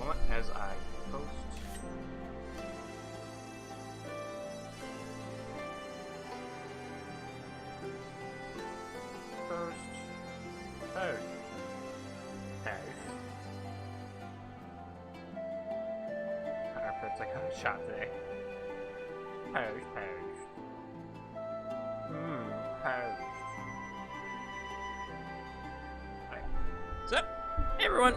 moment as I post. Post. Carpet's like a shot today. Post. Post. Alright. What's up, everyone?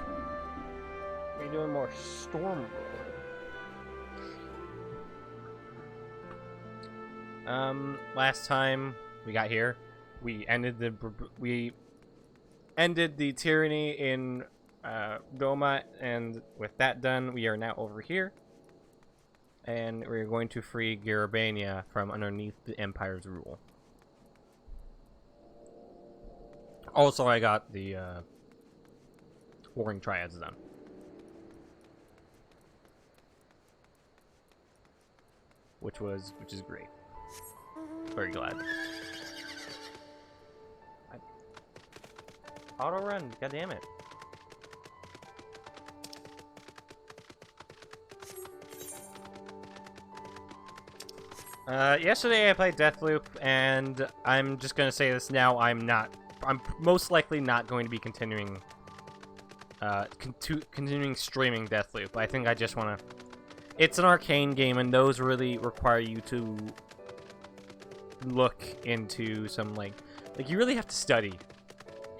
We're doing more Storm Road. Last time we got here, we ended the tyranny in Doma, and with that done, we are now over here, and we're going to free Garabania from underneath the Empire's rule. Also, I got the Warring Triads done. Which is great. Very glad. Auto run, god damn it. Yesterday I played Deathloop, and I'm just gonna say this now, I'm most likely not going to be continuing streaming Deathloop. I think I just wanna... It's an arcane game, and those really require you to look into some, like you really have to study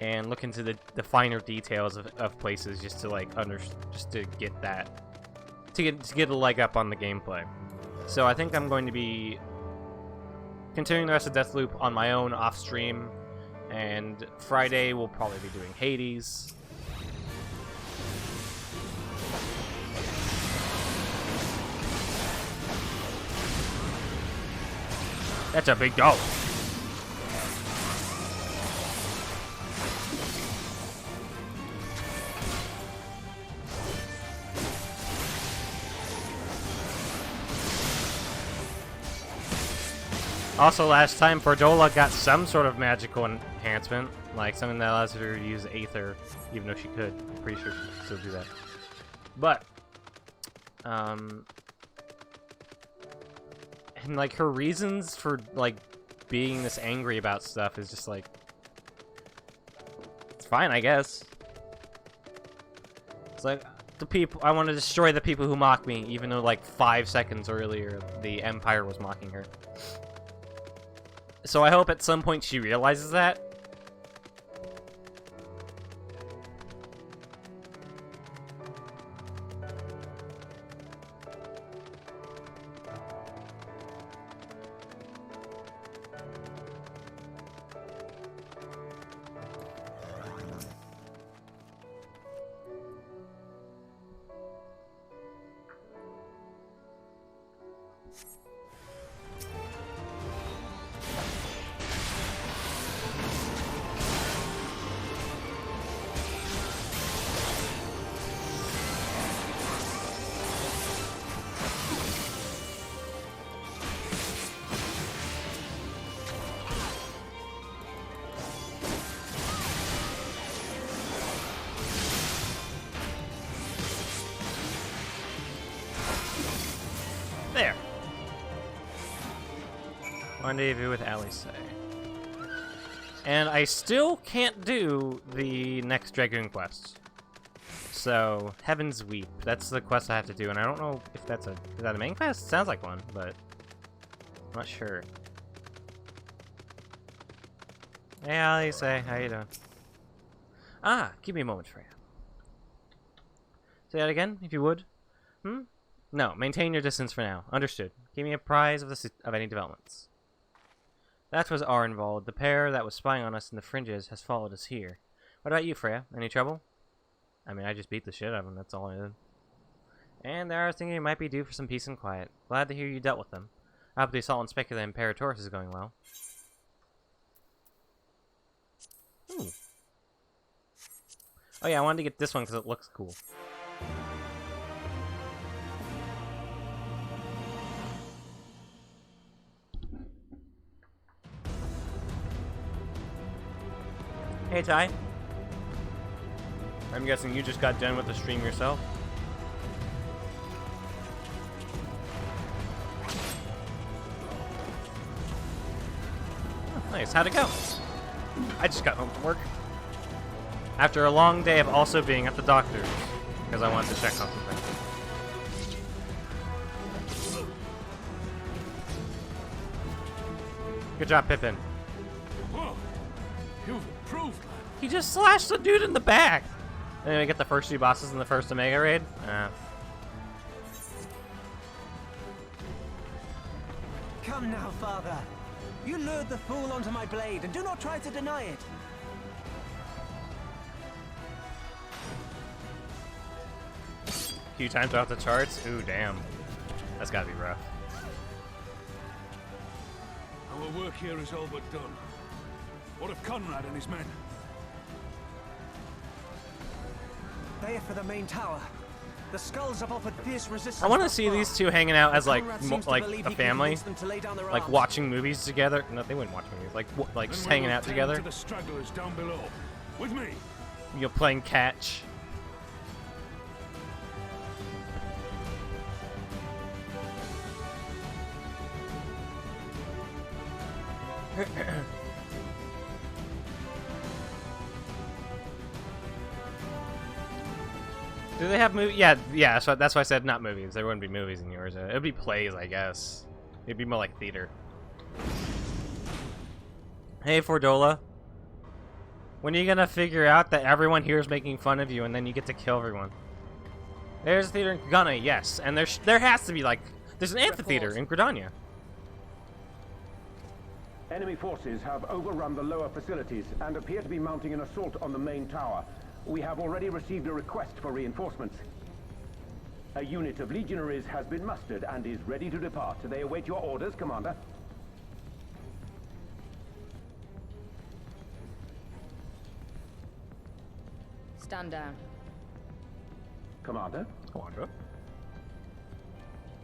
and look into the finer details of places just to, like, just to get that, to get a leg up on the gameplay. So I think I'm going to be continuing the rest of Deathloop on my own off stream, and Friday we'll probably be doing Hades. That's a big dog. Also, last time, Fordola got some sort of magical enhancement, like something that allows her to use Aether, even though she could. I'm pretty sure she could still do that. But, and, like, her reasons for, like, being this angry about stuff is just, like, it's fine, I guess. It's like, I want to destroy the people who mock me, even though, like, 5 seconds earlier, the Empire was mocking her. So I hope at some point she realizes that. There. Rendezvous with Alice. And I still can't do the next Dragoon quest. So, Heaven's Weep. That's the quest I have to do, and I don't know if that's is that a main quest? It sounds like one, but I'm not sure. Hey Alice, how you doing? Ah, give me a moment, Freya. Say that again, if you would. No, maintain your distance for now. Understood. Give me a prize of any developments. That was Arnvald. The pair that was spying on us in the fringes has followed us here. What about you, Freya? Any trouble? I mean, I just beat the shit out of them. That's all I did. And there I was thinking you might be due for some peace and quiet. Glad to hear you dealt with them. I hope the assault on Specula Imperatorus is going well. Oh yeah, I wanted to get this one because it looks cool. Hey, Ty. I'm guessing you just got done with the stream yourself? Nice. How'd it go? I just got home from work. After a long day of also being at the doctor's. Because I wanted to check on something. Good job, Pippin. Whoa. You've improved, lad. He just slashed a dude in the back! And then we get the first 2 bosses in the first Omega raid? Come now, father. You lured the fool onto my blade, and do not try to deny it. A few times off the charts? Ooh, damn. That's gotta be rough. Our work here is all but done. What of Conrad and his men? They are for the main tower. The skulls have offered fierce resistance. I want to thus see far. these two hanging out as like Conrad seems to like believe a he can family, convince them to lay down their like arms. watching movies together. No, they wouldn't watch movies. Like Then just we hanging will out tend together. to the stragglers down below. With me. You're playing catch. Do they have movies? Yeah. So that's why I said not movies. There wouldn't be movies in yours. It'd be plays, I guess. It'd be more like theater. Hey, Fordola. When are you gonna figure out that everyone here is making fun of you, and then you get to kill everyone? There's a theater in Ghana, yes, and there has to be like there's an amphitheater in Gridania. Enemy forces have overrun the lower facilities and appear to be mounting an assault on the main tower. We have already received a request for reinforcements. A unit of legionaries has been mustered and is ready to depart. They await your orders, Commander. Stand down. Commander? Commander.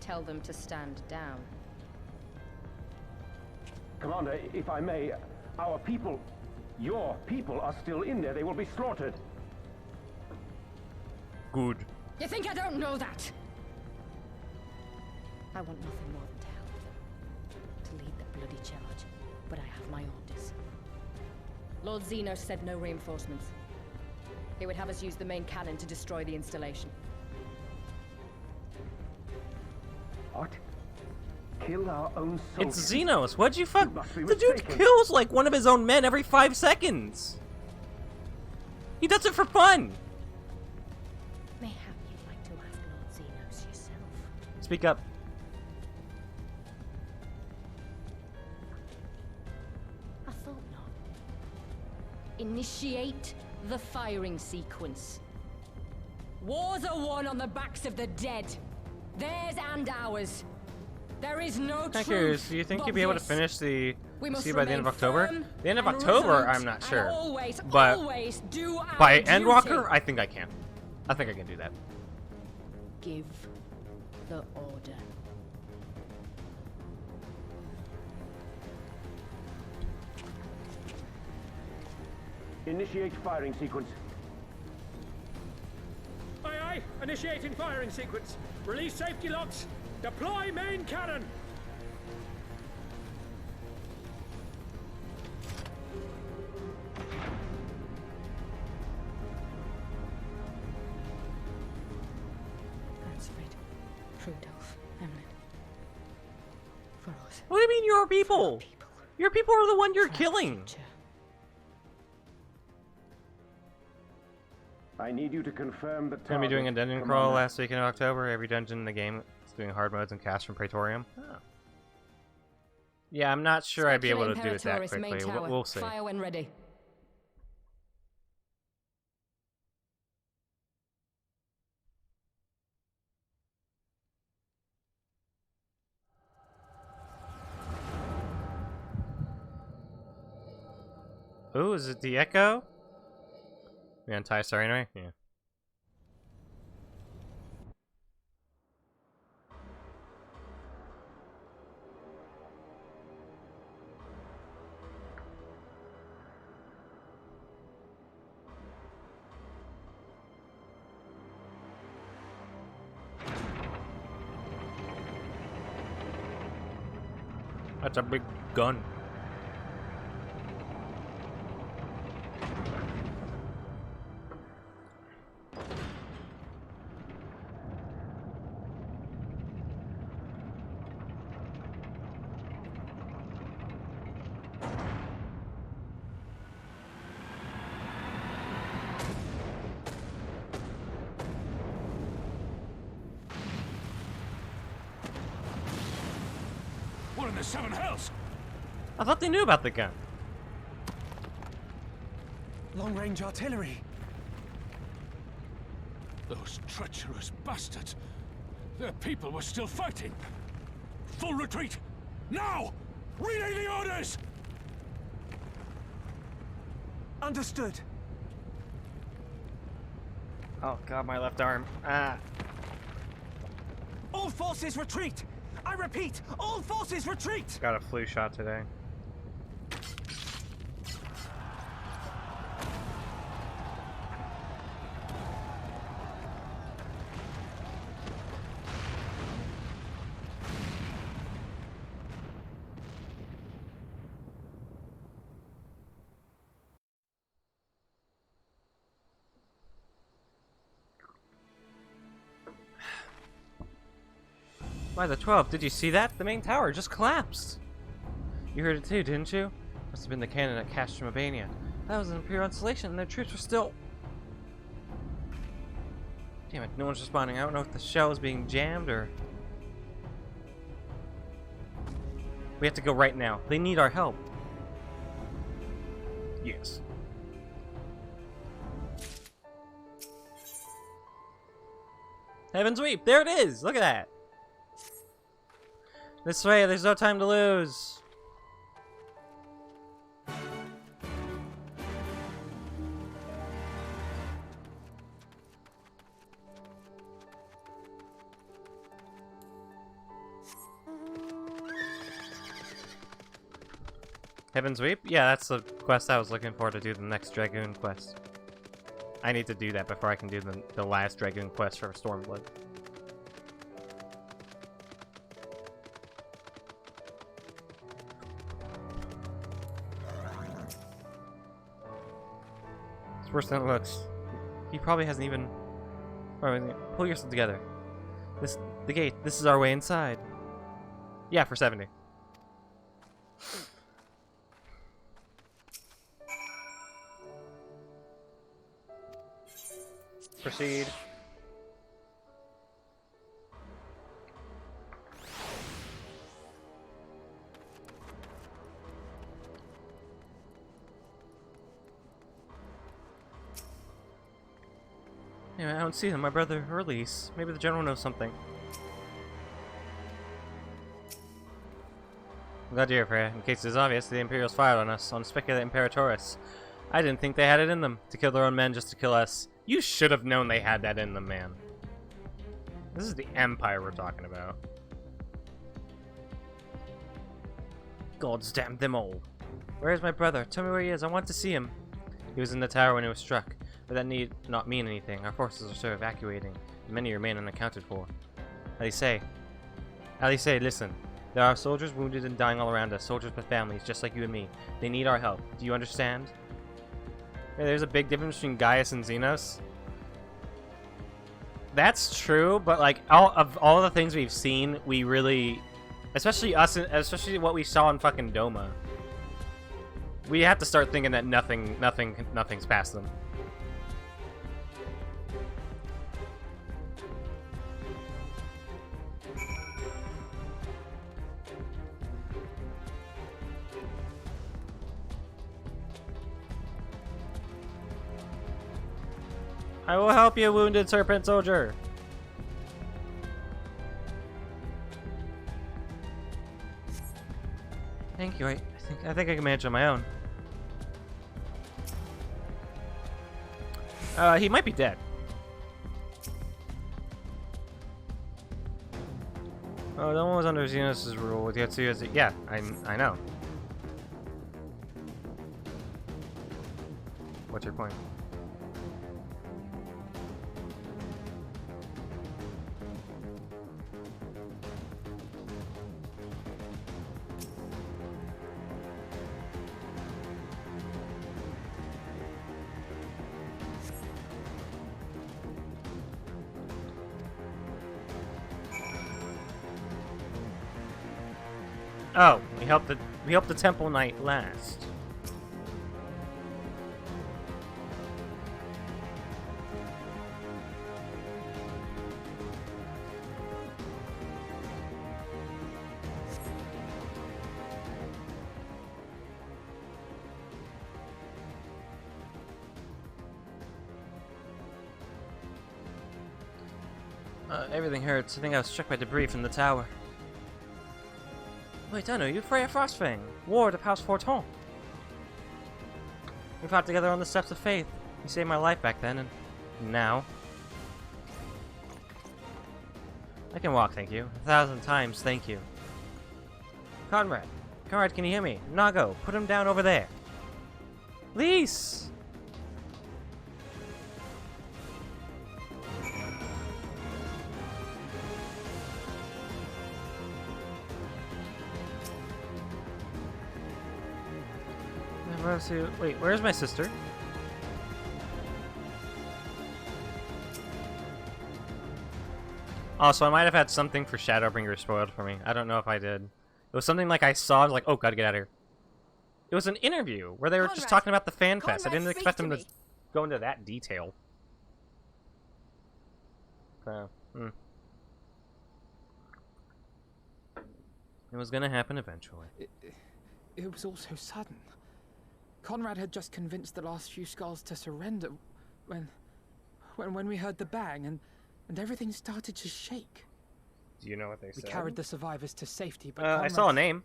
Tell them to stand down. Commander, if I may, our people, your people are still in there. They will be slaughtered. Good. You think I don't know that? I want nothing more than to help them. To lead the bloody charge. But I have my orders. Lord Xenos said no reinforcements. He would have us use the main cannon to destroy the installation. What? Kill our own soldiers? It's Xenos. What'd you fuck? You must be The dude mistaken. kills like one of his own men every 5 seconds. He does it for fun. Mayhap you'd like to ask Lord Xenos yourself. Speak up. I thought not. Initiate the firing sequence. Wars are won on the backs of the dead. Theirs and ours. There is no truth. Curious, do you think but you'll be able to this. finish the We must see by the end of remain October? firm The end of and October, resolute I'm not and sure. always, But always do our by duty. Endwalker, I think I can. I think I can do that. Give the order. Initiate firing sequence. Aye, aye. Initiating firing sequence. Release safety locks. Deploy main cannon. Ransford, Rudolph, Hamlet. For us. What do you mean your people? People. Your people are the one you're For our killing. future. I need you to confirm the target. Gonna be doing a dungeon Commander. crawl last week in October. Every dungeon in the game is doing hard modes and cast from Praetorium. Oh. Yeah, I'm not sure I'd be able to do it that Imperatoris, main quickly. tower. We'll see. Fire when ready. Ooh, is it the Echo? The entire story anyway? Yeah. That's a big gun. seven hells! I thought they knew about the gun. Long-range artillery. Those treacherous bastards! Their people were still fighting! Full retreat! Now! Relay the orders! Understood. Oh god, my left arm. Ah. All forces retreat! I repeat, all forces retreat! Got a flu shot today. By the 12th, did you see that? The main tower just collapsed. You heard it too, didn't you? Must have been the cannon that cast from Albania. That was an Imperial installation, and their troops were still... Damn it, no one's responding. I don't know if the shell is being jammed or... We have to go right now. They need our help. Yes. Heaven's Weep! There it is! Look at that! This way, there's no time to lose. Heaven's Weep? Yeah, that's the quest I was looking for to do the next Dragoon quest. I need to do that before I can do the last Dragoon quest for Stormblood. Worse than it looks. He probably hasn't even... Pull yourself together. The gate. This is our way inside. Yeah, for 70. Proceed. Yeah, I don't see them. My brother, Release. Maybe the general knows something. I'm glad you're here, Freya. In case it's obvious, the Imperials fired on us, on Specula Imperatoris. I didn't think they had it in them, to kill their own men just to kill us. You should have known they had that in them, man. This is the Empire we're talking about. Gods damn them all. Where is my brother? Tell me where he is. I want to see him. He was in the tower when it was struck. But that need not mean anything. Our forces are still evacuating. Many remain unaccounted for. Alice, listen. There are soldiers wounded and dying all around us. Soldiers with families, just like you and me. They need our help. Do you understand? Yeah, there's a big difference between Gaius and Xenos. That's true, but like all the things we've seen, we really, especially especially what we saw in fucking Doma. We have to start thinking that nothing's past them. I will help you, wounded serpent soldier. Thank you. I think I can manage on my own. He might be dead. Oh, no one was under Xenos' rule with Yotsuya. Yeah, I know. What's your point? Oh, we helped the Temple Knight last. Everything hurts. I think I was struck by debris from the tower. Wait, I know you, Freya Frostfang, ward of House Forton. We fought together on the steps of faith. You saved my life back then, and now. I can walk, thank you. 1,000 times, thank you. Conrad! Conrad, can you hear me? Nago, put him down over there. Lise! Wait, where's my sister? Also, I might have had something for Shadowbringer spoiled for me. I don't know if I did. It was something like I saw, like, oh, gotta get out of here. It was an interview where they were just talking about the fan fest. I didn't expect them to go into that detail. So, It was gonna happen eventually. It was all so sudden. Conrad had just convinced the last few skulls to surrender when we heard the bang and everything started to shake. Do you know what they said? We carried the survivors to safety, but I saw a name.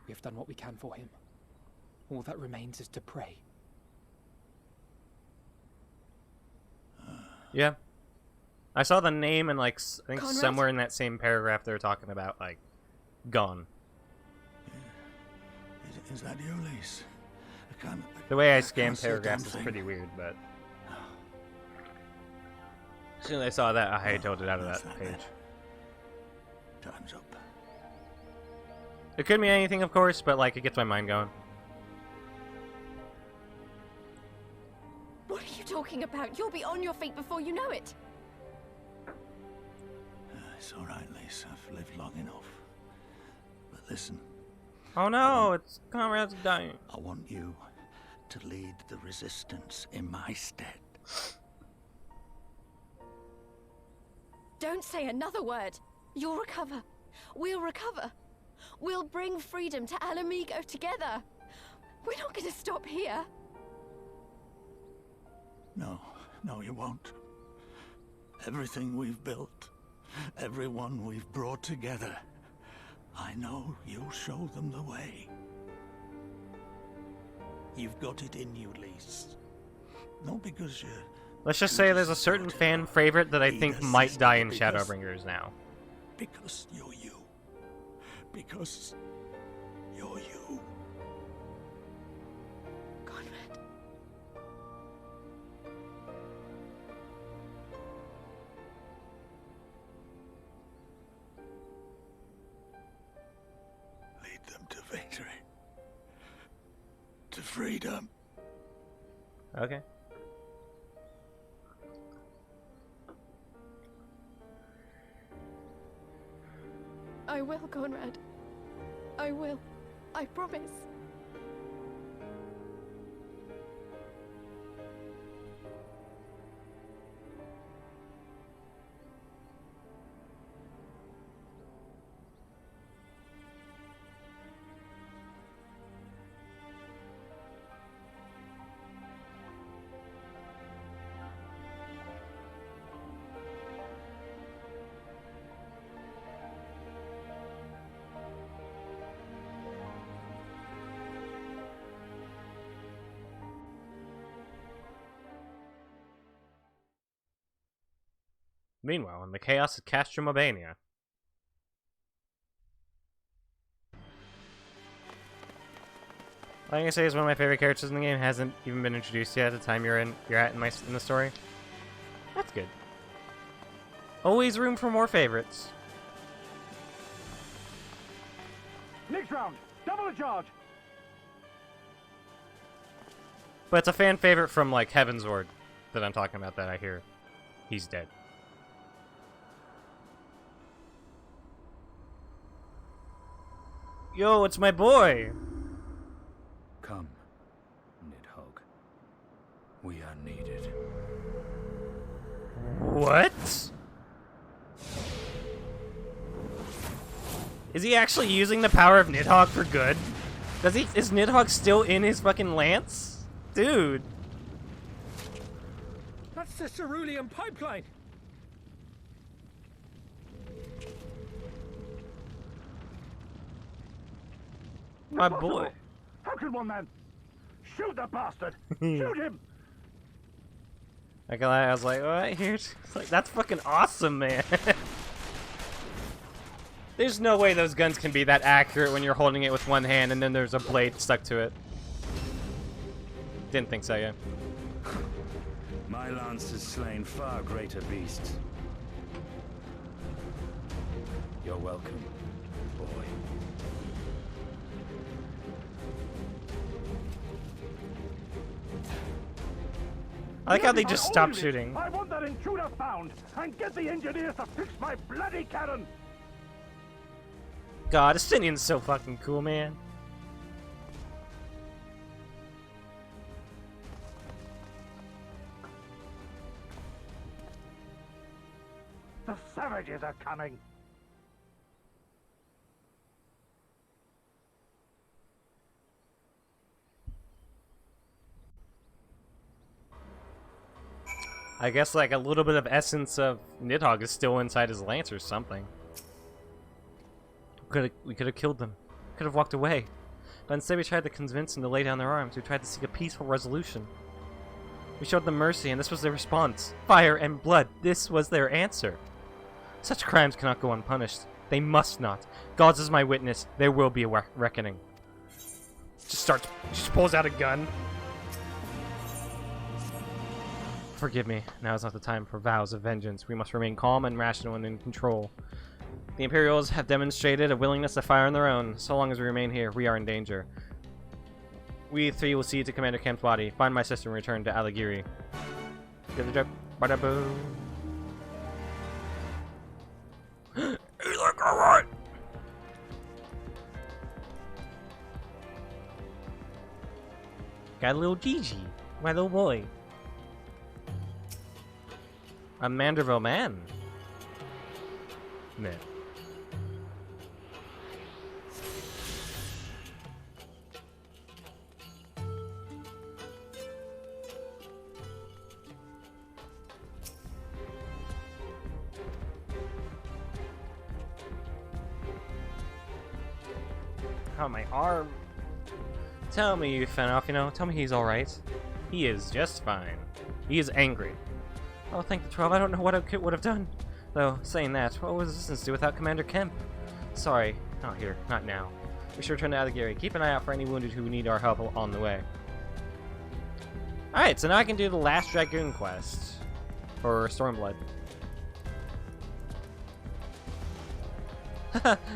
We have done what we can for him. All that remains is to pray. Yeah. I saw the name and, like, I think Conrad? somewhere in that same paragraph they were talking about, like, gone. Is that you, Lise? The way I can't scan see a damn paragraphs is thing. pretty weird, but as soon as I saw that, I hightailed it out of that page. Time's up. It could mean anything, of course, but, like, it gets my mind going. What are you talking about? You'll be on your feet before you know it. It's all right, Lise. I've lived long enough. But listen, Oh no, it's Conrad's dying. I want you to lead the resistance in my stead. Don't say another word. You'll recover. We'll recover. We'll bring freedom to Alamigo together. We're not going to stop here. No, you won't. Everything we've built, everyone we've brought together, I know you'll show them the way. You've got it in you, Lise. Not because you're... Let's just say there's a certain fan favorite that I think might die in Shadowbringers now. Because you're you. Because you're you. Conrad. Lead them to victory. To freedom. Okay. I will, Conrad. I will. I promise. Meanwhile, in the chaos of Castromobania. All I can say is one of my favorite characters in the game hasn't even been introduced yet at the time you're at in the story. That's good. Always room for more favorites. Next round, double the charge. But it's a fan favorite from, like, Heavensward that I'm talking about that I hear he's dead. Yo, it's my boy! Come, Nidhogg. We are needed. What? Is he actually using the power of Nidhogg for good? Is Nidhogg still in his fucking lance? Dude. That's the cerulean pipeline. My boy. How can one man shoot the bastard? Shoot him! I was like, alright, here's like that's fucking awesome, man. There's no way those guns can be that accurate when you're holding it with one hand and then there's a blade stuck to it. Didn't think so, yeah. My lance has slain far greater beasts. You're welcome, boy. I like how they just stopped shooting. I want that intruder found and get the engineers to fix my bloody cannon. God, Estinian's so fucking cool, man. The savages are coming. I guess like a little bit of essence of Nidhogg is still inside his lance or something. We could have killed them. Could have walked away. But instead we tried to convince them to lay down their arms. We tried to seek a peaceful resolution. We showed them mercy and this was their response. Fire and blood. This was their answer. Such crimes cannot go unpunished. They must not. God's is my witness. There will be a reckoning. Just pulls out a gun. Forgive me. Now is not the time for vows of vengeance. We must remain calm and rational and in control. The Imperials have demonstrated a willingness to fire on their own. So long as we remain here, we are in danger. We three will see to Commander Kemp's body, find my sister and return to Aligiri. He's like, alright! Got a little Gigi, my little boy. A Manderville man. Man. Oh, my arm. Tell me, Fennoff, you know, tell me he's alright. He is just fine. He is angry. Oh, thank the 12. I don't know what I would have done. Though, saying that, what would Resistance do without Commander Kemp? Sorry, not here, not now. We should return to Aligiri. Keep an eye out for any wounded who need our help on the way. Alright, so now I can do the last Dragoon quest for Stormblood.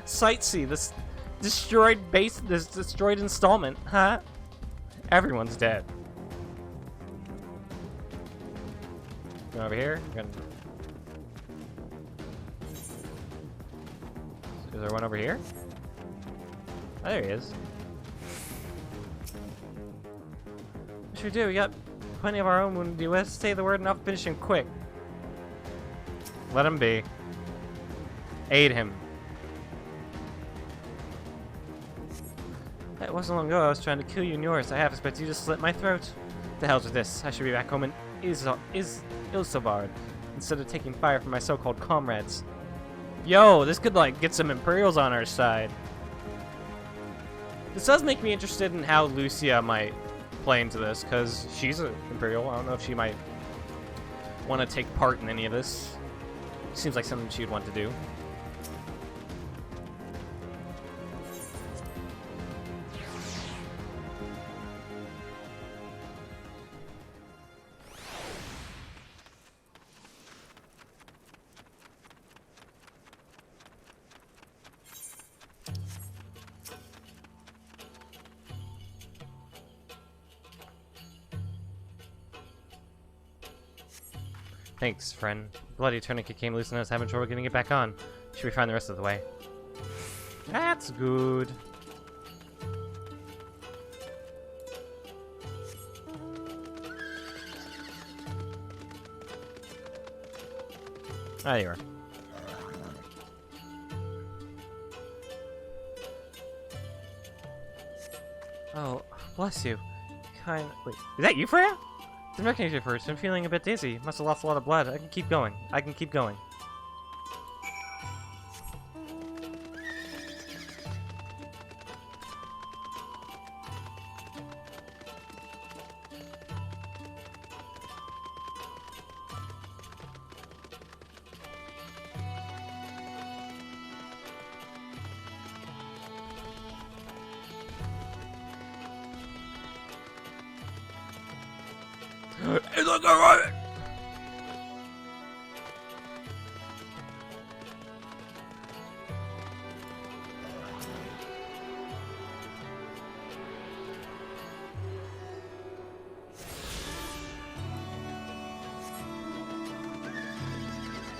Sightsee, this destroyed base, this destroyed installment, huh? Everyone's dead. Go over here. Is there one over here? Oh, there he is. What should we do? We got plenty of our own wounded. Let's say the word and I'll finish him quick. Let him be. Aid him. That wasn't long ago I was trying to kill you and yours. I half expected you to slit my throat. The hell's with this? I should be back home in Ilsabard instead of taking fire from my so-called comrades. Yo, this could like get some Imperials on our side. This does make me interested in how Lucia might play into this, because she's an Imperial. I don't know if she might want to take part in any of this. Seems like something she'd want to do. Thanks, friend. Bloody tourniquet came loose and I was having trouble getting it back on. Should we find the rest of the way? That's good. Ah, there you are. Oh, bless you. Wait, is that you, Freya? Didn't recognize you first. I'm feeling a bit dizzy. Must have lost a lot of blood. I can keep going. I can keep going. It's like a riot!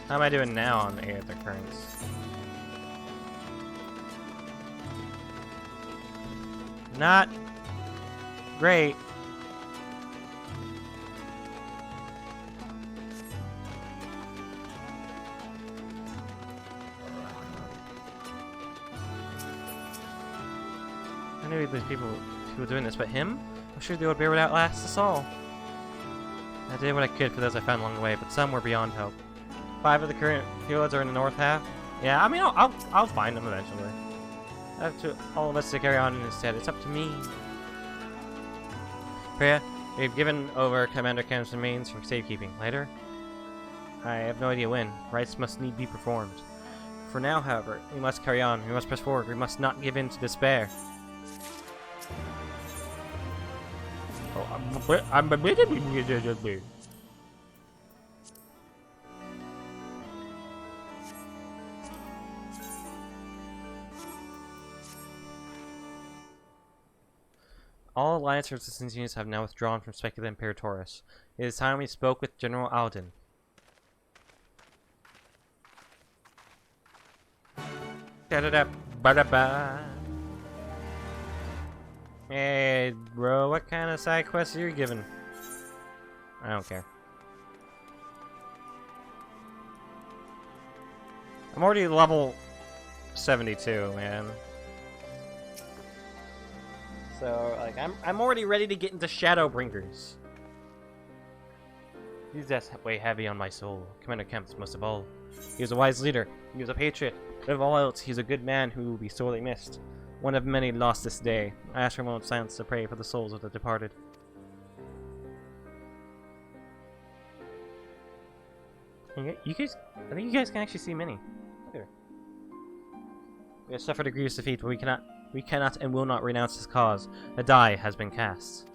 How am I doing now on the Aether Currents? Not great. I knew these people doing this, but him? I'm sure the old bear would outlast us all. I did what I could for those I found along the way, but some were beyond help. 5 of the current heroes are in the north half. Yeah, I mean, I'll find them eventually. Up to all of us to carry on instead. It's up to me. Freya, we've given over Commander Cam's remains for safekeeping. Later, I have no idea when. Rites must need be performed. For now, however, we must carry on. We must press forward. We must not give in to despair. Oh, I'm All Alliance resistance units have now withdrawn from Specula Imperatorus. It is time we spoke with General Alden. Hey, bro, what kind of side quests are you giving? I don't care. I'm already level 72, man. So, like, I'm already ready to get into Shadowbringers. These deaths weigh heavy on my soul. Commander Kemp's most of all. He was a wise leader. He was a patriot. But of all else, he's a good man who will be sorely missed. One of many lost this day. I ask for a moment's silence to pray for the souls of the departed. You guys, I think you guys can actually see Minnie. Here. We have suffered a grievous defeat, but we cannot and will not renounce his cause. A die has been cast.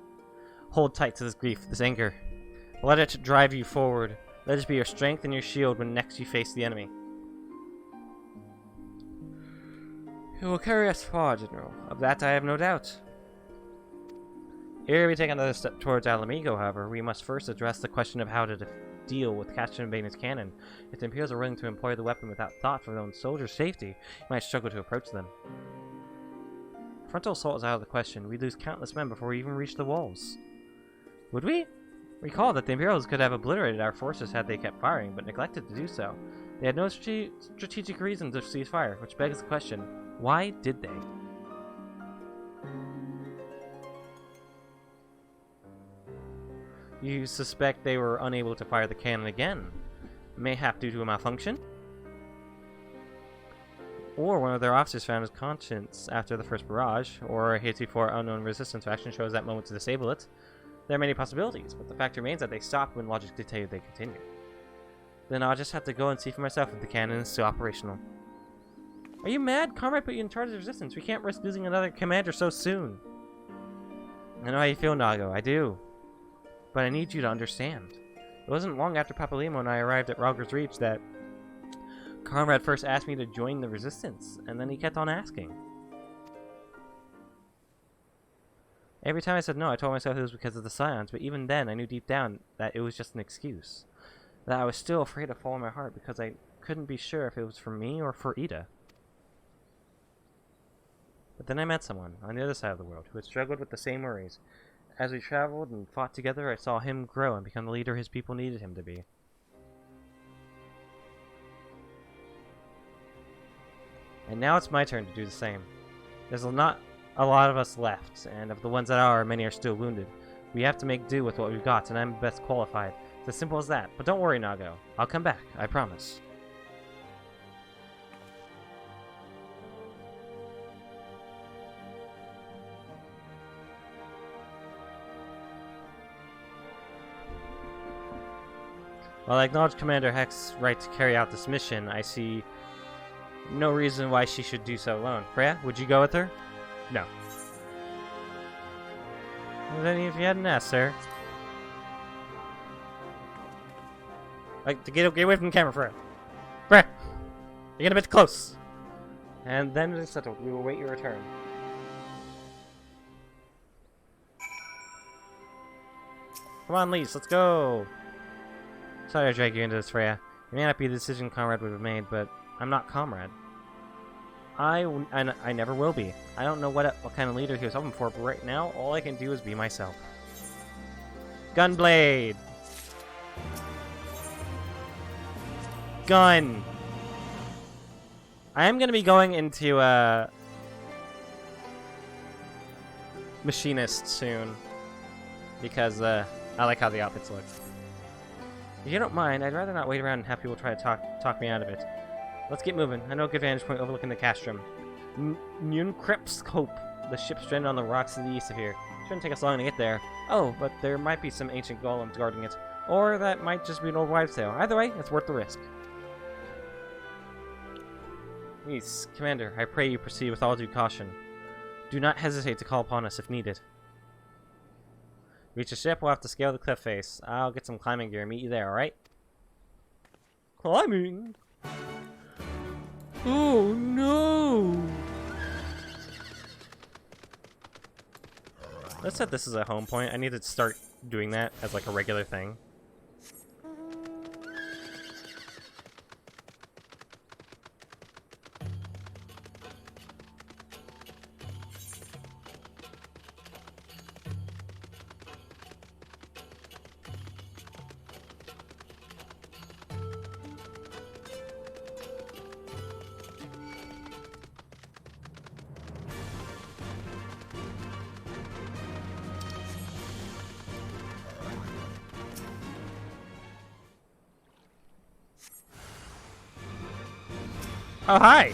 Hold tight to this grief, this anger. Let it drive you forward. Let it be your strength and your shield when next you face the enemy. It will carry us far, General. Of that I have no doubt. Ere we take another step towards Alamigo, however, we must first address the question of how to deal with Catherine Bane's cannon. If the Imperials are willing to employ the weapon without thought for their own soldiers' safety, you might struggle to approach them. Frontal assault is out of the question. We'd lose countless men before we even reach the walls. Would we? Recall that the Imperials could have obliterated our forces had they kept firing, but neglected to do so. They had no strategic reason to cease fire, which begs the question, why did they? You suspect they were unable to fire the cannon again, mayhap due to a malfunction? Or one of their officers found his conscience after the first barrage, or a heretofore unknown resistance faction chose that moment to disable it. There are many possibilities, but the fact remains that they stopped when logic dictated they continued. Then I'll just have to go and see for myself if the cannon is still operational. Are you mad? Comrade put you in charge of resistance. We can't risk losing another commander so soon. I know how you feel, Nago. I do. But I need you to understand. It wasn't long after Papalimo and I arrived at Rogger's Reach that Comrade first asked me to join the resistance, and then he kept on asking. Every time I said no, I told myself it was because of the Scions, but even then I knew deep down that it was just an excuse. That I was still afraid to follow my heart because I couldn't be sure if it was for me or for Ida. But then I met someone on the other side of the world who had struggled with the same worries. As we traveled and fought together, I saw him grow and become the leader his people needed him to be. And now it's my turn to do the same. There's not a lot of us left, and of the ones that are, many are still wounded. We have to make do with what we've got, and I'm best qualified. It's as simple as that. But don't worry, Nago. I'll come back. I promise. While I acknowledge Commander Heck's right to carry out this mission, I see no reason why she should do so alone. Freya, would you go with her? No. Well, then if you hadn't asked, sir. Like, to get away from the camera, Freya. Freya! You're getting a bit close. And then it is settled. We will wait your return. Come on, Lise, let's go! Sorry to drag you into this, Freya. It may not be the decision Conrad would have made, but I'm not Conrad. I never will be. I don't know what kind of leader he was hoping for, but right now, all I can do is be myself. Gunblade! Gun! I am going to be going into, Machinist soon. Because, I like how the outfits look. If you don't mind, I'd rather not wait around and have people try to talk me out of it. Let's get moving. I know a good vantage point overlooking the castrum. Nunkrep's Hope. The ship stranded on the rocks to the east of here. Shouldn't take us long to get there. Oh, but there might be some ancient golems guarding it. Or that might just be an old wives' tale. Either way, it's worth the risk. Please, Commander, I pray you proceed with all due caution. Do not hesitate to call upon us if needed. Reach the ship, we'll have to scale the cliff face. I'll get some climbing gear and meet you there, alright? Climbing? Oh no! Let's set this as a home point. I need to start doing that as like a regular thing. Oh, hi!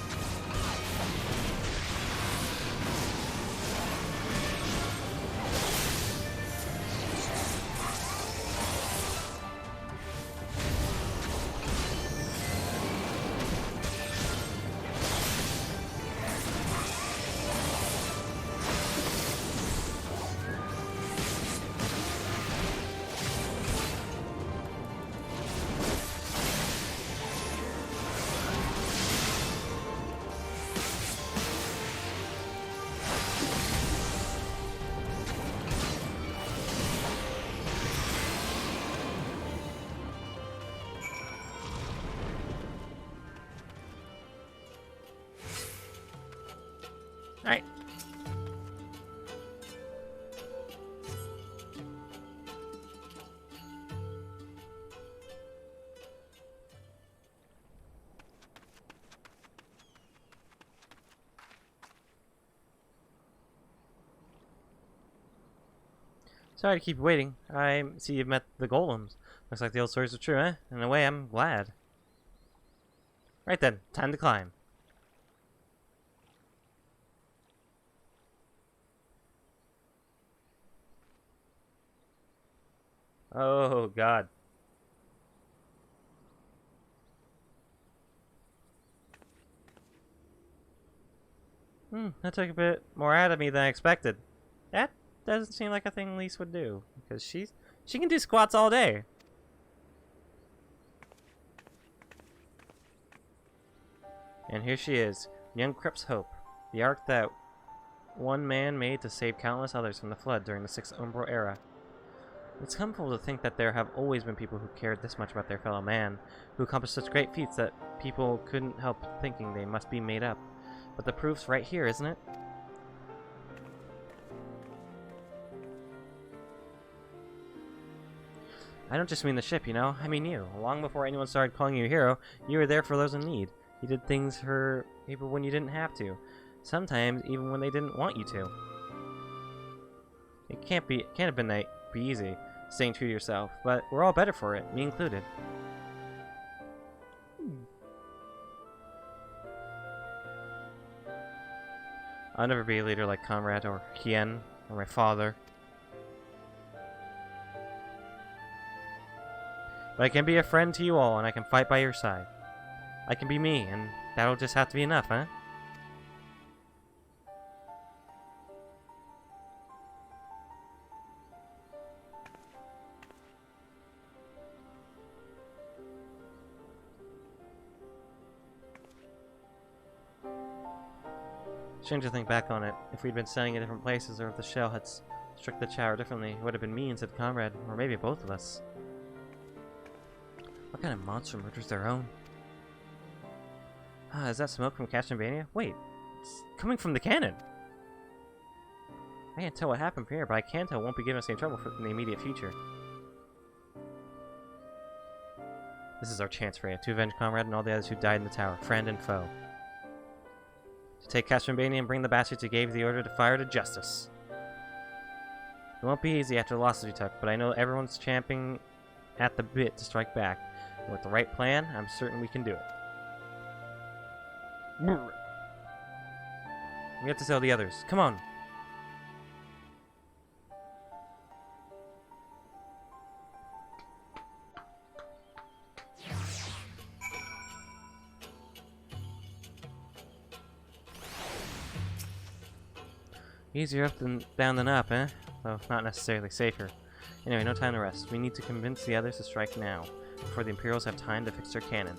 Alright. Sorry to keep you waiting. I see you've met the golems. Looks like the old stories are true, eh? In a way, I'm glad. Right then, time to climb. Oh, God. That took a bit more out of me than I expected. That doesn't seem like a thing Lise would do, because she can do squats all day. And here she is, young Crep's Hope, the ark that one man made to save countless others from the flood during the 6th Umbral era. It's comfortable to think that there have always been people who cared this much about their fellow man, who accomplished such great feats that people couldn't help thinking they must be made up. But the proof's right here, isn't it? I don't just mean the ship, you know? I mean you. Long before anyone started calling you a hero, you were there for those in need. You did things for people when you didn't have to. Sometimes even when they didn't want you to. It can't have been that easy, staying true to yourself, but we're all better for it, me included. I'll never be a leader like Conrad or Hien or my father. But I can be a friend to you all, and I can fight by your side. I can be me, and that'll just have to be enough, huh? Strange to think back on it. If we'd been standing in different places, or if the shell had struck the tower differently, it would have been me instead of Conrad, or maybe both of us. What kind of monster murders their own? Ah, is that smoke from Castlevania? Wait, it's coming from the cannon! I can't tell what happened from here, but I can tell it won't be giving us any trouble in the immediate future. This is our chance, Freya, to avenge Conrad and all the others who died in the tower, friend and foe. To take Castlevania and bring the bastards who gave the order to fire to justice. It won't be easy after the losses we took, but I know everyone's champing at the bit to strike back. And with the right plan, I'm certain we can do it. We have to tell the others. Come on! Easier up than down than up, eh? Though not necessarily safer. Anyway, no time to rest. We need to convince the others to strike now, before the Imperials have time to fix their cannon.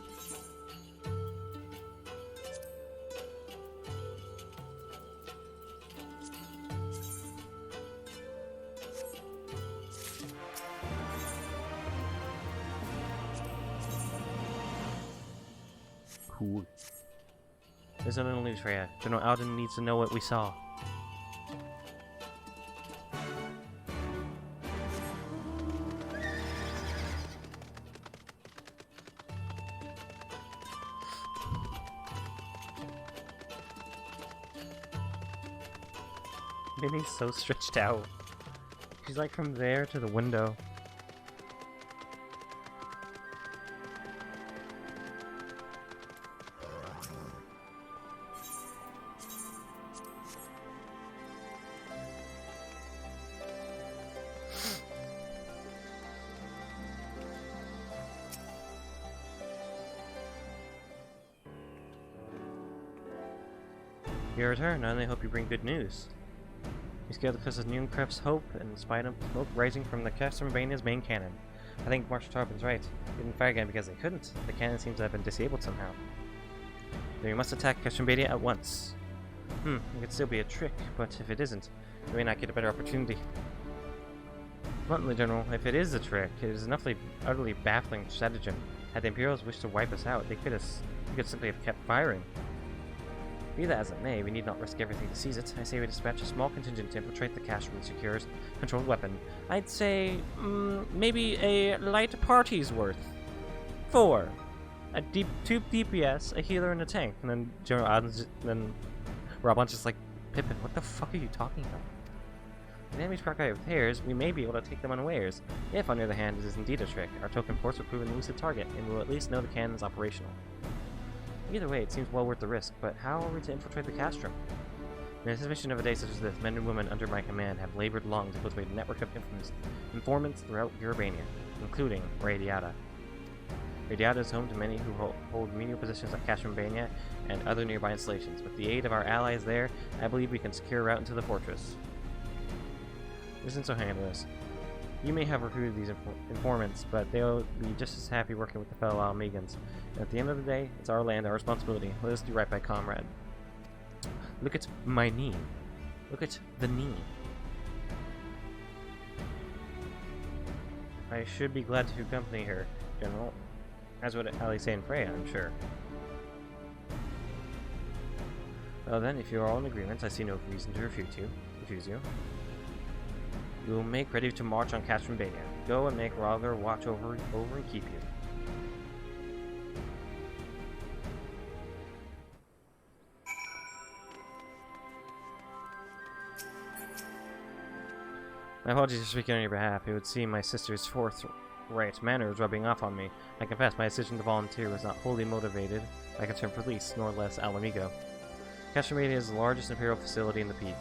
Cool. There's nothing news, Freya. General Alden needs to know what we saw. Minnie's so stretched out. She's like from there to the window. Your return, I only hope you bring good news. We scaled the cliffs of Neunkreft's hope, and in spite of smoke rising from the Castlevania's main cannon. I think Marshal Tarbin's right. They didn't fire again because they couldn't. The cannon seems to have been disabled somehow. Then we must attack Castlevania at once. It could still be a trick, but if it isn't, we may not get a better opportunity. Bluntly, General, if it is a trick, it is an utterly baffling stratagem. Had the Imperials wished to wipe us out, they could simply have kept firing. Be that as it may, we need not risk everything to seize it. I say we dispatch a small contingent to infiltrate the cache room secures controlled weapon. I'd say, maybe a light party's worth. 4. 2 DPS, a healer, and a tank. And then General Adams, then Robon's just like, Pippin, what the fuck are you talking about? If the enemies proc with theirs, we may be able to take them unawares. If, on the other hand, it is indeed a trick, our token force will prove an elusive target, and we will at least know the cannon is operational. Either way, it seems well worth the risk, but how are we to infiltrate the castrum? In anticipation of a day such as this, men and women under my command have labored long to cultivate a network of informants throughout Urbania, including Radiata. Radiata is home to many who hold menial positions at Castlevania and other nearby installations. With the aid of our allies there, I believe we can secure a route into the fortress. Listen, so handle this. You may have recruited these informants, but they'll be just as happy working with the fellow Almegans. And at the end of the day, it's our land, our responsibility. Let us do right by Comrade. Look at my knee. Look at the knee. I should be glad to accompany her, General. As would Alice and Freya, I'm sure. Well then, if you are all in agreement, I see no reason to refuse you. We will make ready to march on Castlevania. Go and make Roger watch over and keep you. My apologies for speaking on your behalf. It would seem my sister's forthright manner is rubbing off on me. I confess my decision to volunteer was not wholly motivated by concern for Lise, nor less Alamigo. Castlevania is the largest Imperial facility in the Peaks,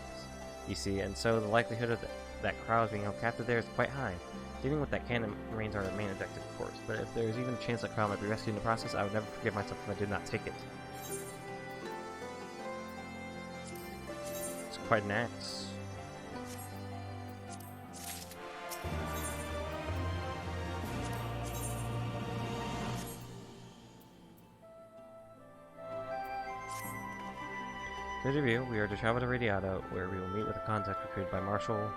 you see, and so the likelihood of that crowd being held captive there is quite high. Dealing with that cannon remains our main objective, of course, but if there is even a chance that crowd might be rescued in the process, I would never forgive myself if I did not take it. It's quite an axe. To review, we are to travel to Radiata, where we will meet with a contact recruited by Marshal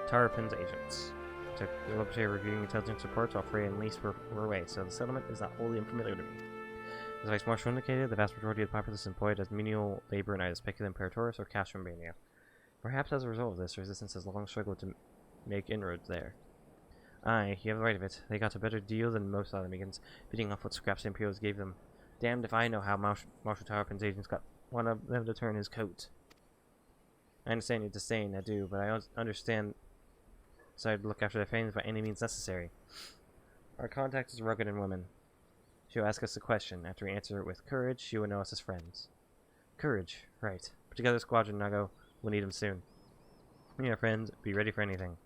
Tarapin's agents. We took the opportunity of reviewing intelligence reports while Frey and Lise were away, so the settlement is not wholly unfamiliar to me. As Vice Marshal indicated, the vast majority of the populace is employed as menial labor in either Speculum Imperatoris or Castrum Mania. Perhaps as a result of this, resistance has long struggled to make inroads there. Aye, you have the right of it. They got a better deal than most other Megans, bidding off what scraps the Imperials gave them. Damned if I know how Marshal Tarapin's agents got one of them to turn his coat. I understand your disdain, I do, but I understand so I'd look after their families by any means necessary. Our contact is rugged and woman. She'll ask us a question. After we answer it with courage, she will know us as friends. Courage, right. Put together a squadron, Nago. We'll need them soon. Yeah, friends, be ready for anything.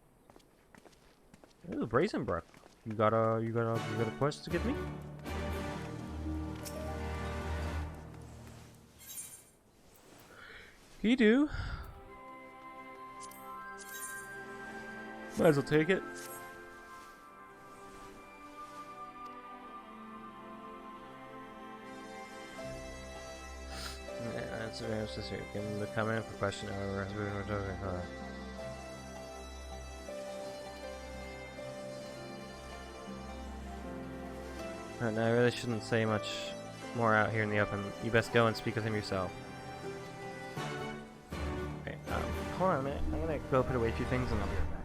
Ooh, Brazenbrook. You got a quest to give me? You do. Might as well take it. Yeah, that's very necessary. Give them the comment for question. No, I really shouldn't say much more out here in the open. You best go and speak with him yourself. Okay, hold on a minute. I'm gonna go put away a few things and I'll be right back.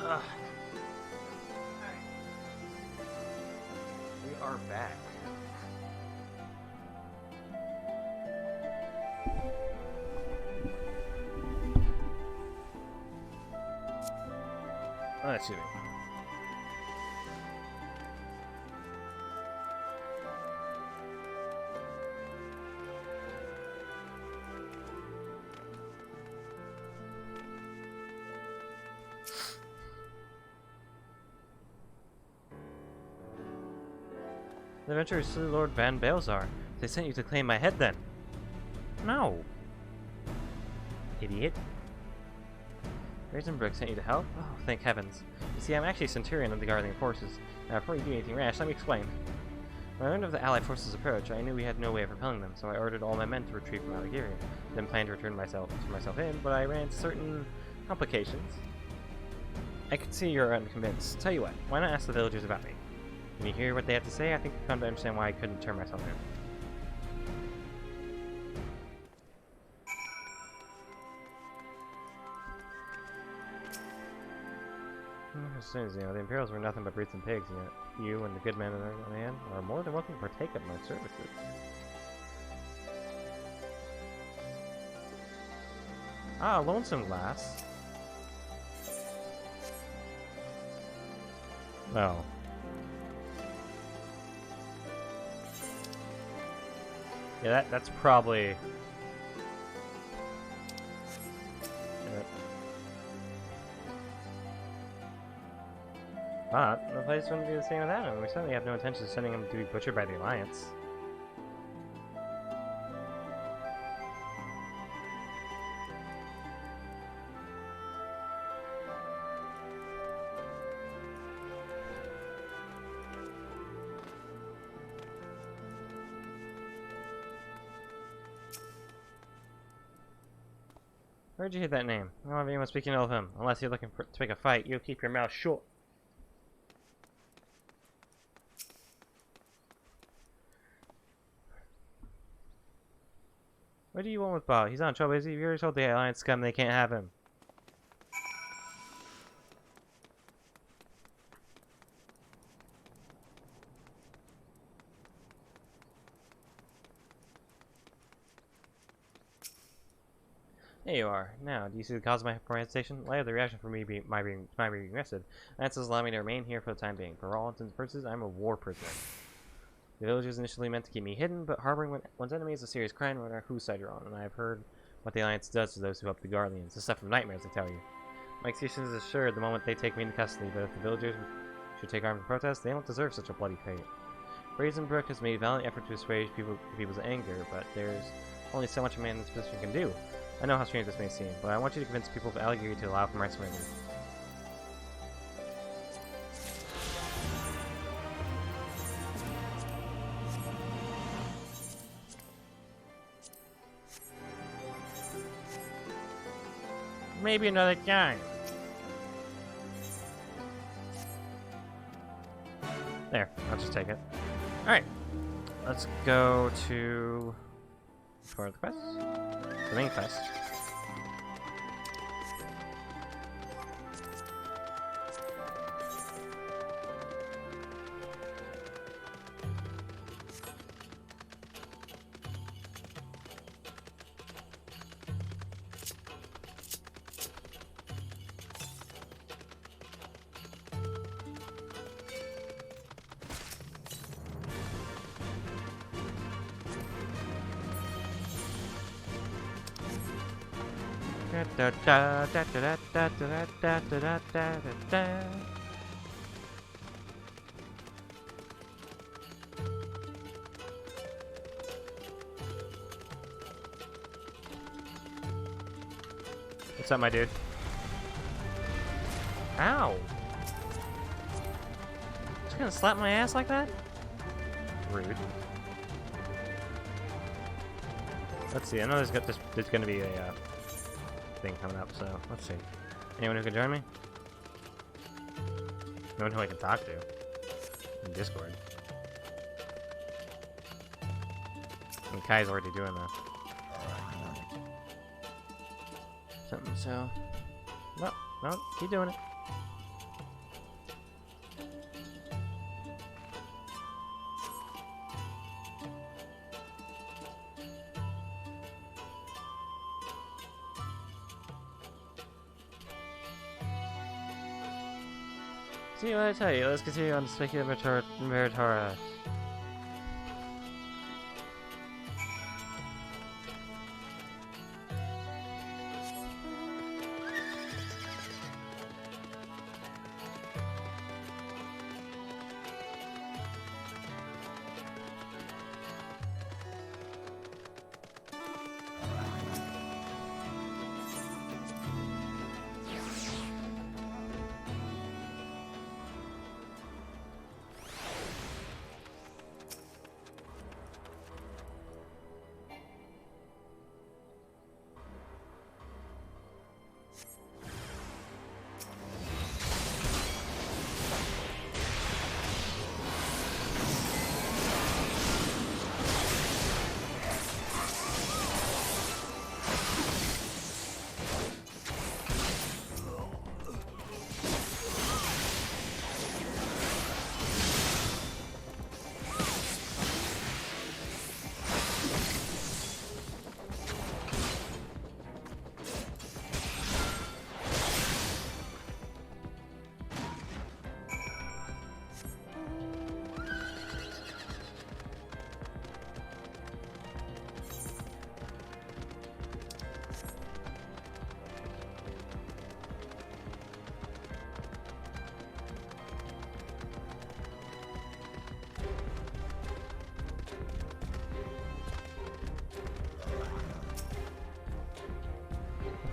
Ugh. We are back. Oh, excuse me. The adventurers slew Lord Van Balzar. They sent you to claim my head then. No. Idiot. Brazenbrook sent you to help? Oh, thank heavens. You see, I'm actually a Centurion of the Guardian Forces. Now, before you do anything rash, let me explain. When I learned of the Allied forces' approach, I knew we had no way of repelling them, so I ordered all my men to retreat from Algeria. Then planned to return myself in, but I ran into certain complications. I can see you're unconvinced. Tell you what, why not ask the villagers about me? When you hear what they have to say, I think you come to understand why I couldn't turn myself in. As soon as you know, the Imperials were nothing but brutes and pigs, and yet you and the good man on the hand are more than welcome to partake of my services. Ah, Lonesome Glass. Well. Yeah, that's probably... But the place wouldn't be the same without him. We certainly have no intention of sending him to be butchered by the Alliance. Where'd you hear that name? I don't have anyone speaking ill of him. Unless you're looking to pick a fight, you keep your mouth shut. What do you want with Bob? He's not in trouble, is he? You already told the Alliance scum they can't have him. There you are. Now, do you see the cause of my hesitation? Later, the reaction for me my being arrested. That's allowed me to remain here for the time being. For all intents and purposes, I'm a war prisoner. The villagers initially meant to keep me hidden, but harboring one's enemy is a serious crime no matter whose side you're on, and I have heard what the Alliance does to those who help the Guardians. The stuff of nightmares, I tell you. My execution is assured the moment they take me into custody, but if the villagers should take arms in protest, they don't deserve such a bloody fate. Brazenbrook has made a valiant effort to assuage people's anger, but there's only so much a man in this position can do. I know how strange this may seem, but I want you to convince people of Allegory to allow for my surrender. Maybe another guy. There, I'll just take it. Alright, let's go to the quest. The main quest. Da da da da da da da da da da da da. What's up, my dude? Ow! Just gonna slap my ass like that? Rude. Let's see. I know there's gonna be a thing coming up, so let's see. Anyone who can join me? No one who I can talk to in Discord. And Kai's already doing that. Something, so no, keep doing it. See what I tell you, let's continue on to Speculative Meritora.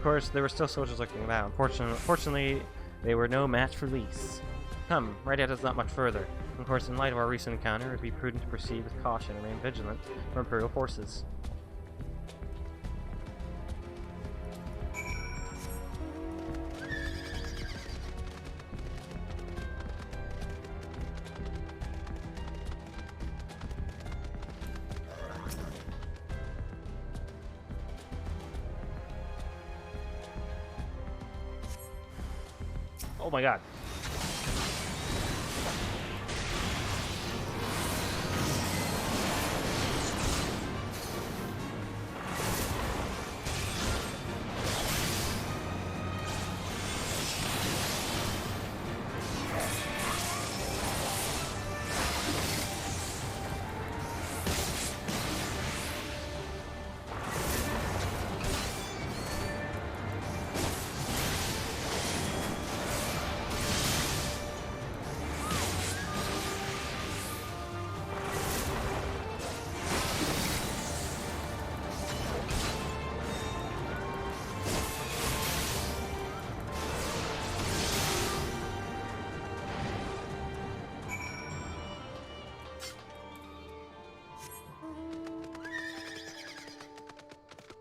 course, there were still soldiers lurking about. Fortunately, they were no match for Lys. Come, right at us not much further. Of course, in light of our recent encounter, it would be prudent to proceed with caution and remain vigilant for Imperial forces. Oh my god.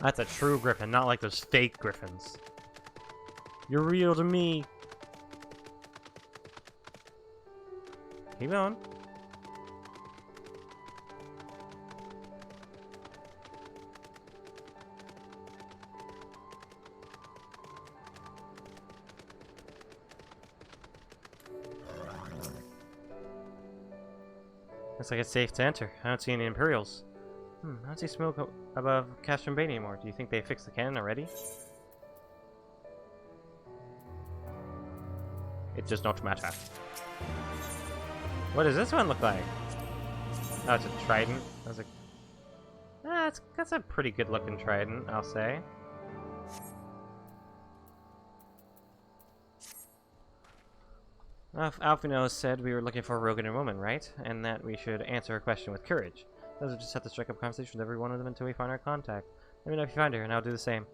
That's a true griffin, not like those fake griffins. You're real to me. Keep going. Looks like it's safe to enter. I don't see any Imperials. I don't see smoke above Castrum Bay anymore. Do you think they fixed the cannon already? It does not matter. What does this one look like? Oh, it's a trident. I was like, that's a pretty good looking trident, I'll say. Alphino said we were looking for a Rogan woman, right? And that we should answer her question with courage. Those are just have to strike up conversation with every one of them until we find our contact. Let me know if you find her, and I'll do the same.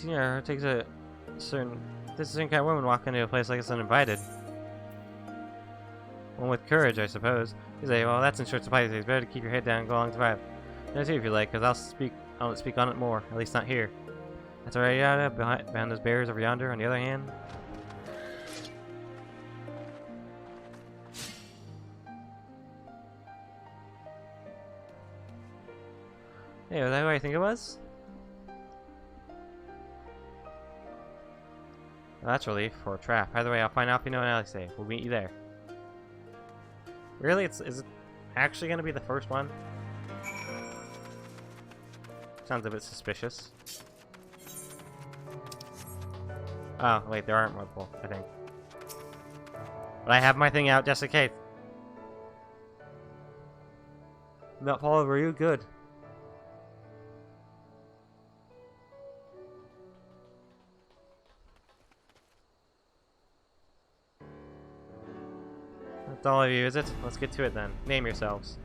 Yeah, it takes a certain kind of woman walk into a place like it's uninvited. One with courage, I suppose. You say, well, that's in short supply. It's better to keep your head down and go along to survive. No, too, if you like, because I'll speak on it more. At least not here. That's alright, yada. Behind those barriers over yonder. On the other hand. Hey, was that who I think it was? Well, that's relief for a trap. Either way, I'll find Alphino and Alexei. We'll meet you there. Really? Is it actually going to be the first one? Sounds a bit suspicious. Oh, wait, there aren't multiple, I think. But I have my thing out just in case. Not Paul, were you good? That's all of you, is it? Let's get to it then. Name yourselves.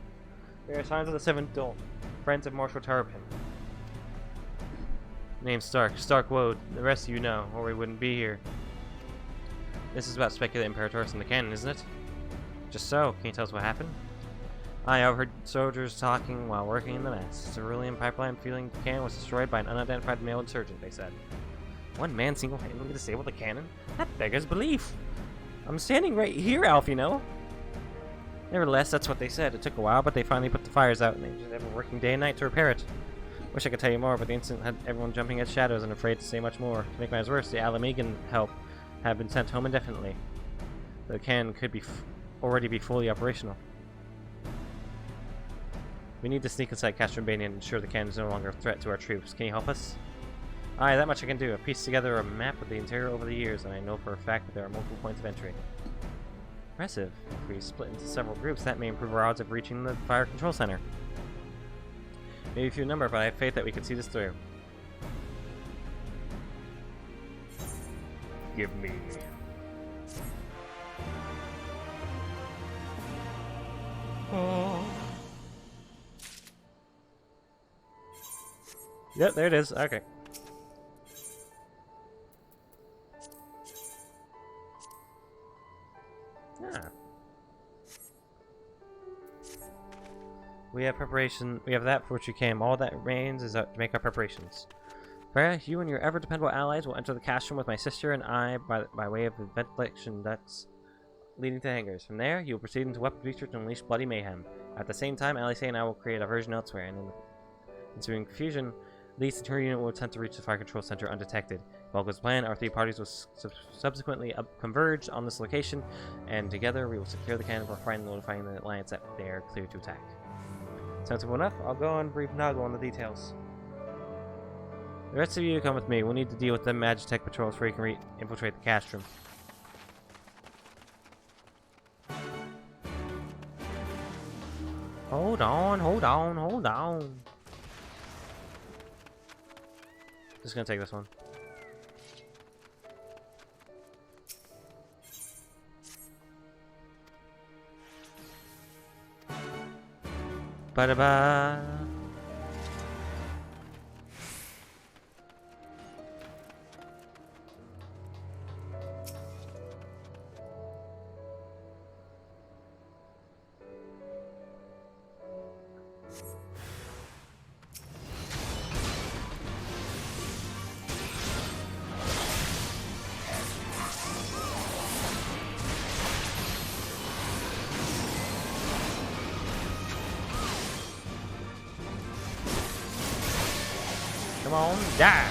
We are Signs of the Seventh Dole, friends of Marshal Tarpin. Name Stark. Stark Woad. The rest of you know, or we wouldn't be here. This is about Speculative Imperator's in the cannon, isn't it? Just so. Can you tell us what happened? I overheard soldiers talking while working in the mess. Cerulean pipeline fueling the cannon was destroyed by an unidentified male insurgent, they said. One man single-handedly disabled the cannon? That beggars belief. I'm standing right here, Alphino. Nevertheless, that's what they said. It took a while, but they finally put the fires out, and they just have been working day and night to repair it. Wish I could tell you more, but the incident had everyone jumping at shadows and afraid to say much more. To make matters worse, the Alamegan help have been sent home indefinitely. The cannon could already be fully operational. We need to sneak inside Castrum Bay and ensure the cannon is no longer a threat to our troops. Can you help us? Aye, that much I can do. I've pieced together a map of the interior over the years, and I know for a fact that there are multiple points of entry. Impressive. If we split into several groups, that may improve our odds of reaching the fire control center. Maybe few number, but I have faith that we can see this through. Give me. Oh. Yep, there it is. Okay. Ah. We have preparation. We have that for which we came. All that remains is to make our preparations. Freya, you and your ever-dependable allies will enter the cast room with my sister and I by way of the ventilation ducts leading to hangars. From there, you will proceed into weapon research and unleash bloody mayhem. At the same time, Alice and I will create a version elsewhere, and in the ensuing confusion, Lee's and her unit will attempt to reach the fire control center undetected. If all goes as planned, our three parties will subsequently converge on this location, and together we will secure the cannon for finally notifying the Alliance that they are clear to attack. Sounds simple enough. I'll go and brief Noggle on the details. The rest of you come with me. We'll need to deal with the Magitech patrols before you can infiltrate the cast room. Hold on, hold on, hold on. Just gonna take this one. Ba-da-ba. Come on, die!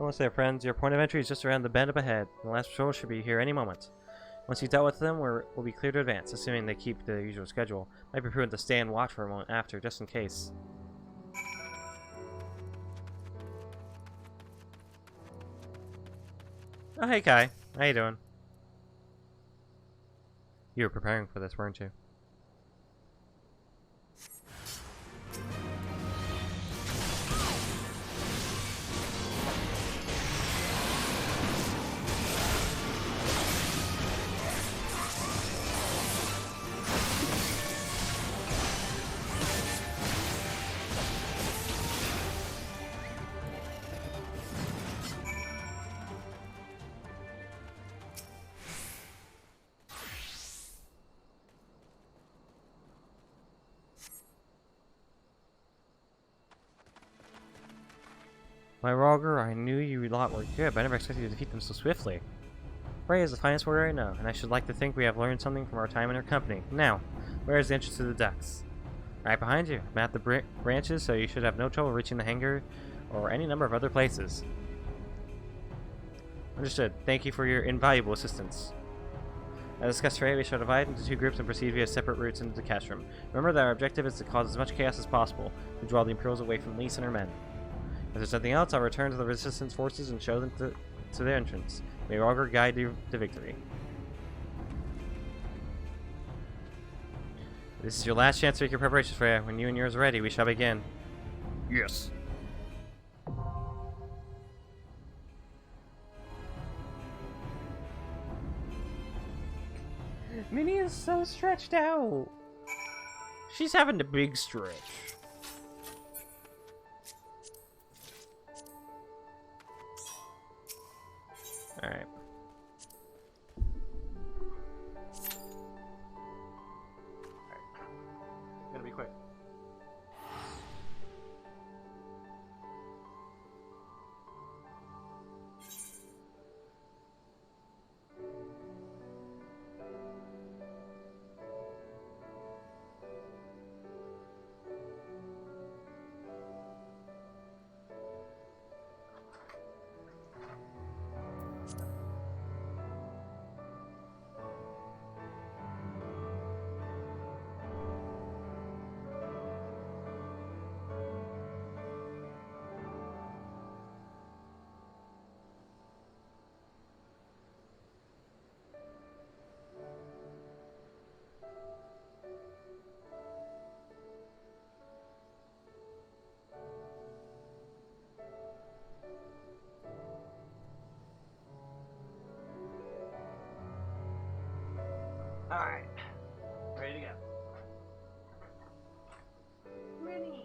Almost there, friends. Your point of entry is just around the bend up ahead. The last patrol should be here any moment. Once you've dealt with them, we'll be clear to advance, assuming they keep the usual schedule. Might be prudent to stay and watch for a moment after, just in case. Oh, hey, Kai. How you doing? You were preparing for this, weren't you? My Roger, I knew you lot were good, but I never expected you to defeat them so swiftly. Freya is the finest warrior I know, and I should like to think we have learned something from our time in her company. Now, where is the entrance to the ducts? Right behind you. Map the branches, so you should have no trouble reaching the hangar or any number of other places. Understood. Thank you for your invaluable assistance. As discussed, Freya, we shall divide into two groups and proceed via separate routes into the cast room. Remember that our objective is to cause as much chaos as possible to draw the Imperials away from Lise and her men. there's nothing else, I'll return to the resistance forces and show them to their entrance. May Augur guide you to victory. This is your last chance to make your preparations, Freya. When you and yours are ready, we shall begin. Yes. Minnie is so stretched out. She's having a big stretch. Alright. Gotta be quick. Alright. Ready to go. Minnie!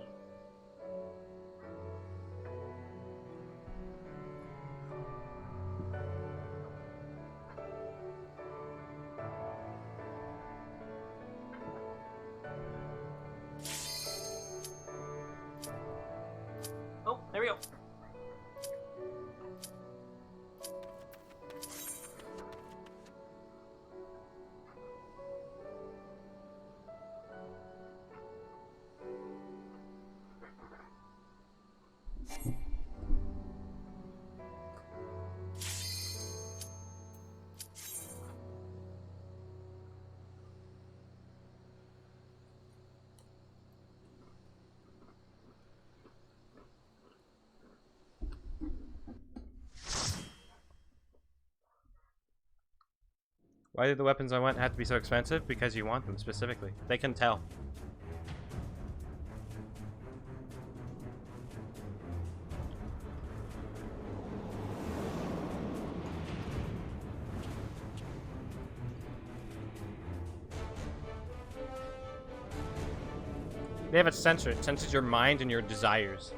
Oh, there we go. Why did the weapons I want have to be so expensive? Because you want them specifically. They can tell. They have a sensor. It senses your mind and your desires.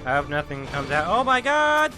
I hope nothing comes out. Oh my god!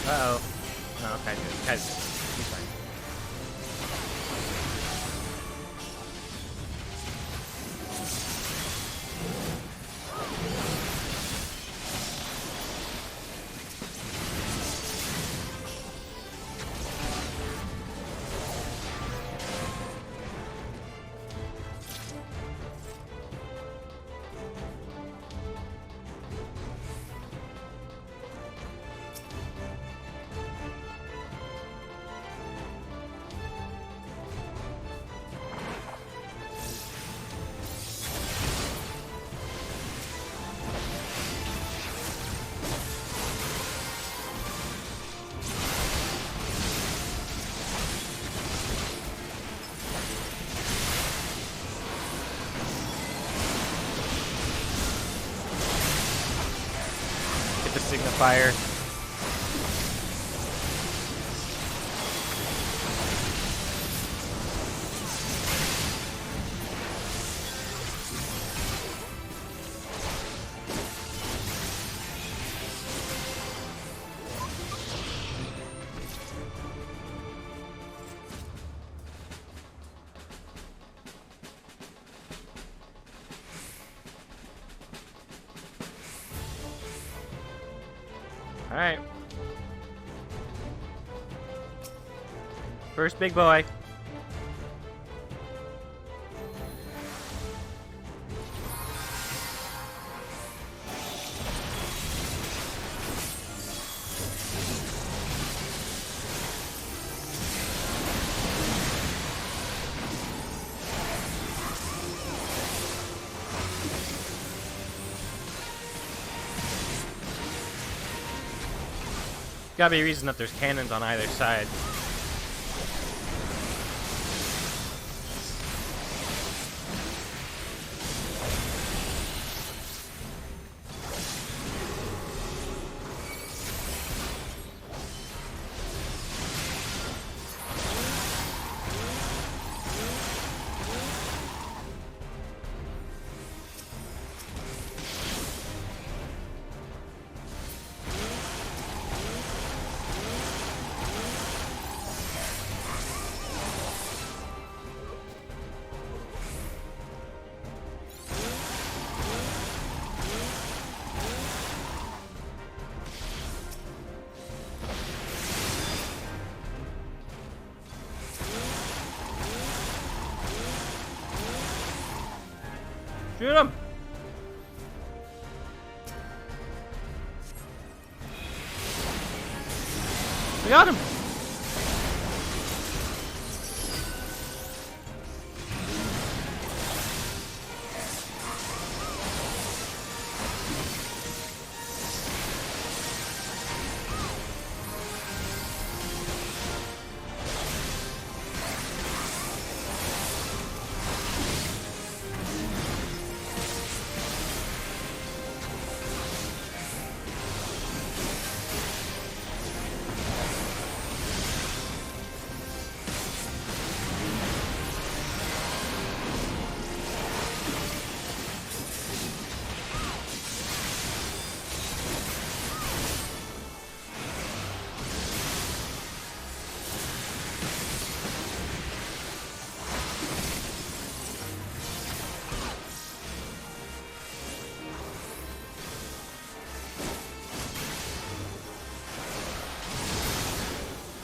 Uh-oh. Oh, okay, good. Guys, he's fine. The signifier. All right. First big boy. Gotta be a reason that there's cannons on either side. Shoot him! We got him!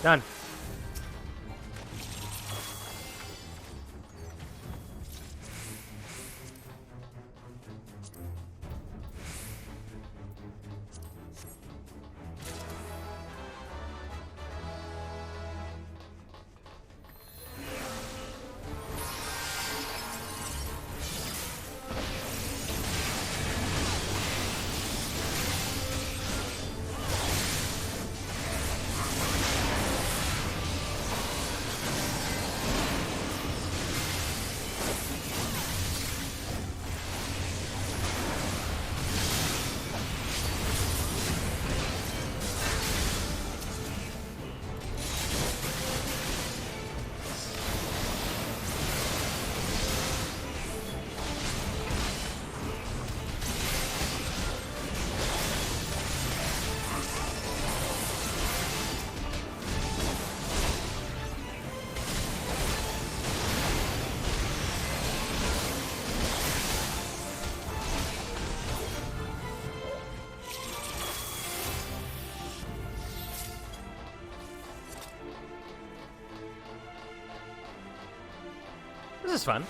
Done. This is fun.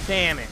Damn it.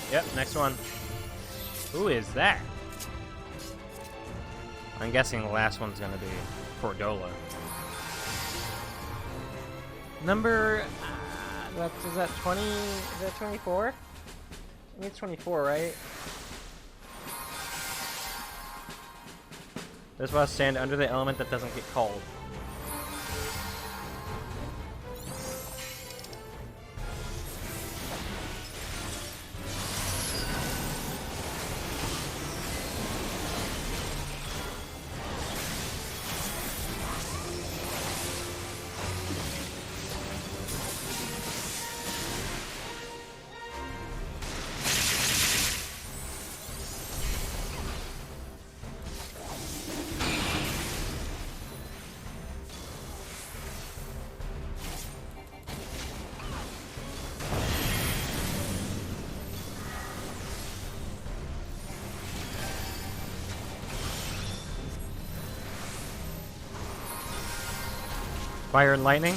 Yep, next one. Who is that? I'm guessing the last one's gonna be Cordola. Number... is that 20... is that 24? I think it's 24, right? This will stand under the element that doesn't get called. Fire and lightning.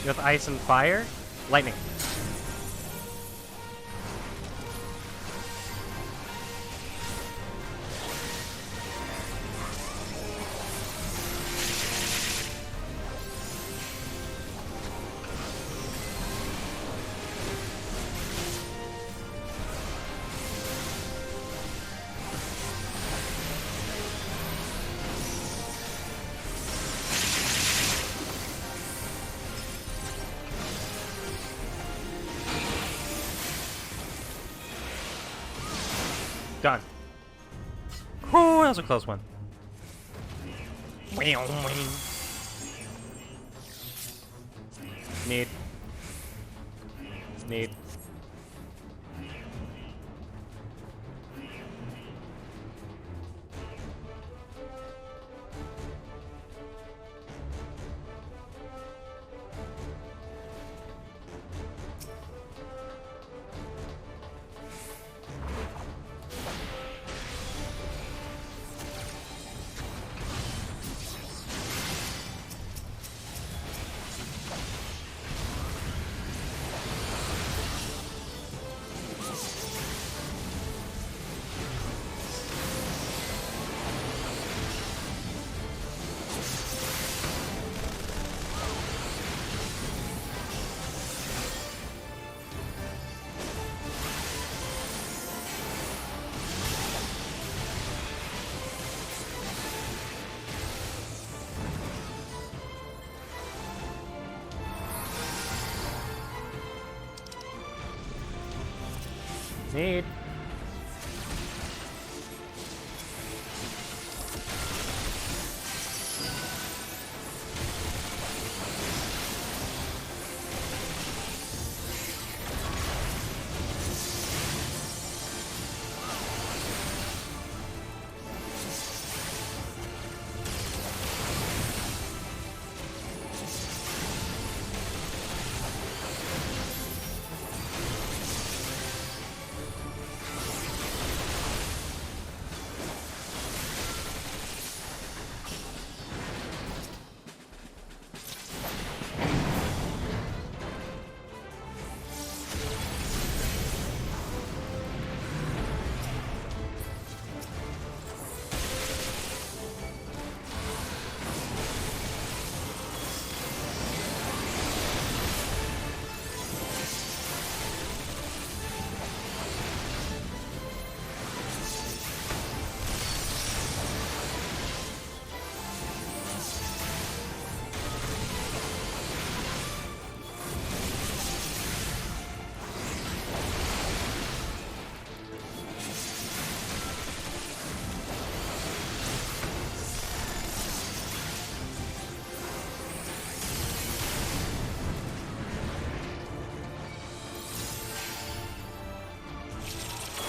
With ice and fire, lightning. Done. Oh, that was a close one. Need. Need.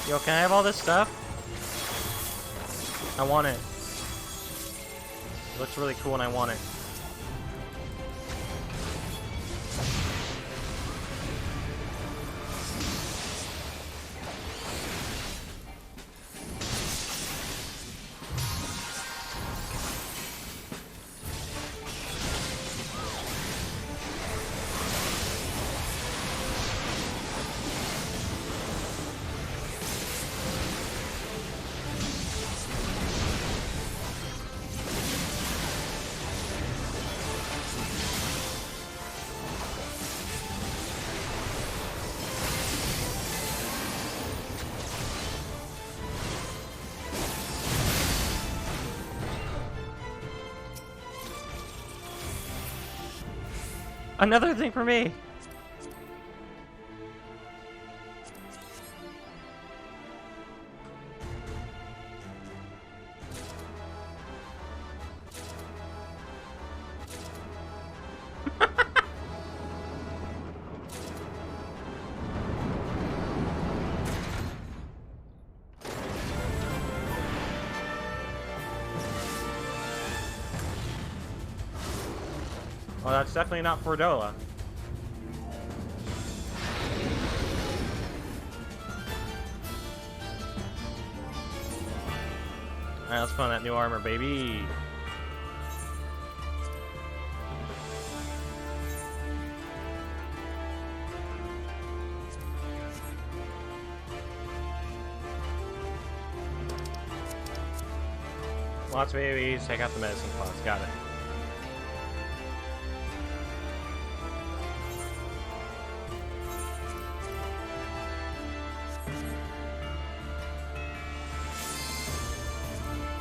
Yo, can I have all this stuff? I want it. It looks really cool and I want it. Another thing for me! Well, that's definitely not Fordola. Alright, let's put on that new armor, baby. Lots of AoEs, take out the medicine pods, got it.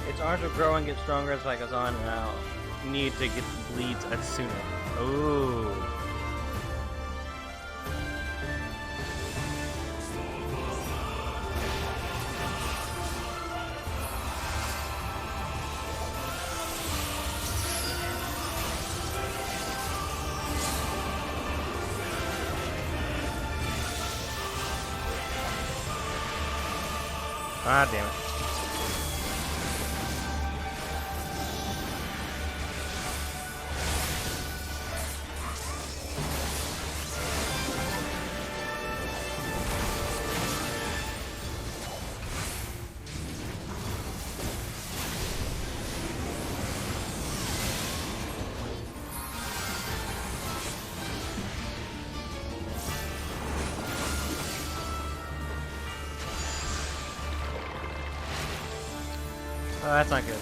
Its arms will grow and get stronger as life goes on, and I'll need to get the bleeds as sooner. Ooh. Ah, damn it. Oh, that's not good.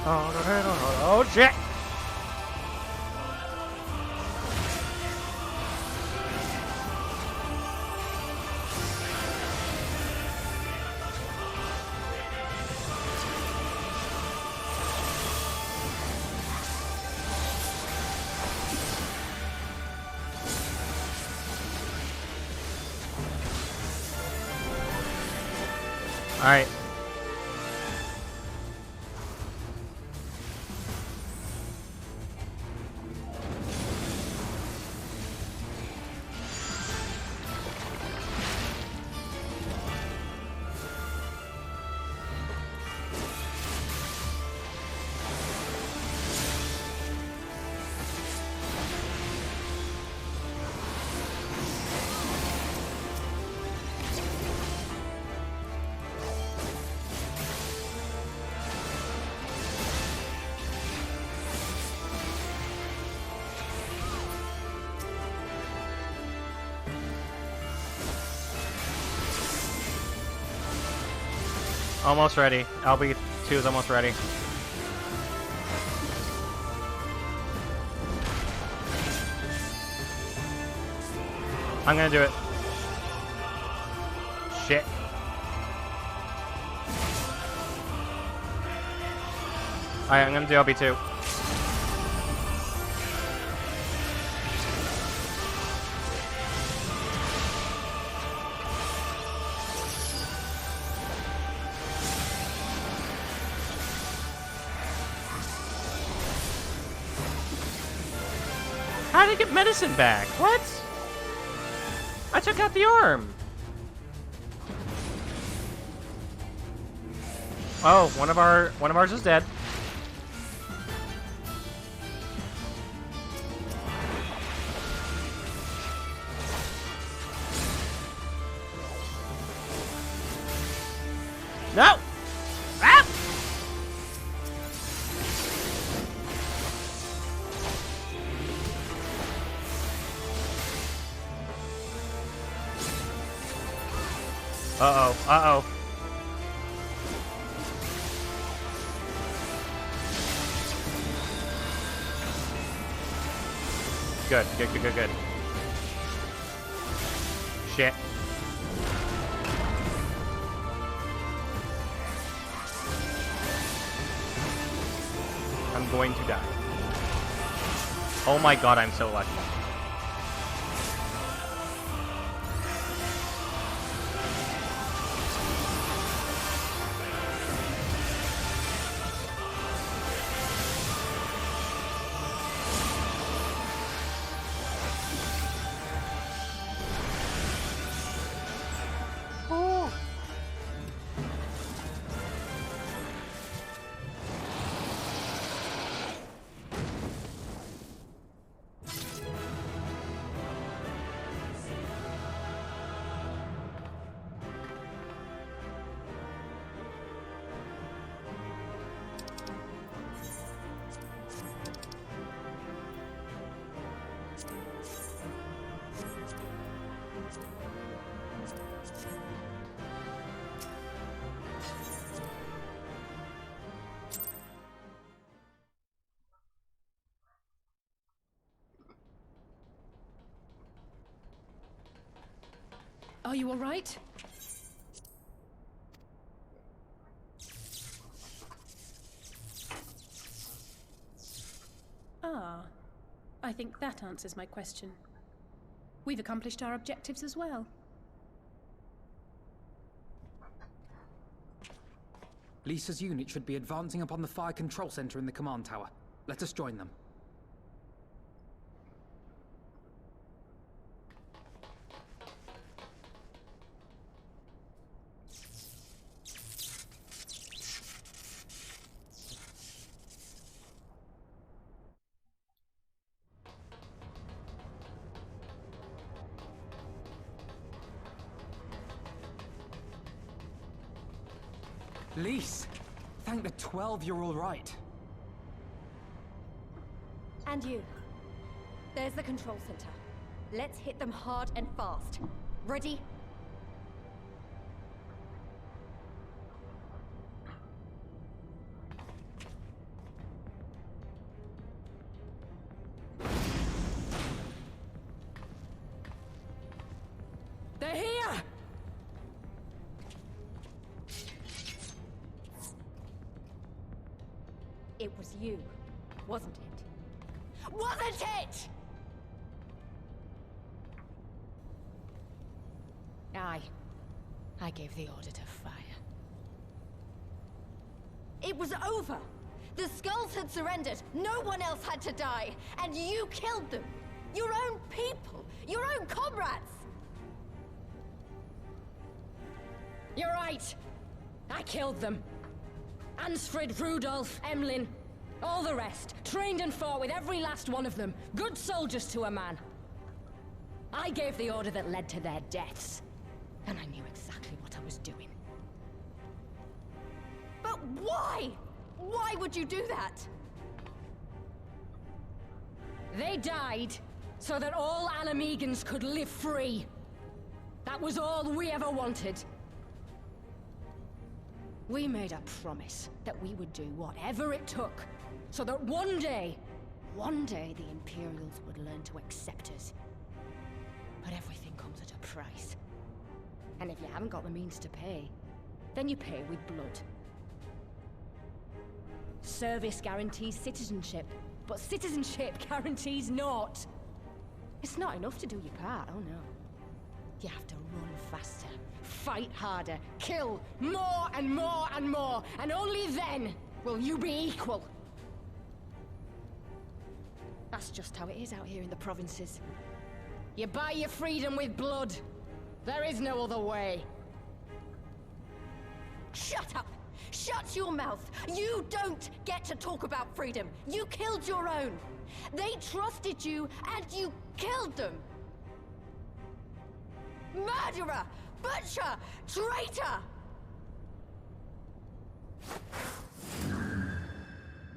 Oh shit! All right. Almost ready. LB2 is almost ready. I'm gonna do it. Shit. Alright, I'm gonna do LB2. How did I get medicine back? What? I took out the arm. Oh, one of ours is dead. No! Ah! Uh-oh, uh-oh. Good, good, good, good, good. Shit. I'm going to die. Oh my god, I'm so lucky. Are you all right? Ah, I think that answers my question. We've accomplished our objectives as well. Lisa's unit should be advancing upon the fire control center in the command tower. Let us join them. Lise! Thank the 12 you're all right. And you. There's the control center. Let's hit them hard and fast. Ready? They're here! It was you, wasn't it? Wasn't it?! I gave the order to fire. It was over! The Skulls had surrendered, no one else had to die, and you killed them! Your own people! Your own comrades! You're right! I killed them. Ansfrid, Rudolph, Emlyn, all the rest. Trained and fought with every last one of them. Good soldiers to a man. I gave the order that led to their deaths. And I knew exactly what I was doing. But why? Why would you do that? They died so that all Alamegans could live free. That was all we ever wanted. We made a promise that we would do whatever it took, so that one day the Imperials would learn to accept us. But everything comes at a price. And if you haven't got the means to pay, then you pay with blood. Service guarantees citizenship, but citizenship guarantees naught. It's not enough to do your part, oh no. You have to run faster, fight harder, kill more and more and more, and only then will you be equal. That's just how it is out here in the provinces. You buy your freedom with blood. There is no other way. Shut up! Shut your mouth! You don't get to talk about freedom! You killed your own! They trusted you, and you killed them! Murderer! Butcher! Traitor!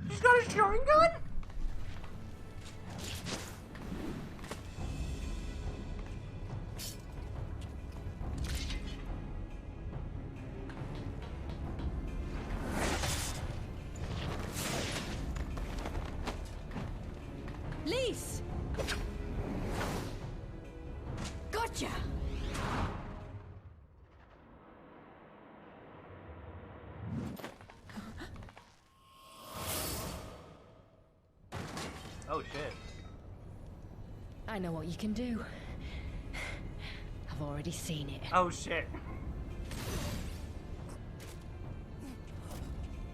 He's got a shotgun gun? Lise! Gotcha! Oh shit. I know what you can do. I've already seen it. Oh shit.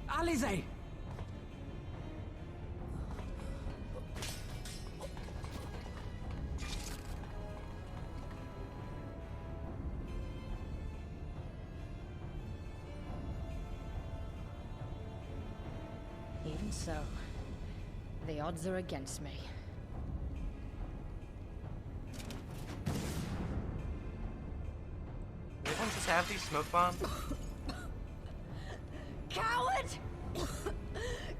Alize! Even so, the odds are against me. They don't just have these smoke bombs? Coward!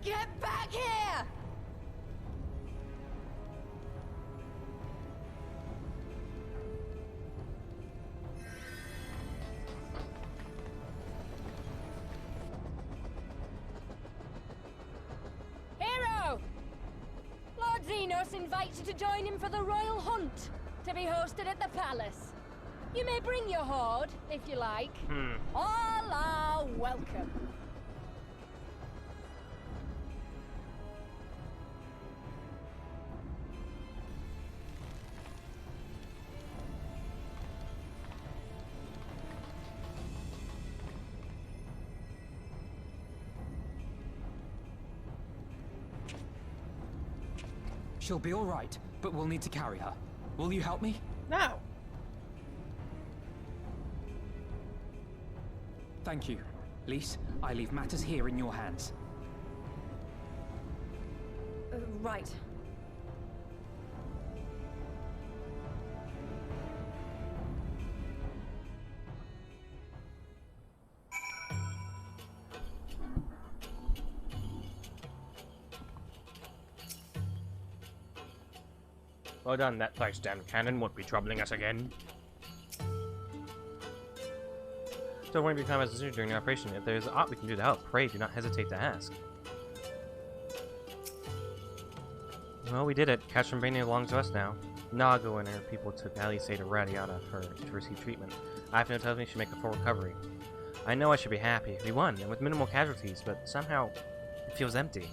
Get back here! Hero! Lord Xenos invites you to join him for the royal hunt, to be hosted at the palace. You may bring your horde, if you like. All are welcome. She'll be all right, but we'll need to carry her. Will you help me? No. Thank you. Lise, I leave matters here in your hands. Right. Well done, that thigh's damn cannon won't be troubling us again. Don't worry, become as during the operation. If there is aught we can do to help, pray do not hesitate to ask. Well, we did it. Catch and Bania belongs to us now. Nago and her people took Alice to Radiata to receive treatment. Ifno tells me she make a full recovery. I know I should be happy. We won, and with minimal casualties, but somehow it feels empty.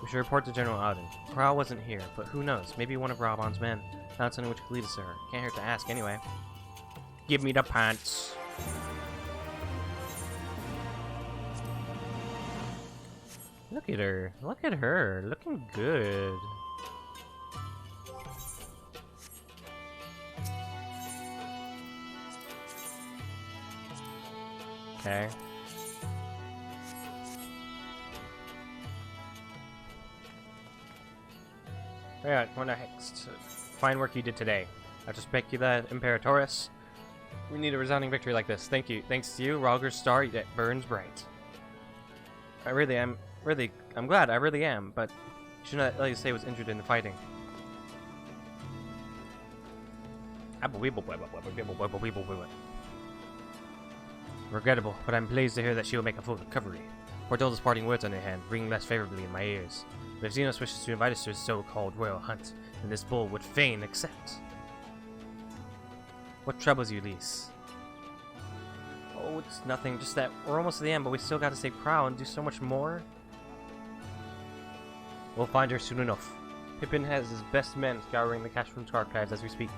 We should report to General Auden. Corral wasn't here, but who knows? Maybe one of Raban's men found something which could lead us to her. Can't hurt to ask anyway. Give me the pants. Look at her. Look at her. Looking good. Okay. Alright, what next? Fine work you did today. After Specula Imperatorus, we need a resounding victory like this. Thank you. Thanks to you, Rogger's star that burns bright. I really am. I'm glad. I really am. But you should not let you say was injured in the fighting. Regrettable, but I'm pleased to hear that she will make a full recovery. Foretold parting words on her hand, ring less favorably in my ears. But if Xenos wishes to invite us to his so-called royal hunt, then this bull would fain accept. What troubles you, Lise? Oh, it's nothing. Just that we're almost to the end, but we still got to save Crow and do so much more. We'll find her soon enough. Pippin has his best men scouring the Cashroom's archives as we speak.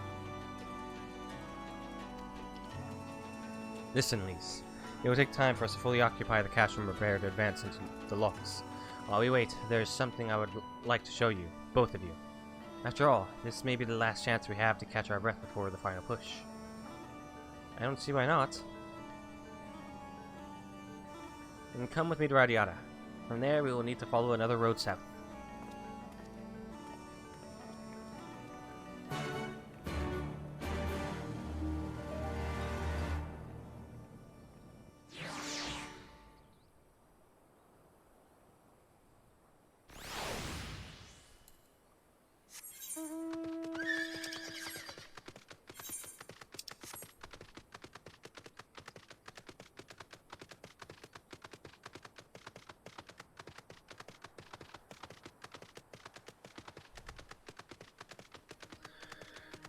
Listen, Lise. It will take time for us to fully occupy the Cashroom and prepare to advance into the locks. While we wait, there is something I would like to show you, both of you. After all, this may be the last chance we have to catch our breath before the final push. I don't see why not. Then come with me to Radiata. From there, we will need to follow another road south.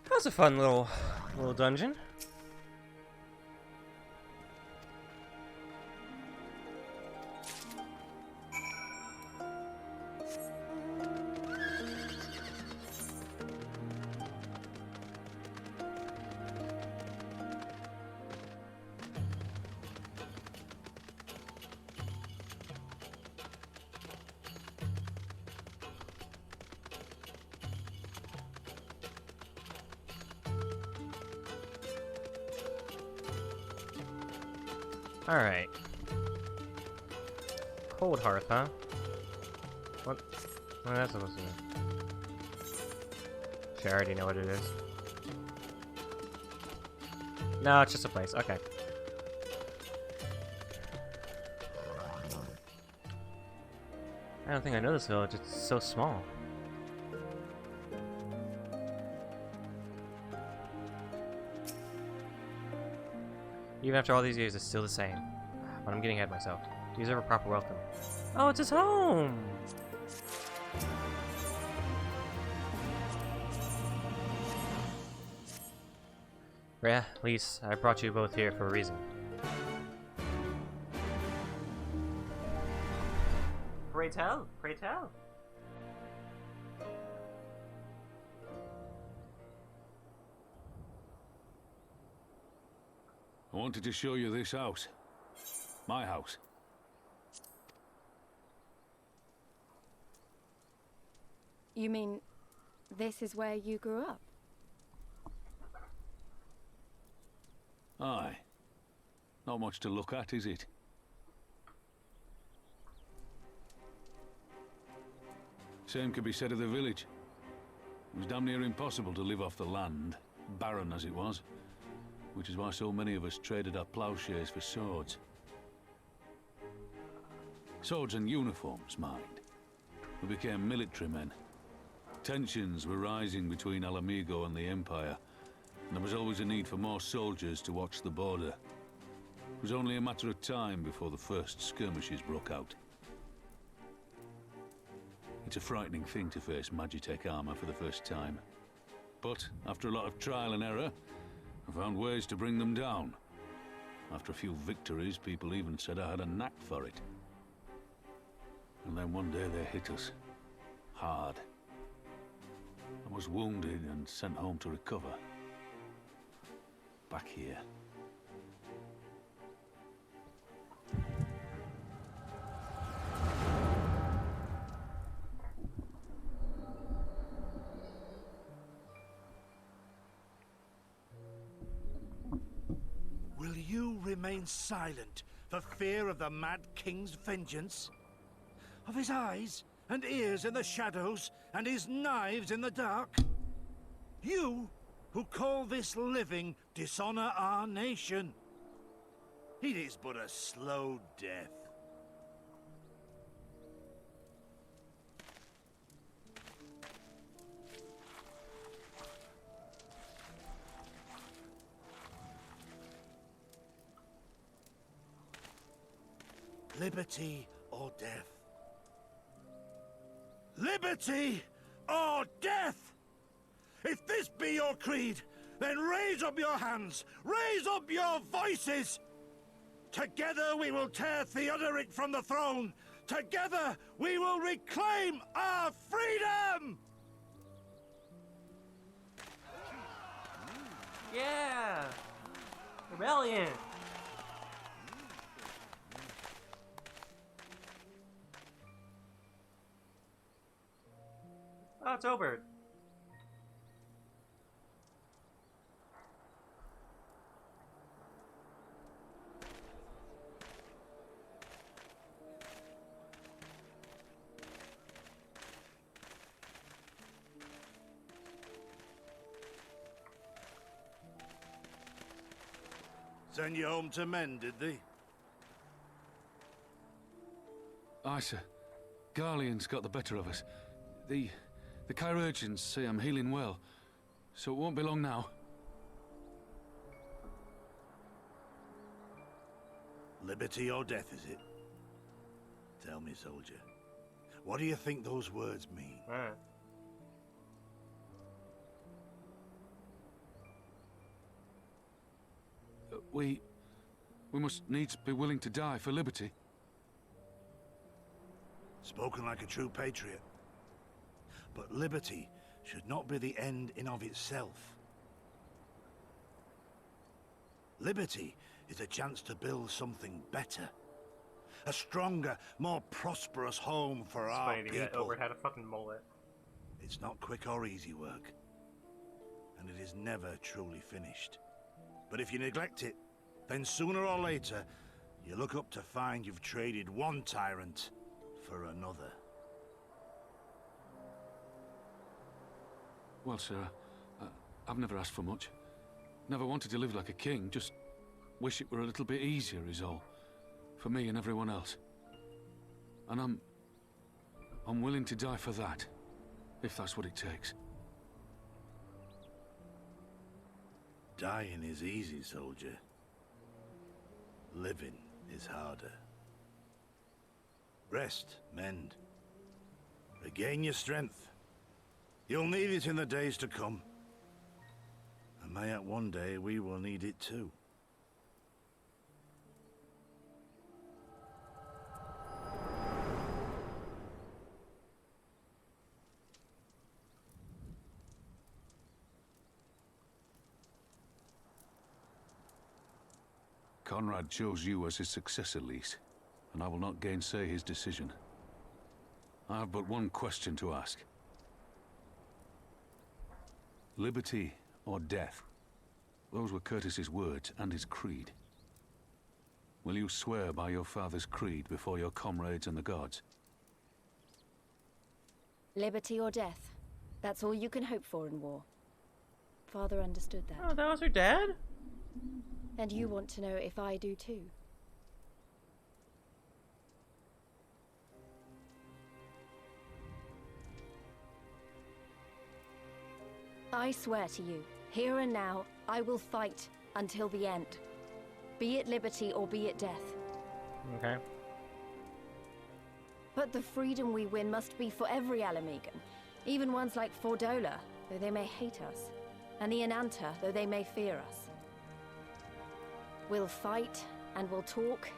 That was a fun little dungeon. Alright. Cold Hearth, huh? What is that supposed to be? Should I already know what it is? No, it's just a place. Okay. I don't think I know this village. It's so small. Even after all these years, it's still the same. But I'm getting ahead of myself. You deserve a proper welcome. Oh, it's his home! Yeah, Lise, I brought you both here for a reason. Pray tell, pray tell. I wanted to show you this house. My house. You mean this is where you grew up? Aye. Not much to look at, is it? Same could be said of the village. It was damn near impossible to live off the land, barren as it was. Which is why so many of us traded our plowshares for swords. Swords and uniforms, mind. We became military men. Tensions were rising between Alamigo and the Empire, and there was always a need for more soldiers to watch the border. It was only a matter of time before the first skirmishes broke out. It's a frightening thing to face Magitech armor for the first time. But after a lot of trial and error, I found ways to bring them down. After a few victories, people even said I had a knack for it. And then one day they hit us. Hard. I was wounded and sent home to recover. Back here. Will you remain silent for fear of the Mad King's vengeance? Of his eyes and ears in the shadows and his knives in the dark? You who call this living dishonor our nation. It is but a slow death. Liberty or death? Liberty or death! If this be your creed, then raise up your hands, raise up your voices! Together we will tear Theodoric from the throne! Together we will reclaim our freedom! Yeah! Rebellion! Oh, it's Obert. Send you home to mend, did they? Aye, sir. Garlean's got the better of us. The chirurgeons say I'm healing well, so it won't be long now. Liberty or death, is it? Tell me, soldier. What do you think those words mean? We must needs be willing to die for liberty. Spoken like a true patriot. But liberty should not be the end in of itself. Liberty is a chance to build something better. A stronger, more prosperous home for our funny to people. get Obert had a fucking mullet. It's not quick or easy work. And it is never truly finished. But if you neglect it, then sooner or later, you look up to find you've traded one tyrant for another. Well, sir, I've never asked for much. Never wanted to live like a king, just wish it were a little bit easier is all. For me and everyone else. And I'm willing to die for that, if that's what it takes. Dying is easy, soldier. Living is harder. Rest, mend. Regain your strength. You'll need it in the days to come. And Mayhap one day we will need it too. Conrad chose you as his successor, Lise, and I will not gainsay his decision. I have but one question to ask. Liberty or death? Those were Curtis's words and his creed. Will you swear by your father's creed before your comrades and the gods? Liberty or death. That's all you can hope for in war. Father understood that. Oh, that was her dad? And you want to know if I do too. I swear to you, here and now, I will fight until the end. Be it liberty or be it death. Okay. But the freedom we win must be for every Alamegan, even ones like Fordola, though they may hate us, and the Ananta, though they may fear us. We'll fight, and we'll talk,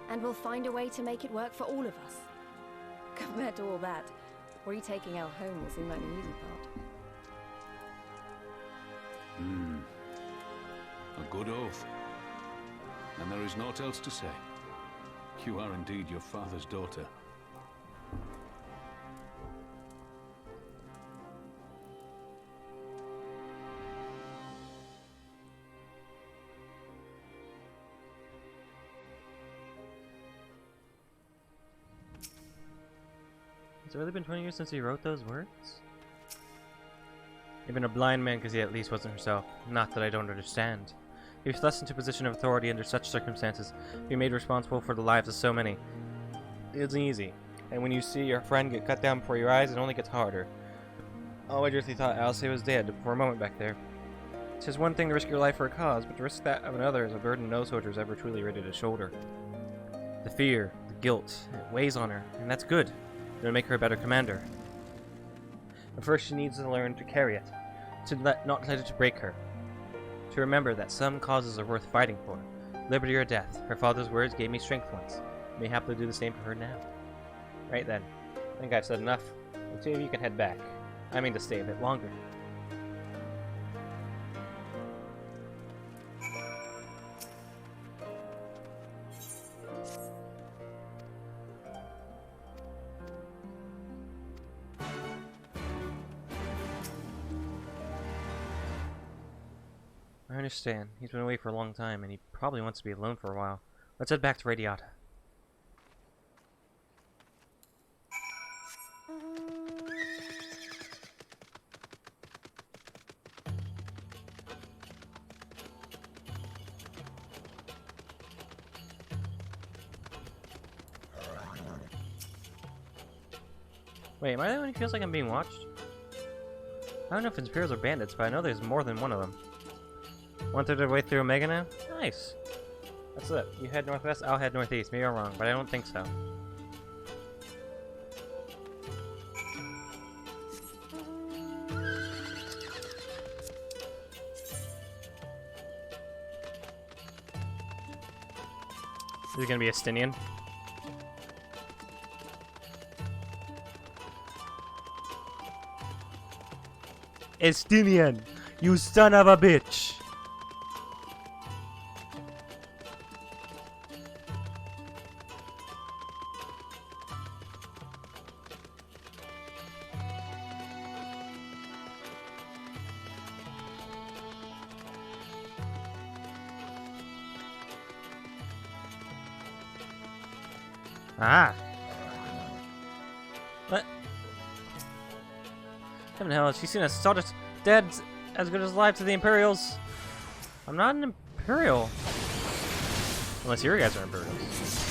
and we'll find a way to make it work for all of us. Compared to all that, retaking our home will seem like the easy part. A good oath. And there is naught else to say. You are indeed your father's daughter. Has it really been 20 years since he wrote those words? Even a blind man could see at least wasn't herself. Not that I don't understand. He was thrust into a position of authority under such circumstances. Be made responsible for the lives of so many. It isn't easy. And when you see your friend get cut down before your eyes, it only gets harder. Oh, I just thought Alice was dead for a moment back there. It's just one thing to risk your life for a cause, but to risk that of another is a burden no soldier is ever truly ready to shoulder. The fear, the guilt, it weighs on her, and that's good. It'll make her a better commander. But first she needs to learn to carry it, to not let it to break her. To remember that some causes are worth fighting for. Liberty or death. Her father's words gave me strength once. May happily do the same for her now. Right then. I think I've said enough. The two of you can head back. I mean to stay a bit longer. I understand. He's been away for a long time, and he probably wants to be alone for a while. Let's head back to Radiata. Wait, am I the one who feels like I'm being watched? I don't know if it's Imperials or bandits, but I know there's more than one of them. 1/3 of the way through Omega now? Nice. That's it. You head northwest, I'll head northeast. Maybe I'm wrong, but I don't think so. Is it gonna be a Stinian? Estinian! You son of a bitch! Ah! What? Heaven hell, she's seen a sort of dead as good as alive to the Imperials. I'm not an Imperial. Unless your guys are Imperials.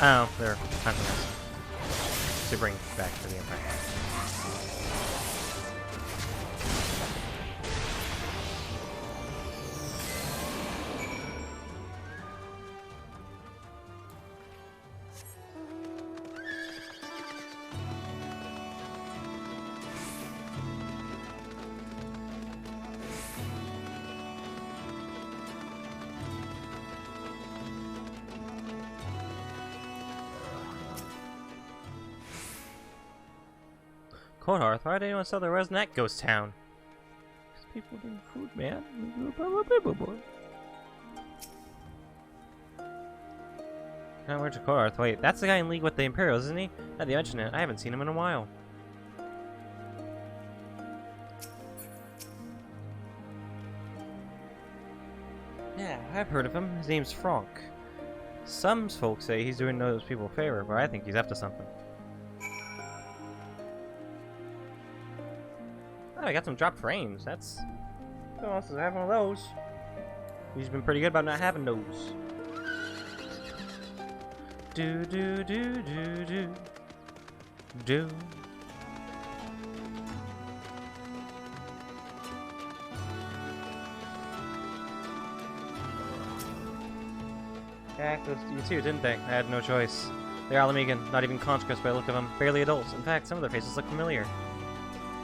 Oh, they're hunting us to bring back to the Empire. Cold Hearth? Why did anyone sell their resin at Ghost Town? Because people need food, man. Now where's Cold Hearth? Wait, that's the guy in league with the Imperials, isn't he? Now that you mention it, I haven't seen him in a while. Yeah, I've heard of him. His name's Franck. Some folks say he's doing those people a favor, but I think he's up to something. Oh, I got some dropped frames. That's... Who else does have one of those? He's been pretty good about not having those. Do do do do do do. They acted you too, didn't they? I had no choice. They're Alamegan, not even conscripts by the look of them, barely adults. In fact, some of their faces look familiar.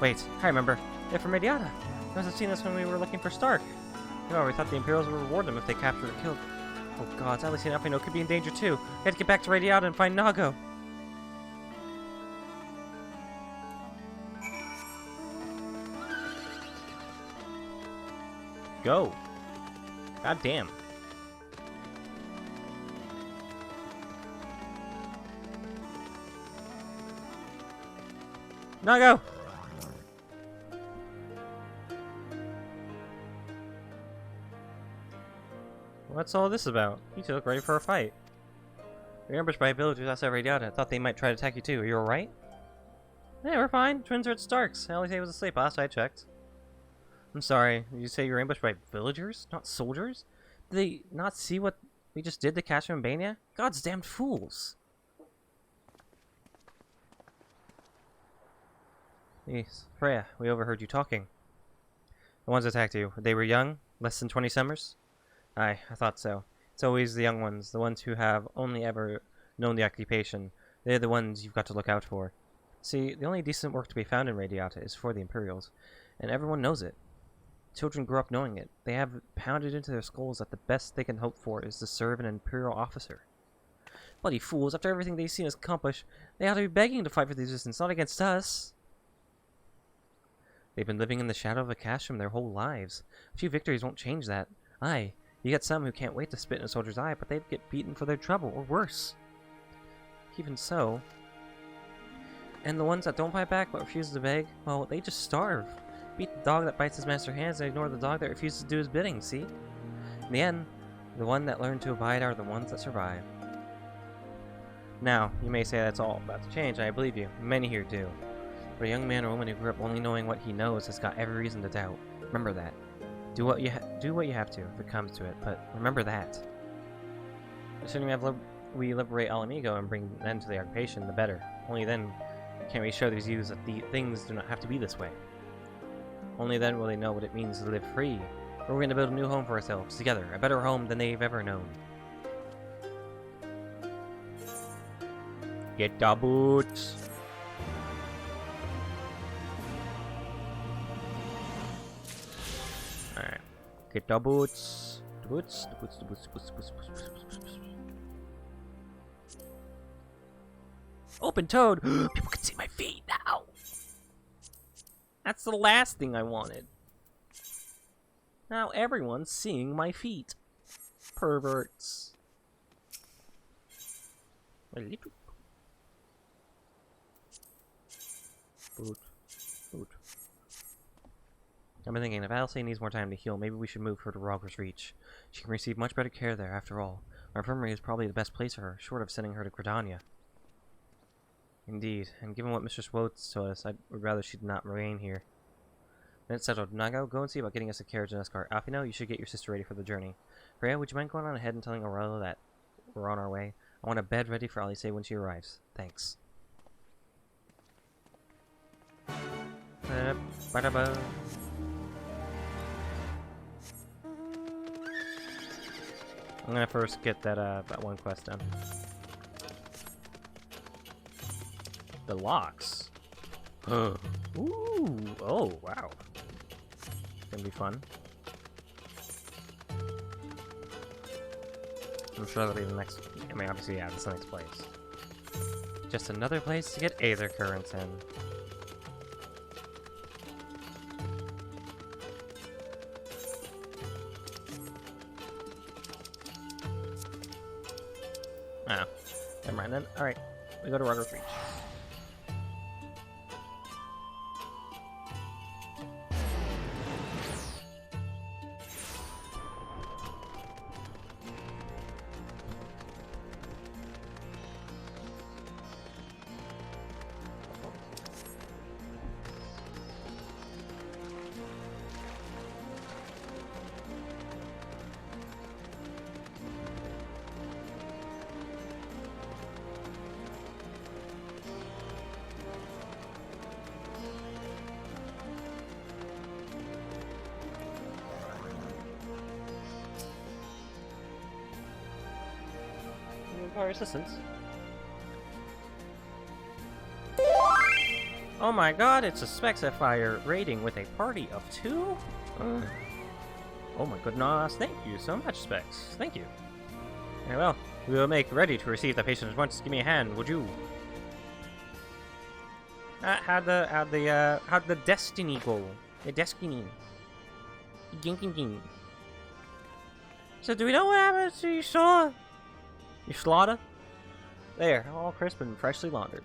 Wait, I remember. They're from Radiata. You must have seen us when we were looking for Stark. No, we thought the Imperials would reward them if they captured or killed. Oh god, at least enough I know could be in danger too. We had to get back to Radiata and find Nago. Go. God damn. Nago! What's all this about? You two look ready for a fight. You're ambushed by villagers outside Radiata. I thought they might try to attack you too. Are you alright? Yeah, we're fine. Twins are at Stark's. Allie was asleep last I checked. I'm sorry. Did you say you were ambushed by villagers? Not soldiers? Did they not see what we just did to Cassia and Bania? God's damned fools. Yes, Freya, we overheard you talking. The ones that attacked you, they were young? Less than 20 summers? Aye, I thought so. It's always the young ones, the ones who have only ever known the occupation. They're the ones you've got to look out for. See, the only decent work to be found in Radiata is for the Imperials, and everyone knows it. Children grew up knowing it. They have pounded into their skulls that the best they can hope for is to serve an Imperial officer. Bloody fools, after everything they've seen us accomplish, they ought to be begging to fight for the resistance, not against us. They've been living in the shadow of Akashim their whole lives. A few victories won't change that. Aye, you get some who can't wait to spit in a soldier's eye, but they'd get beaten for their trouble, or worse. Even so... And the ones that don't fight back but refuse to beg, well, they just starve. Beat the dog that bites his master's hands and ignore the dog that refuses to do his bidding, see? In the end, the one that learn to abide are the ones that survive. Now, you may say that's all about to change, and I believe you. Many here do. But a young man or woman who grew up only knowing what he knows has got every reason to doubt. Remember that. Do what you have to, if it comes to it, but remember that. The sooner we liberate Alamigo and bring an end to the occupation, the better. Only then can we show these youths that things do not have to be this way. Only then will they know what it means to live free. We're going to build a new home for ourselves, together. A better home than they've ever known. Get the boots! Alright. Get the boots. The boots. Open toad! People can see my feet now! That's the last thing I wanted. Now everyone's seeing my feet. Perverts. Boot. I've been thinking, if Alice needs more time to heal, maybe we should move her to Rogger's Reach. She can receive much better care there, after all. Our infirmary is probably the best place for her, short of sending her to Gridania. Indeed, and given what Mistress Wotes told us, I would rather she did not remain here. Then it's settled. Nago, go and see about getting us a carriage and escort. Alfino, you should get your sister ready for the journey. Freya, would you mind going on ahead and telling Aurora that we're on our way? I want a bed ready for Alice when she arrives. Thanks. I'm gonna first get that one quest done. The locks. Ooh! Oh wow! Gonna be fun. I'm sure that'll be the next. I mean, obviously, yeah, this is the next place. Just another place to get Aether currents in. Oh, never mind then. Alright, we go to Rugged Reach. Our assistance. Oh my god, it's a Spexify rating with a party of 2? Oh my goodness, thank you so much, Specs. Thank you. Very well, we will make ready to receive the patient at once. Give me a hand, would you? How'd the destiny go? The destiny. Ginking. So do we know what happened to you saw? Your slaughter? There, all crisp and freshly laundered.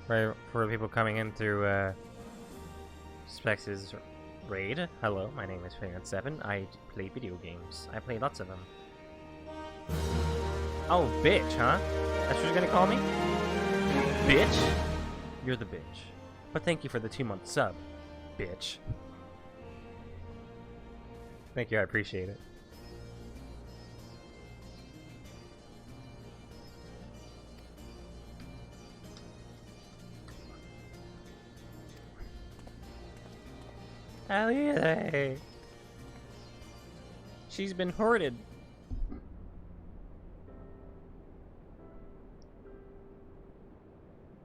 For people coming in through Specs' raid, hello, my name is XIV. I play video games. I play lots of them. Oh, bitch, huh? That's what you're gonna call me? Bitch? You're the bitch. But thank you for the 2-month sub, bitch. Thank you, I appreciate it. Hell yeah! She's been hoarded.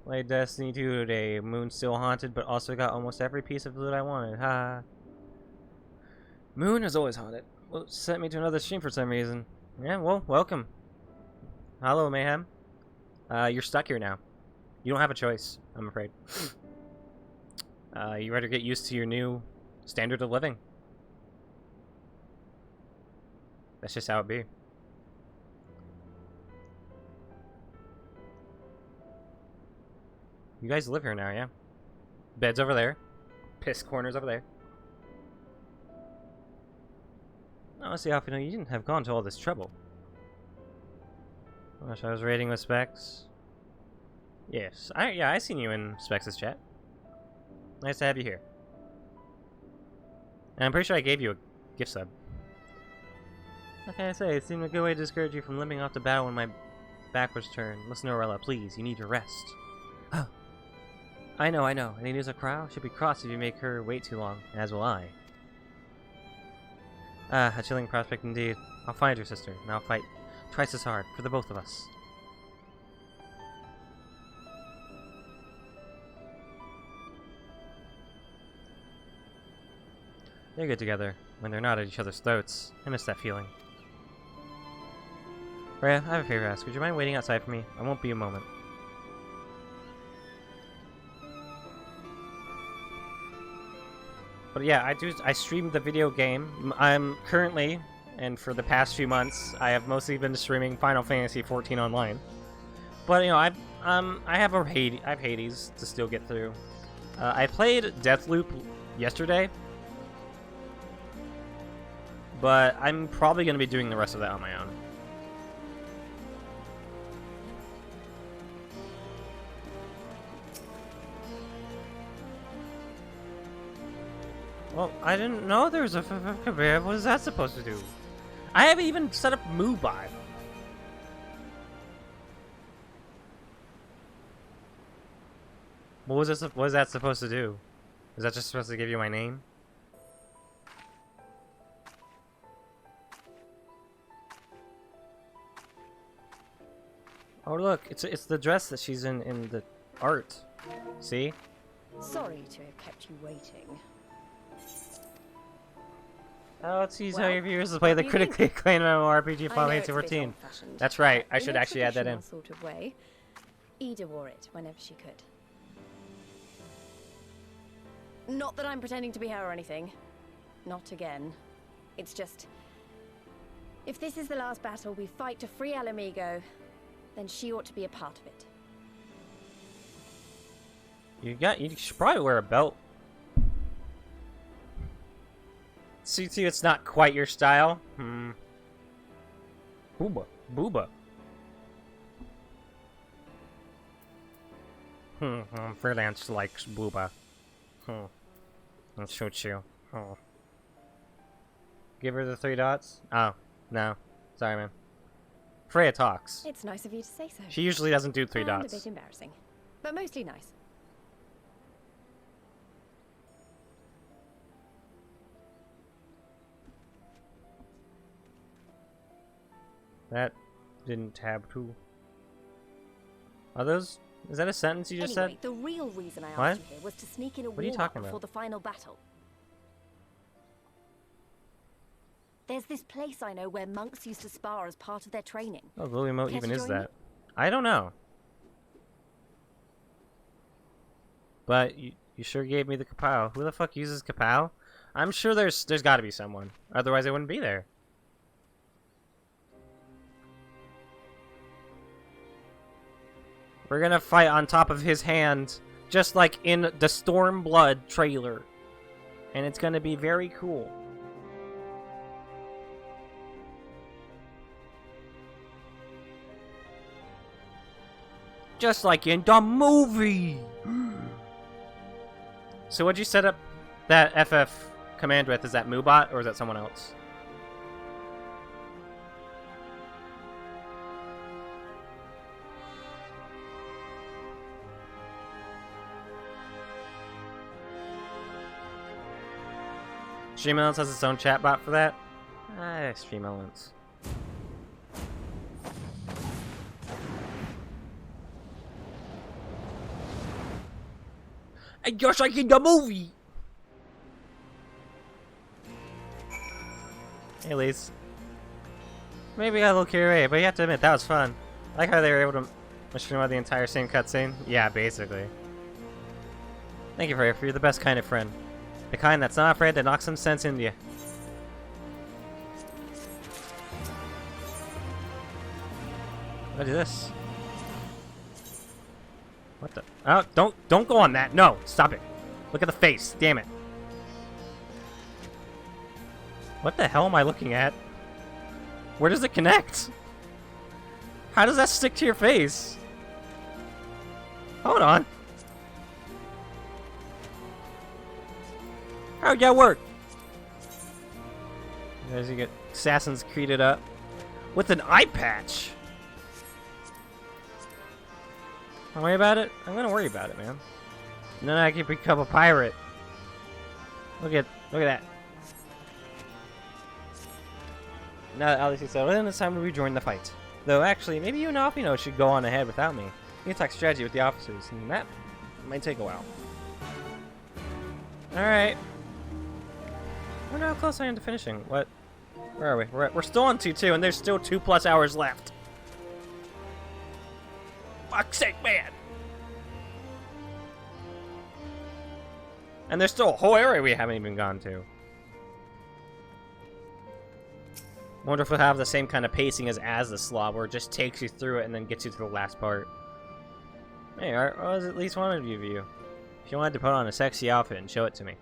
Played Destiny 2 today. Moon's still haunted, but also got almost every piece of loot I wanted. Ha! Moon is always haunted. Well, it sent me to another stream for some reason. Yeah, well, welcome. Hello, Mayhem. You're stuck here now. You don't have a choice, I'm afraid. You better get used to your new standard of living. That's just how it be. You guys live here now, yeah? Bed's over there. Piss corner's over there. Honestly, Alfie, no, you didn't have gone to all this trouble. Gosh, I was raiding with Specs. Yes, I seen you in Specs' chat. Nice to have you here. And I'm pretty sure I gave you a gift sub. What can I say? It seemed a good way to discourage you from limping off the battle when my back was turned. Listen, Orella, please, you need to rest. Oh. I know. Any news of Crow? She'll be cross if you make her wait too long, as will I. Ah, a chilling prospect indeed. I'll find your sister, and I'll fight twice as hard for the both of us. They're good together, when they're not at each other's throats. I miss that feeling. Rhea, I have a favor to ask. Would you mind waiting outside for me? I won't be a moment. But yeah, I streamed the video game. I'm currently, and for the past few months, I have mostly been streaming Final Fantasy XIV Online. But you know, I have Hades to still get through. I played Deathloop yesterday, but I'm probably going to be doing the rest of that on my own. Well, I didn't know there was a career. What is that supposed to do? I haven't even set up Mubai. What was that supposed to do? Is that just supposed to give you my name? Oh look, it's the dress that she's in the art. See? Sorry to have kept you waiting. Oh, let's see how your viewers to play the critically acclaimed MMORPG Final Fantasy XIV. That's right, I should actually add that in. Sort of way. Ida wore it whenever she could. Not that I'm pretending to be her or anything. Not again. It's just... If this is the last battle we fight to free Alamigo, then she ought to be a part of it. You should probably wear a belt. See, it's not quite your style. Booba. Freelance likes booba. I'll shoot you. Give her the 3 dots? Oh, no. Sorry, man. Freya talks. It's nice of you to say so. She usually doesn't do 3 dots. A bit embarrassing, but mostly nice. That didn't tab 2. Are those... Is that a sentence you just said? The real reason I What? asked you here was to sneak in a What are you warm-up talking about? before the final battle. There's this place I know where monks used to spar as part of their training. Oh, Glowy Moat Care even to is join that? me? I don't know. But you sure gave me the kapow. Who the fuck uses kapow? I'm sure there's got to be someone. Otherwise, I wouldn't be there. We're gonna fight on top of his hand, just like in the Stormblood trailer. And it's gonna be very cool. Just like in the movie! So what'd you set up that FF command with? Is that Moobot, or is that someone else? Stream Elements has its own chatbot for that? Stream Elements. Just like in the movie! Hey, Lise. Maybe I got a little carried away, but you have to admit, that was fun. I like how they were able to stream out the entire same cutscene. Yeah, basically. Thank you, Freya, for you're the best kind of friend. The kind that's not afraid to knock some sense into you. What is this? What the? Oh, don't go on that. No, stop it. Look at the face. Damn it. What the hell am I looking at? Where does it connect? How does that stick to your face? Hold on. How'd that work? As you get Assassin's Creeded up with an eye patch. Don't worry about it. I'm gonna worry about it, man. And then I can become a pirate. Look at that. Now that Alice is settled in, it's time to rejoin the fight. Though actually, maybe you and Alfino should go on ahead without me. You can talk strategy with the officers, and that might take a while. Alright. I wonder how close I am to finishing. What? Where are we? We're still on 2-2, and there's still 2+ hours left. Fuck's sake, man! And there's still a whole area we haven't even gone to. I wonder if we'll have the same kind of pacing as the Slav, where it just takes you through it and then gets you to the last part. Hey, I was at least one of you. If you wanted to put on a sexy outfit and show it to me.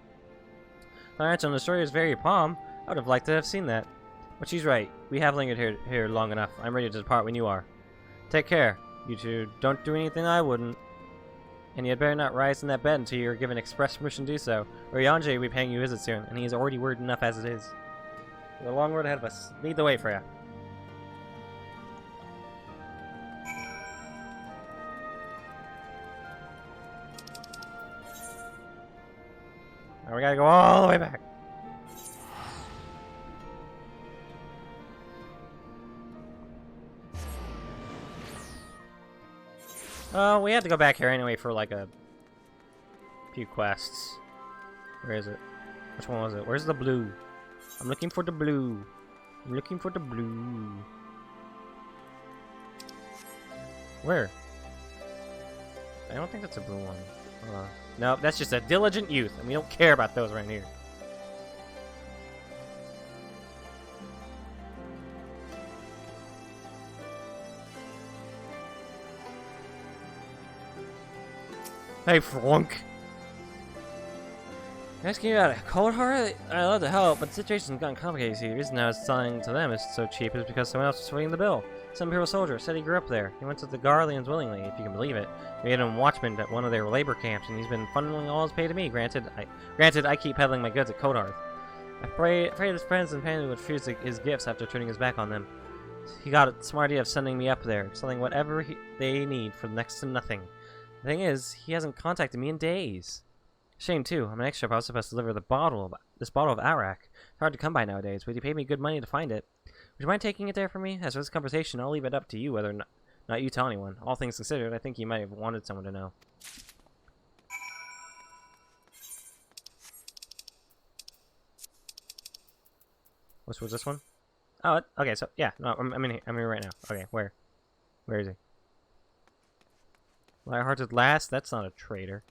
Alright, so the story is very palm. I would have liked to have seen that. But she's right. We have lingered here long enough. I'm ready to depart when you are. Take care. You two don't do anything I wouldn't. And you had better not rise in that bed until you're given express permission to do so, or Yonjay will be paying you a visit soon, and he is already worried enough as it is. We have a long road ahead of us. Lead the way, Freya. Now we gotta go all the way back. Oh, we had to go back here anyway for like a few quests. Where is it? Which one was it? Where's the blue? I'm looking for the blue. I'm looking for the blue. Where? I don't think that's a blue one. No, that's just a diligent youth, and we don't care about those right here. Hey, flunk. Asking you out of cold heart? I'd love to help, but the situation's gotten complicated. See, the reason I was selling to them is so cheap is because someone else was footing the bill. Some hero soldier said he grew up there. He went to the Garleans willingly, if you can believe it. We had him watchman at one of their labor camps, and he's been funneling all his pay to me. Granted, I keep peddling my goods at Coldhearth. Afraid his friends and family would refuse his gifts after turning his back on them. He got a smart idea of sending me up there, selling whatever they need for next to nothing. The thing is, he hasn't contacted me in days. Shame too. I'm an extra. I was supposed to deliver this bottle of Arak. It's hard to come by nowadays, but he paid me good money to find it. Would you mind taking it there for me? As for this conversation, I'll leave it up to you whether or not you tell anyone. All things considered, I think you might have wanted someone to know. What's this one? Oh, okay. So yeah, no, I'm in here. I'm here right now. Okay, where is he? Lighthearted last? That's not a traitor.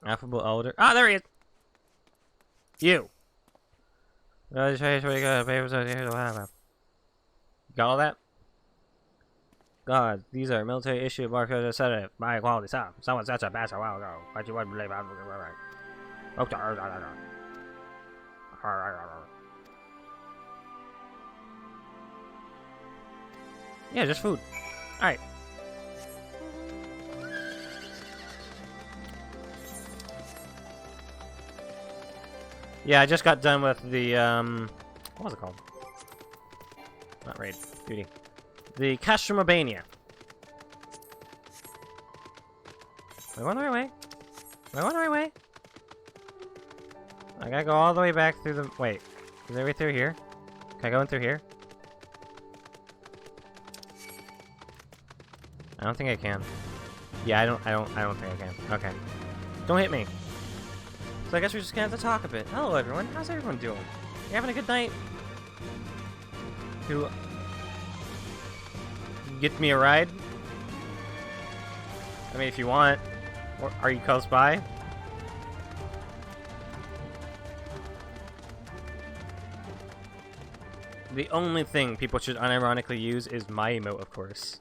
Affable elder. Ah, there he is! You! Got all that? God, these are military issue markers set it by quality stuff. Someone sets a batch a while ago, but you wouldn't believe it. Yeah, just food. Alright. Yeah, I just got done with the, what was it called? Not raid. Duty. The Castramobania. Am I going the right way? Am I going the right way? I gotta go all the way back through the... Wait. Is there a way through here? Can I go in through here? I don't think I can. Yeah, I don't think I can. Okay. Don't hit me. So I guess we're just gonna have to talk a bit. Hello everyone, how's everyone doing? You having a good night? To get me a ride? I mean, if you want. Or are you close by? The only thing people should unironically use is my emote, of course.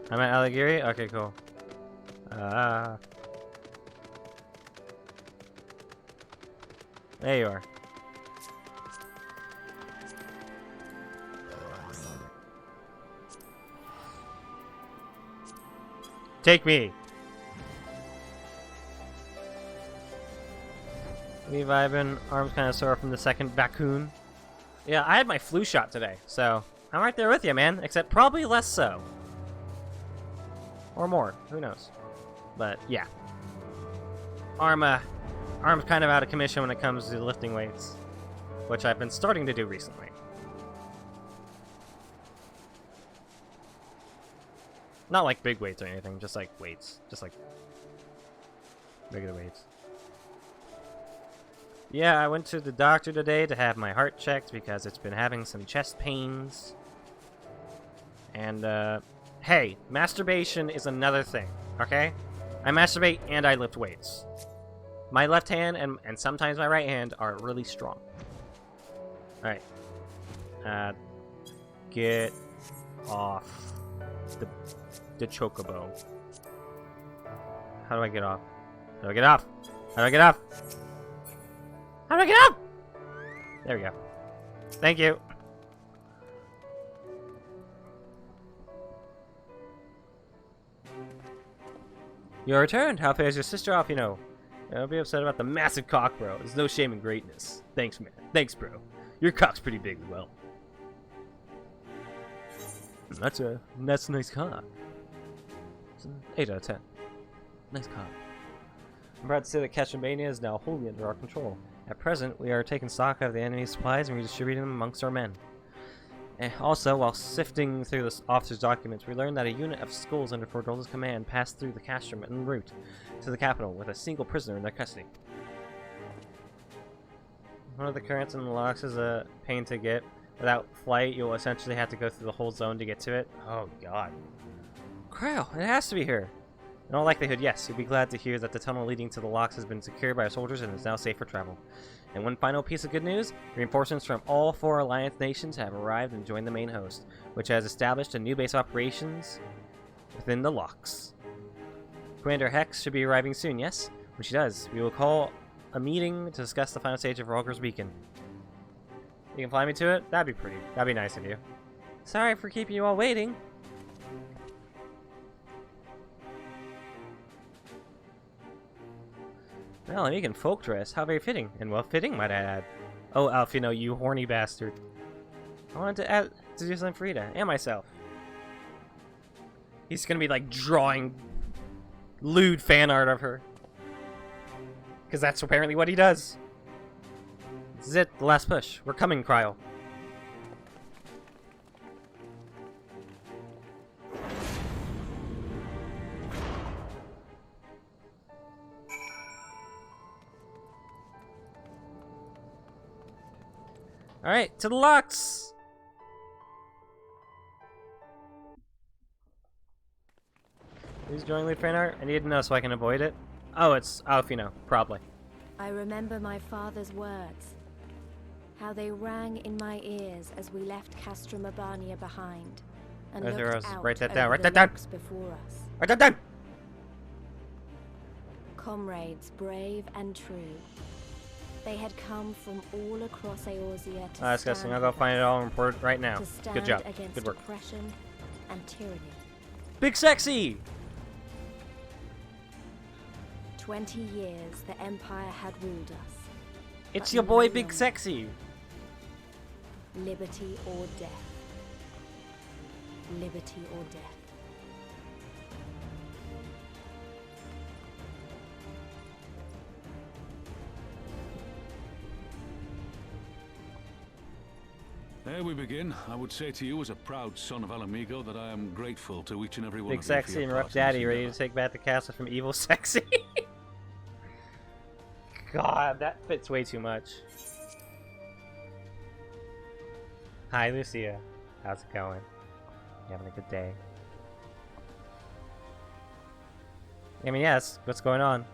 I'm at Aligiri? Okay, cool. There you are. Take me! We vibing. Arms kind of sore from the second Bakun. Yeah, I had my flu shot today, so I'm right there with you, man. Except probably less so. Or more. Who knows? But, yeah. Arm's kind of out of commission when it comes to lifting weights, which I've been starting to do recently. Not like big weights or anything, just like weights. Just like regular weights. Yeah, I went to the doctor today to have my heart checked because it's been having some chest pains. And, hey, masturbation is another thing, okay? I masturbate and I lift weights. My left hand and sometimes my right hand are really strong. Alright. Get off the chocobo. How do I get off? How do I get off? How do I get off? How do I get off? There we go. Thank you. You returned. How fares your sister off, you know? Don't be upset about the massive cock, bro. There's no shame in greatness. Thanks, man. Thanks, bro. Your cock's pretty big as well. That's a nice cock. It's an 8 out of 10. Nice cock. I'm proud to say that Castramania is now wholly under our control. At present, we are taking stock of the enemy's supplies and redistributing them amongst our men. Also, while sifting through the officer's documents, we learned that a unit of skulls under Fordola's command passed through the Castrum en route to the capital with a single prisoner in their custody. One of the currents in the locks is a pain to get. Without flight, you'll essentially have to go through the whole zone to get to it. Oh god. Crow, it has to be here. In all likelihood, yes. You'll be glad to hear that the tunnel leading to the locks has been secured by our soldiers and is now safe for travel. And one final piece of good news, reinforcements from all 4 Alliance nations have arrived and joined the main host, which has established a new base of operations within the locks. Commander Hex should be arriving soon, yes? When she does, we will call a meeting to discuss the final stage of Rolger's Beacon. You can fly me to it? That'd be nice of you. Sorry for keeping you all waiting. Well, and you can folk dress. How very fitting. And well fitting, might I add. Oh, Alfino, you horny bastard. I wanted to do something for Rita and myself. He's gonna be like drawing lewd fan art of her. Because that's apparently what he does. This is it, the last push. We're coming, Cryo. Alright, to the locks! Who's joining lead fan art? I need to know so I can avoid it. Oh, it's Alfino, probably. I remember my father's words. How they rang in my ears as we left Castra Mabania behind. And looked out write that down, over write the that down! rocks before us. Write that down! Comrades brave and true. They had come from all across Eorzea to disgusting. I'll go find it all and report it right now. to stand Good job. against Good work. oppression and tyranny. Big Sexy! 20 years the Empire had ruled us. It's But your boy no Big longer. Sexy! Liberty or death. Liberty or death. Ere we begin, I would say to you as a proud son of Alamigo that I am grateful to each and every one Big of you for Sexy your and Rough part in this Daddy ready to endeavor. take back the castle from Evil Sexy. God, that fits way too much. Hi, Lucia. How's it going? You having a good day? I mean, yes. What's going on?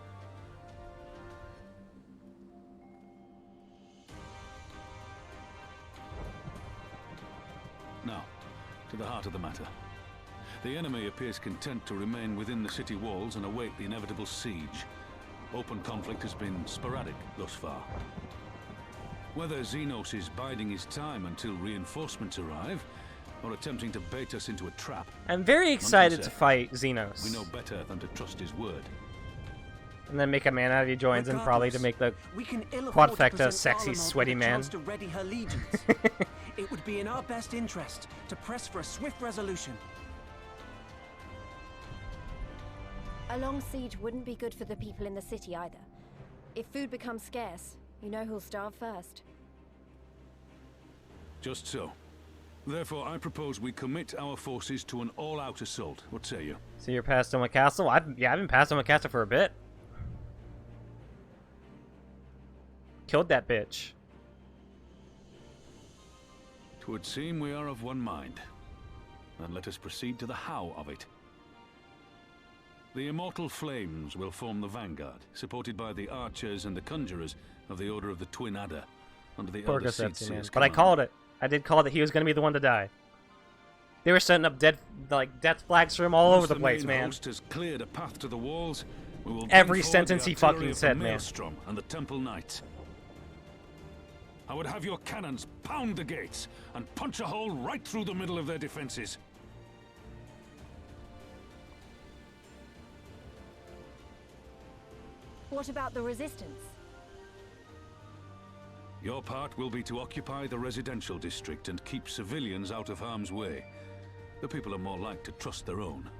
Now, to the heart of the matter. The enemy appears content to remain within the city walls and await the inevitable siege. Open conflict has been sporadic thus far. Whether Xenos is biding his time until reinforcements arrive, or attempting to bait us into a trap, I'm very excited none to can say. fight Xenos. We know better than to trust his word. And then make a man out of you joins and probably to make the We can ill afford to quadfecta present sexy, Garlemald sweaty with a man. chance to ready her legions. It would be in our best interest to press for a swift resolution. A long siege wouldn't be good for the people in the city either. If food becomes scarce, you know who'll starve first. Just so. Therefore, I propose we commit our forces to an all-out assault. What say you? So you're past Oma Castle? I've been past Oma Castle for a bit. Killed that bitch. Twould seem we are of one mind. Then let us proceed to the how of it. The immortal flames will form the vanguard, supported by the archers and the conjurers of the Order of the Twin Adder, under the Poor Elder Gossetsi, man. Seedseer's But I command. called it. I did call that he was going to be the one to die. They were setting up death flags for him all Once over the place, main man. host has cleared a path to the walls, we will bring Every forward sentence the he artillery fucking of the said, man. Maelstrom and the Temple Knights. I would have your cannons pound the gates and punch a hole right through the middle of their defenses. What about the resistance? Your part will be to occupy the residential district and keep civilians out of harm's way. The people are more like to trust their own.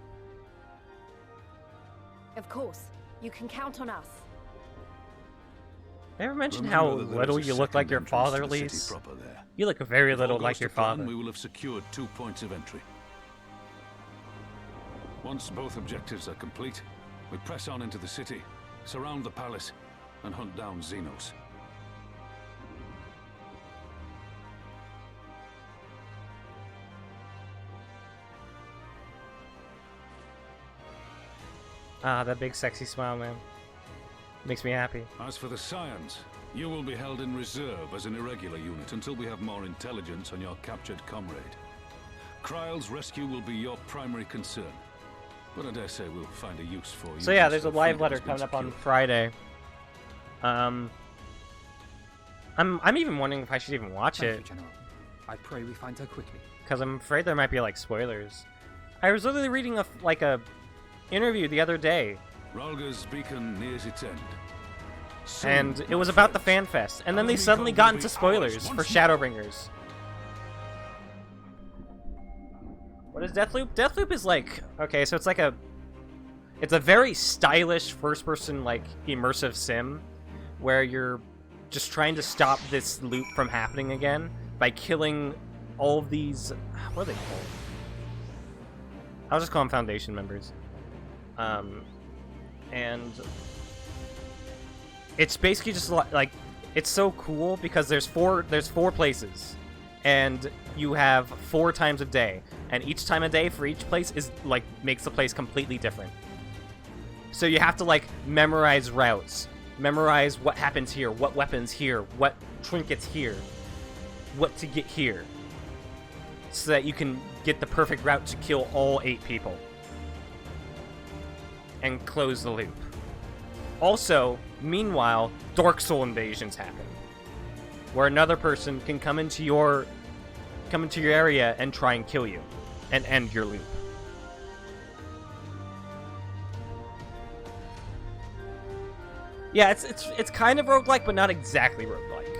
Of course. You can count on us. Ever mention how Remember that there little is a you look like second your entrance father, to the city Lise? proper there. You look very If little all like goes your to plan, father. we will have secured 2 points of entry. Once both objectives are complete, we press on into the city, surround the palace, and hunt down Xenos. Ah, that big sexy smile, man. Makes me happy. As for the Scions, you will be held in reserve as an irregular unit until we have more intelligence on your captured comrade. Kryle's rescue will be your primary concern, but I dare say we'll find a use for you. So yeah, there's a live letter coming up on Friday. I'm even wondering if I should even watch it. Thank you, General. I pray we find her quickly. Because I'm afraid there might be like spoilers. I was literally reading a interview the other day. Rhalga's beacon nears its end. Soon, And it was about the fan fest, and then they suddenly got into spoilers for Shadowbringers. What is Deathloop? Deathloop is like, okay, so it's like it's a very stylish first-person like immersive sim, where you're just trying to stop this loop from happening again by killing all of these. What are they called? I'll just call them Foundation members. And it's basically just like it's so cool because there's four places, and you have 4 times a day, and each time a day for each place is like makes the place completely different. So you have to like memorize routes, memorize what happens here, what weapons here, what trinkets here, what to get here, so that you can get the perfect route to kill all 8 people and close the loop. Also, meanwhile, Dark Soul invasions happen, where another person can come into your area and try and kill you, and end your loop. Yeah, it's kind of roguelike, but not exactly roguelike.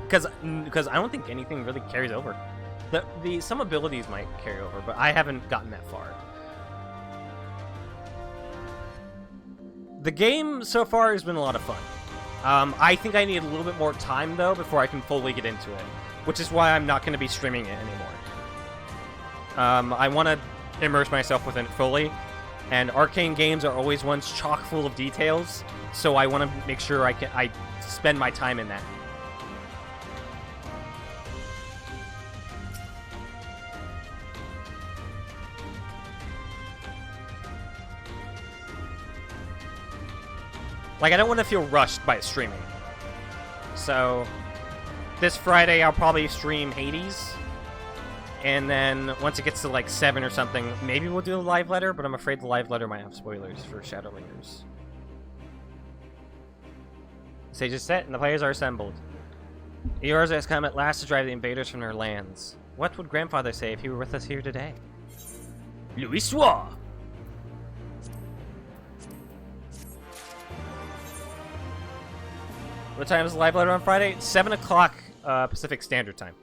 Because I don't think anything really carries over. Some abilities might carry over, but I haven't gotten that far. The game so far has been a lot of fun. I think I need a little bit more time, though, before I can fully get into it, which is why I'm not going to be streaming it anymore. I want to immerse myself within it fully, and arcane games are always ones chock full of details, so I want to make sure I spend my time in that. Like, I don't want to feel rushed by streaming. So, this Friday I'll probably stream Hades. And then, once it gets to, like, 7 or something, maybe we'll do a live letter, but I'm afraid the live letter might have spoilers for Shadowbringers. Stage is set, and the players are assembled. Eorza has come at last to drive the invaders from their lands. What would Grandfather say if he were with us here today? Louis Soir! What time is the live letter on Friday? 7 o'clock Pacific Standard Time.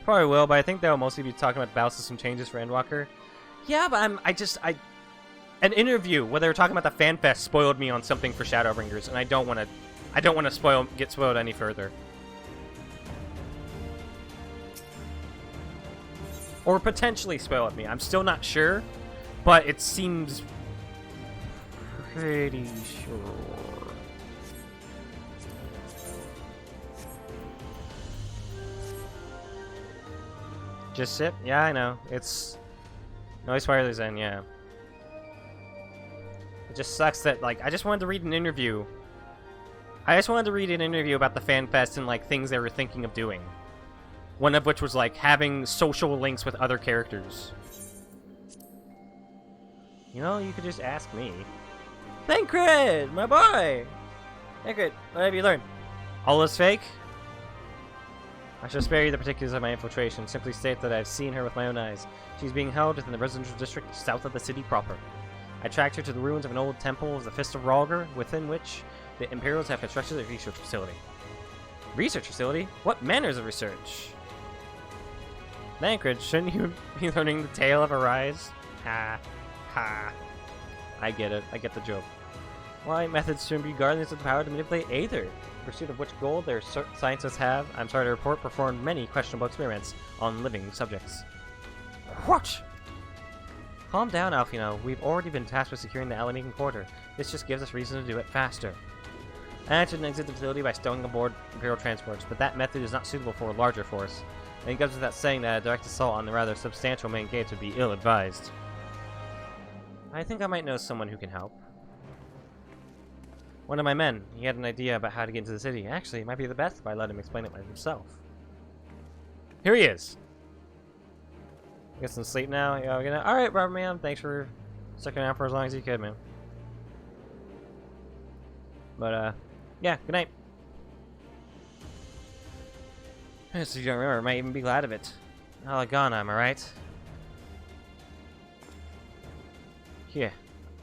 Probably will, but I think they'll mostly be talking about battle system changes for Endwalker. Yeah, but an interview where they were talking about the fan fest spoiled me on something for Shadowbringers, and I don't want to get spoiled any further. Or potentially spoil at me. I'm still not sure, but it seems pretty sure. Just sip? Yeah, I know. It's no spoilers in, yeah. It just sucks that, like, I just wanted to read an interview. I just wanted to read an interview about the fan fest and, like, things they were thinking of doing. One of which was, like, having social links with other characters. You know, you could just ask me. Thancred, my boy! Thancred, what have you learned? All is fake? I shall spare you the particulars of my infiltration. Simply state that I have seen her with my own eyes. She's being held within the residential district south of the city proper. I tracked her to the ruins of an old temple of the Fist of Rhalgar, within which the Imperials have constructed a research facility. Research facility? What manners of research? Thancred, shouldn't you be learning the tale of Arise? Ha. Ha. I get it. I get the joke. Why methods shouldn't be guardians of the power to manipulate Aether? In pursuit of which goal their scientists have, I'm sorry to report, performed many questionable experiments on living subjects. What? Calm down, Alfino. We've already been tasked with securing the Alamegan Quarter. This just gives us reason to do it faster. I entered and exit the facility by stowing aboard Imperial transports, but that method is not suitable for a larger force. And it goes without saying that a direct assault on the rather substantial main gates would be ill-advised. I think I might know someone who can help. One of my men, he had an idea about how to get into the city. Actually, it might be the best if I let him explain it himself. Here he is! Get some sleep now? Yeah, alright, Robert man, thanks for sticking around for as long as you could, man. But, yeah, good night. This young river might even be glad of it. Alagana, am I right? Here.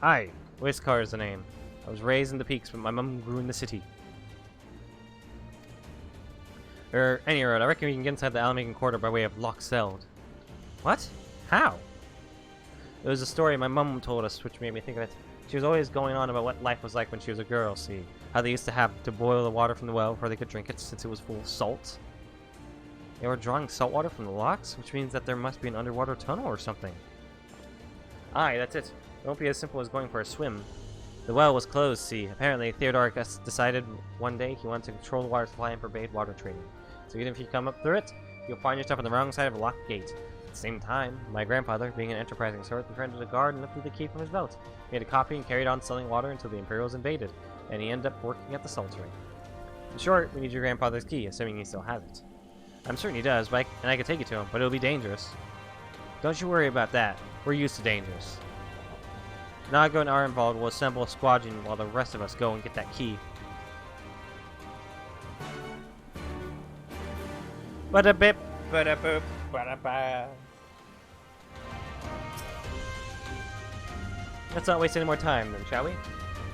Aye, Whiskar is the name. I was raised in the peaks, but my mum grew in the city. Any road, I reckon we can get inside the Alamagan Quarter by way of Loch Seld. What? How? It was a story my mum told us, which made me think of it. She was always going on about what life was like when she was a girl, see? How they used to have to boil the water from the well before they could drink it, since it was full of salt. They were drawing salt water from the lochs, which means that there must be an underwater tunnel or something. Aye, that's it. It won't be as simple as going for a swim. The well was closed, see. Apparently, Theodoricus decided one day he wanted to control the water supply and forbade water trading. So even if you come up through it, you'll find yourself on the wrong side of a locked gate. At the same time, my grandfather, being an enterprising sort, befriended a guard and lifted the key from his belt. He made a copy and carried on selling water until the Imperials invaded, and he ended up working at the salt ring. In short, we need your grandfather's key, assuming he still has it. I'm certain he does, and I could take it to him, but it'll be dangerous. Don't you worry about that. We're used to dangers. Nago and Arenvald will assemble a squadron while the rest of us go and get that key. Bada-bip, bada-boop, bada-ba. Let's not waste any more time, then, shall we?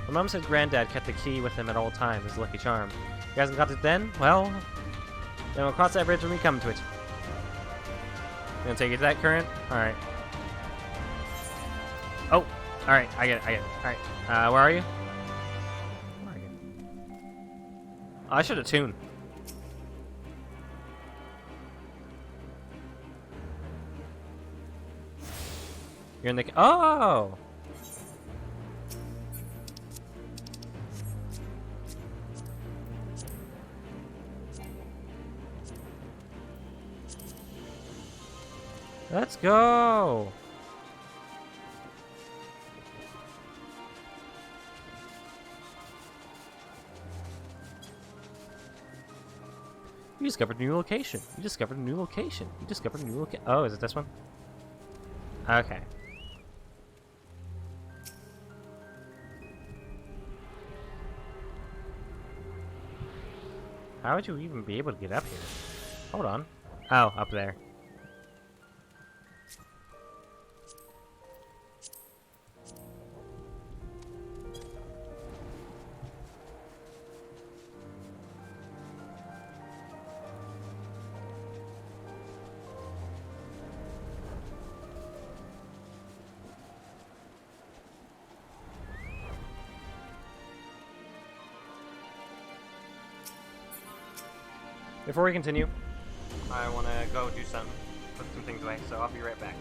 My mom said Granddad kept the key with him at all times as a lucky charm. If he hasn't got it then, well, then we'll cross that bridge when we come to it. You gonna take it to that current? Alright. Oh! Alright, I get it. Alright. Where are you? Where are you? Oh, I should have tuned. You're in the... Oh! Let's go! You discovered a new location. You discovered a new location. You discovered a new location. Oh, is it this one? Okay. How would you even be able to get up here? Hold on. Oh, up there. Before we continue, I want to go do some, put some things away, so I'll be right back.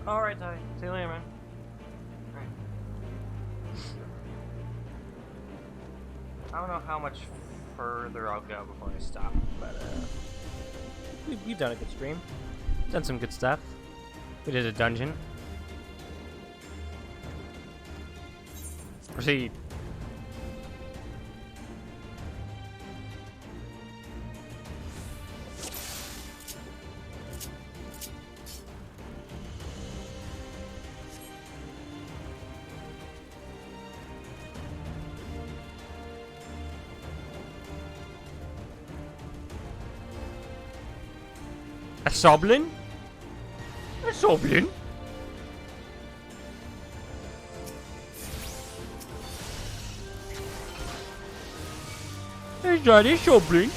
Alright, Ty. See you later, man. Alright. I don't know how much further I'll go before I stop, but we've done a good stream. Done some good stuff. We did a dungeon. Proceed. A soblin? A soblin? Is that a soblin?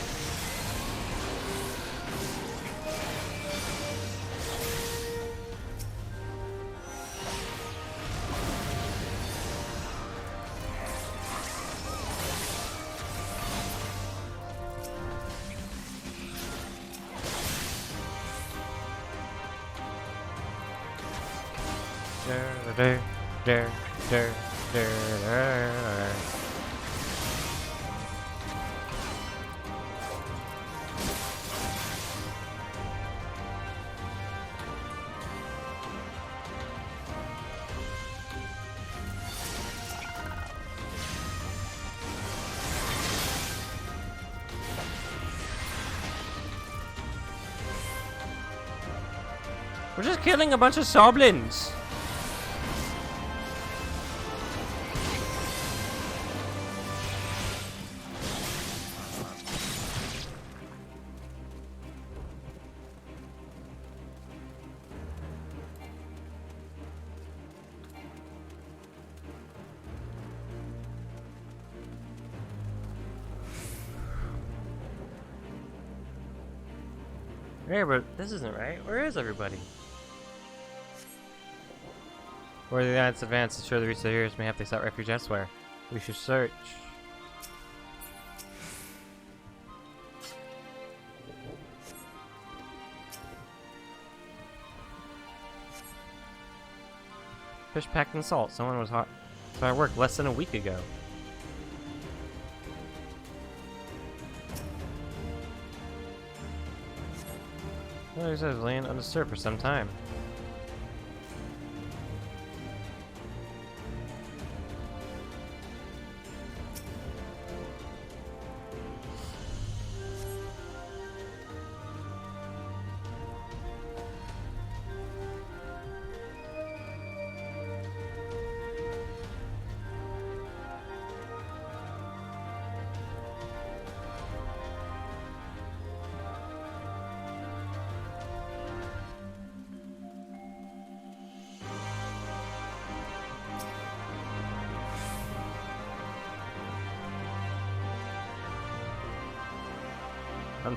We're just killing a bunch of soblins. Yeah, but this isn't right. Where is everybody? Where the United's advance to ensure the reach the heroes may have to sought refuge elsewhere. We should search. Fish packed in salt. Someone was hot. So I worked less than a week ago. I was laying undisturbed for some time.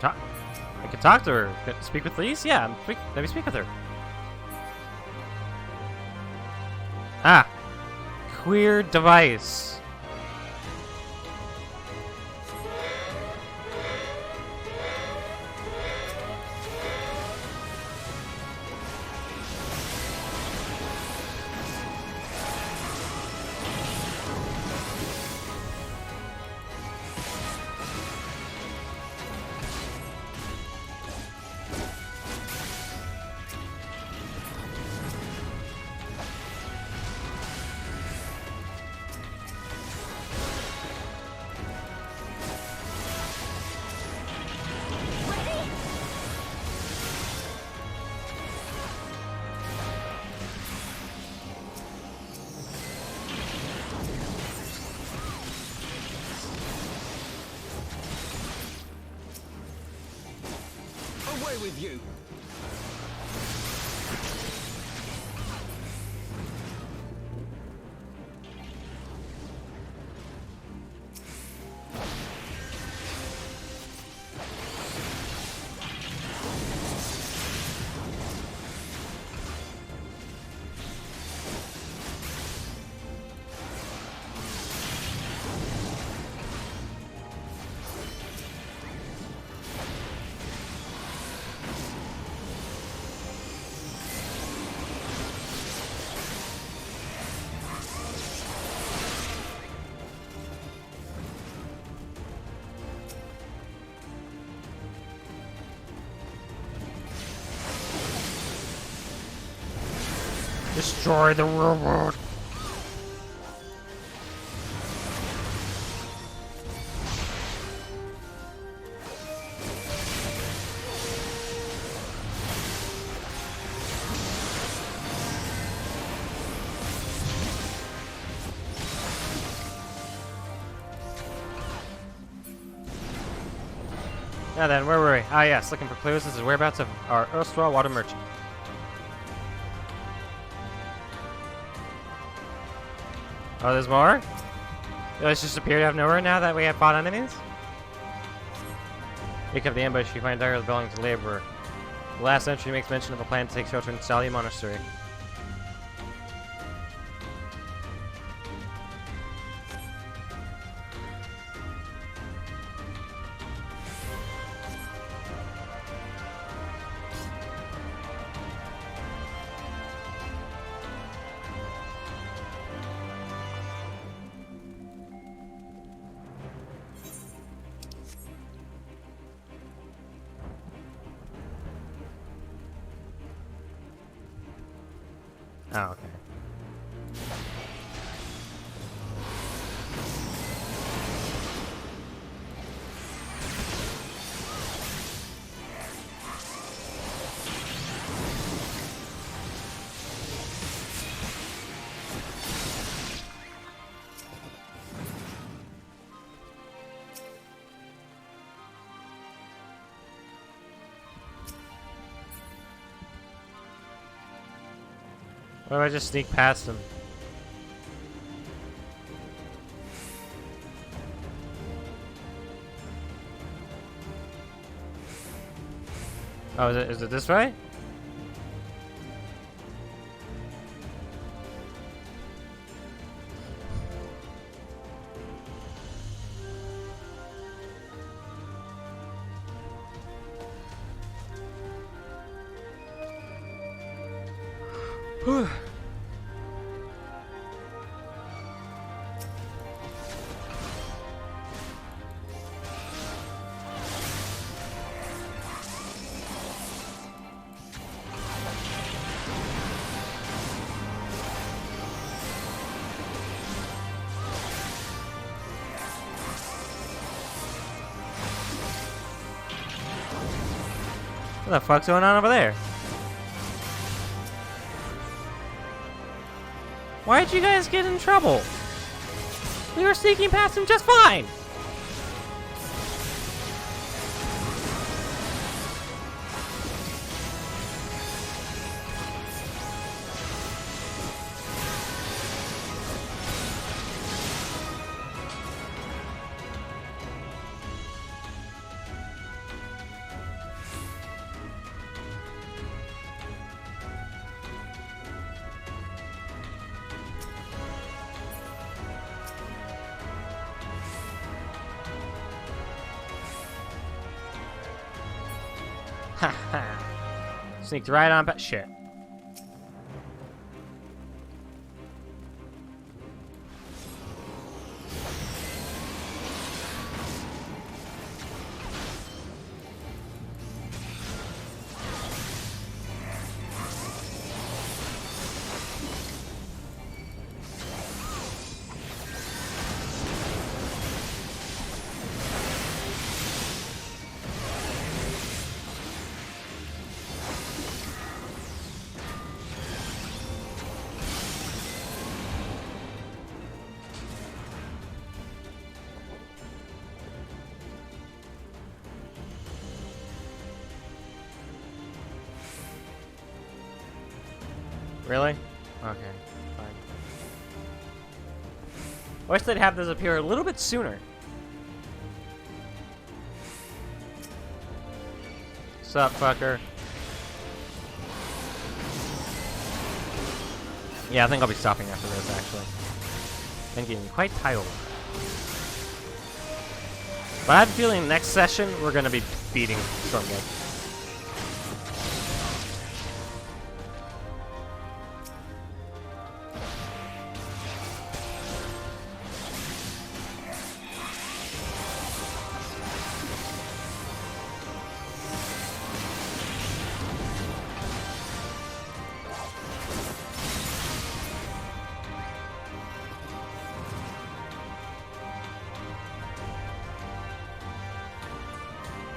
I can talk to her. Speak with Lise? Yeah, let me speak with her. Ah! Queer device. With you. Destroy the robot. Now then, where were we? Ah yes, looking for clues. This is whereabouts of our erstwhile water merchant. Oh, there's more? Did it just appear out of nowhere now that we have fought enemies? Pick up the ambush, you find dagger belonging to the laborer. The last entry makes mention of a plan to take shelter in Sali Monastery. Oh, okay. What if I just sneak past him? Oh, is it this way? Whew. What the fuck's going on over there? Why'd you guys get in trouble? We were sneaking past him just fine! Sneaked right on past shit. Really? Okay, fine. I wish they'd have this appear a little bit sooner. Sup, fucker? Yeah, I think I'll be stopping after this, actually. I'm getting quite tired. But I have a feeling next session, we're gonna be beating Stormgate.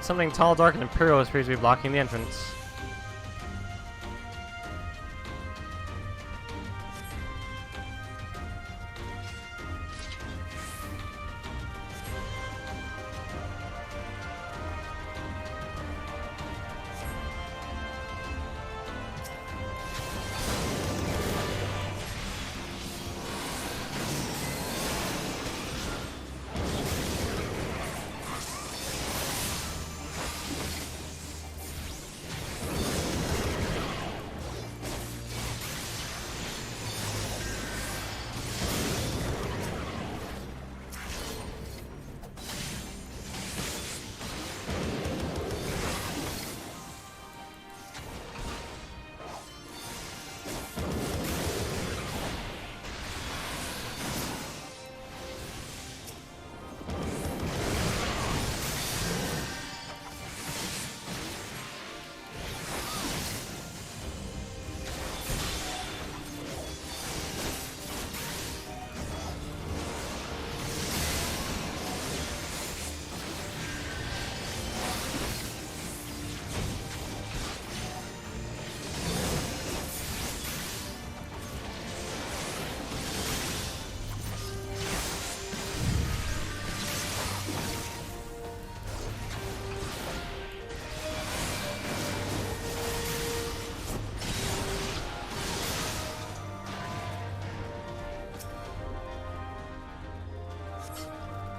Something tall, dark, and imperial appears to be blocking the entrance.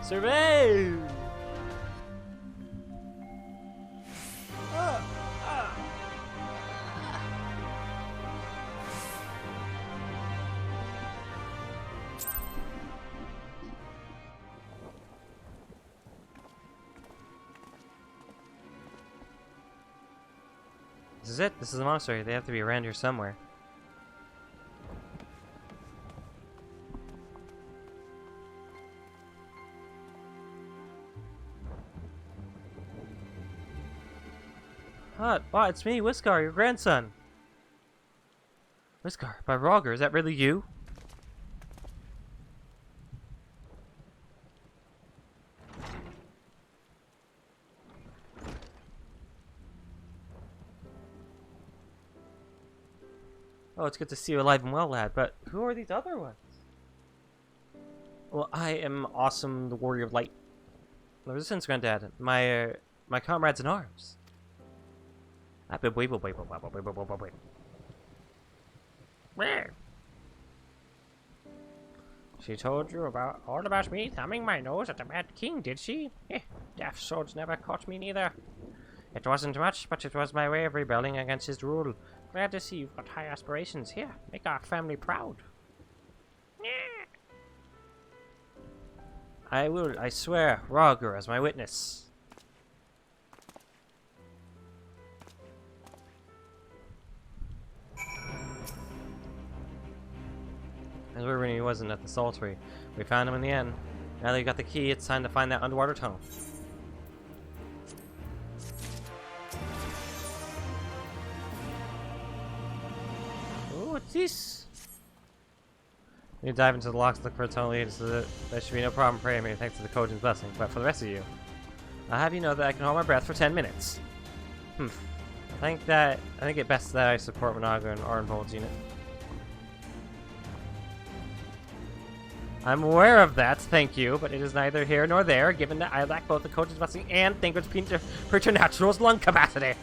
Survey! This is it. This is the monastery. They have to be around here somewhere. What? It's me, Whiskar, your grandson. Whiskar, by Roger, is that really you? Oh, it's good to see you alive and well, lad, but who are these other ones? Well, I am Awesome, the Warrior of Light. The Resistance, Granddad. My comrades in arms. Where? She told you all about me thumbing my nose at the Mad King, did she? Daft swords never caught me neither. It wasn't much, but it was my way of rebelling against his rule. Glad to see you've got high aspirations. Here, make our family proud. I will, I swear, Roger as my witness. As we were when he wasn't at the Saltery. We found him in the end. Now that you got the key, it's time to find that underwater tunnel. Ooh, what's this? You dive into the locks, look for a tunnel lead, so that there should be no problem praying me thanks to the Kojin's blessing. But for the rest of you, I'll have you know that I can hold my breath for 10 minutes. I think it best that I support Monaga and Arnvold's unit. I'm aware of that, thank you, but it is neither here nor there, given that I lack both the Kojin's blessing and Thancred's preternatural's lung capacity.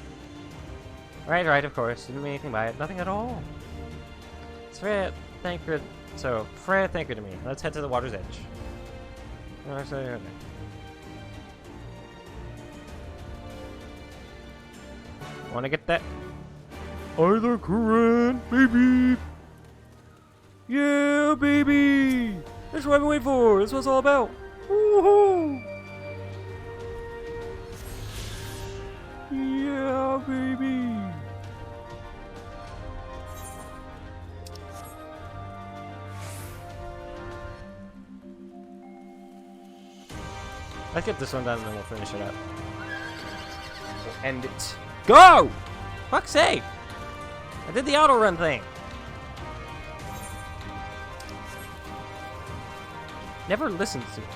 Right, of course. Didn't mean anything by it. Nothing at all. It's Freya Thancred. So, Freya Thancred to me. Let's head to the water's edge. Wanna get that? Either current, baby! Yeah, baby! That's what I've been waiting for! That's what it's all about! Woohoo! Yeah, baby! Let's get this one done and then we'll finish it up. We'll end it. Go! Fuck's sake! I did the auto run thing. Never listens to me.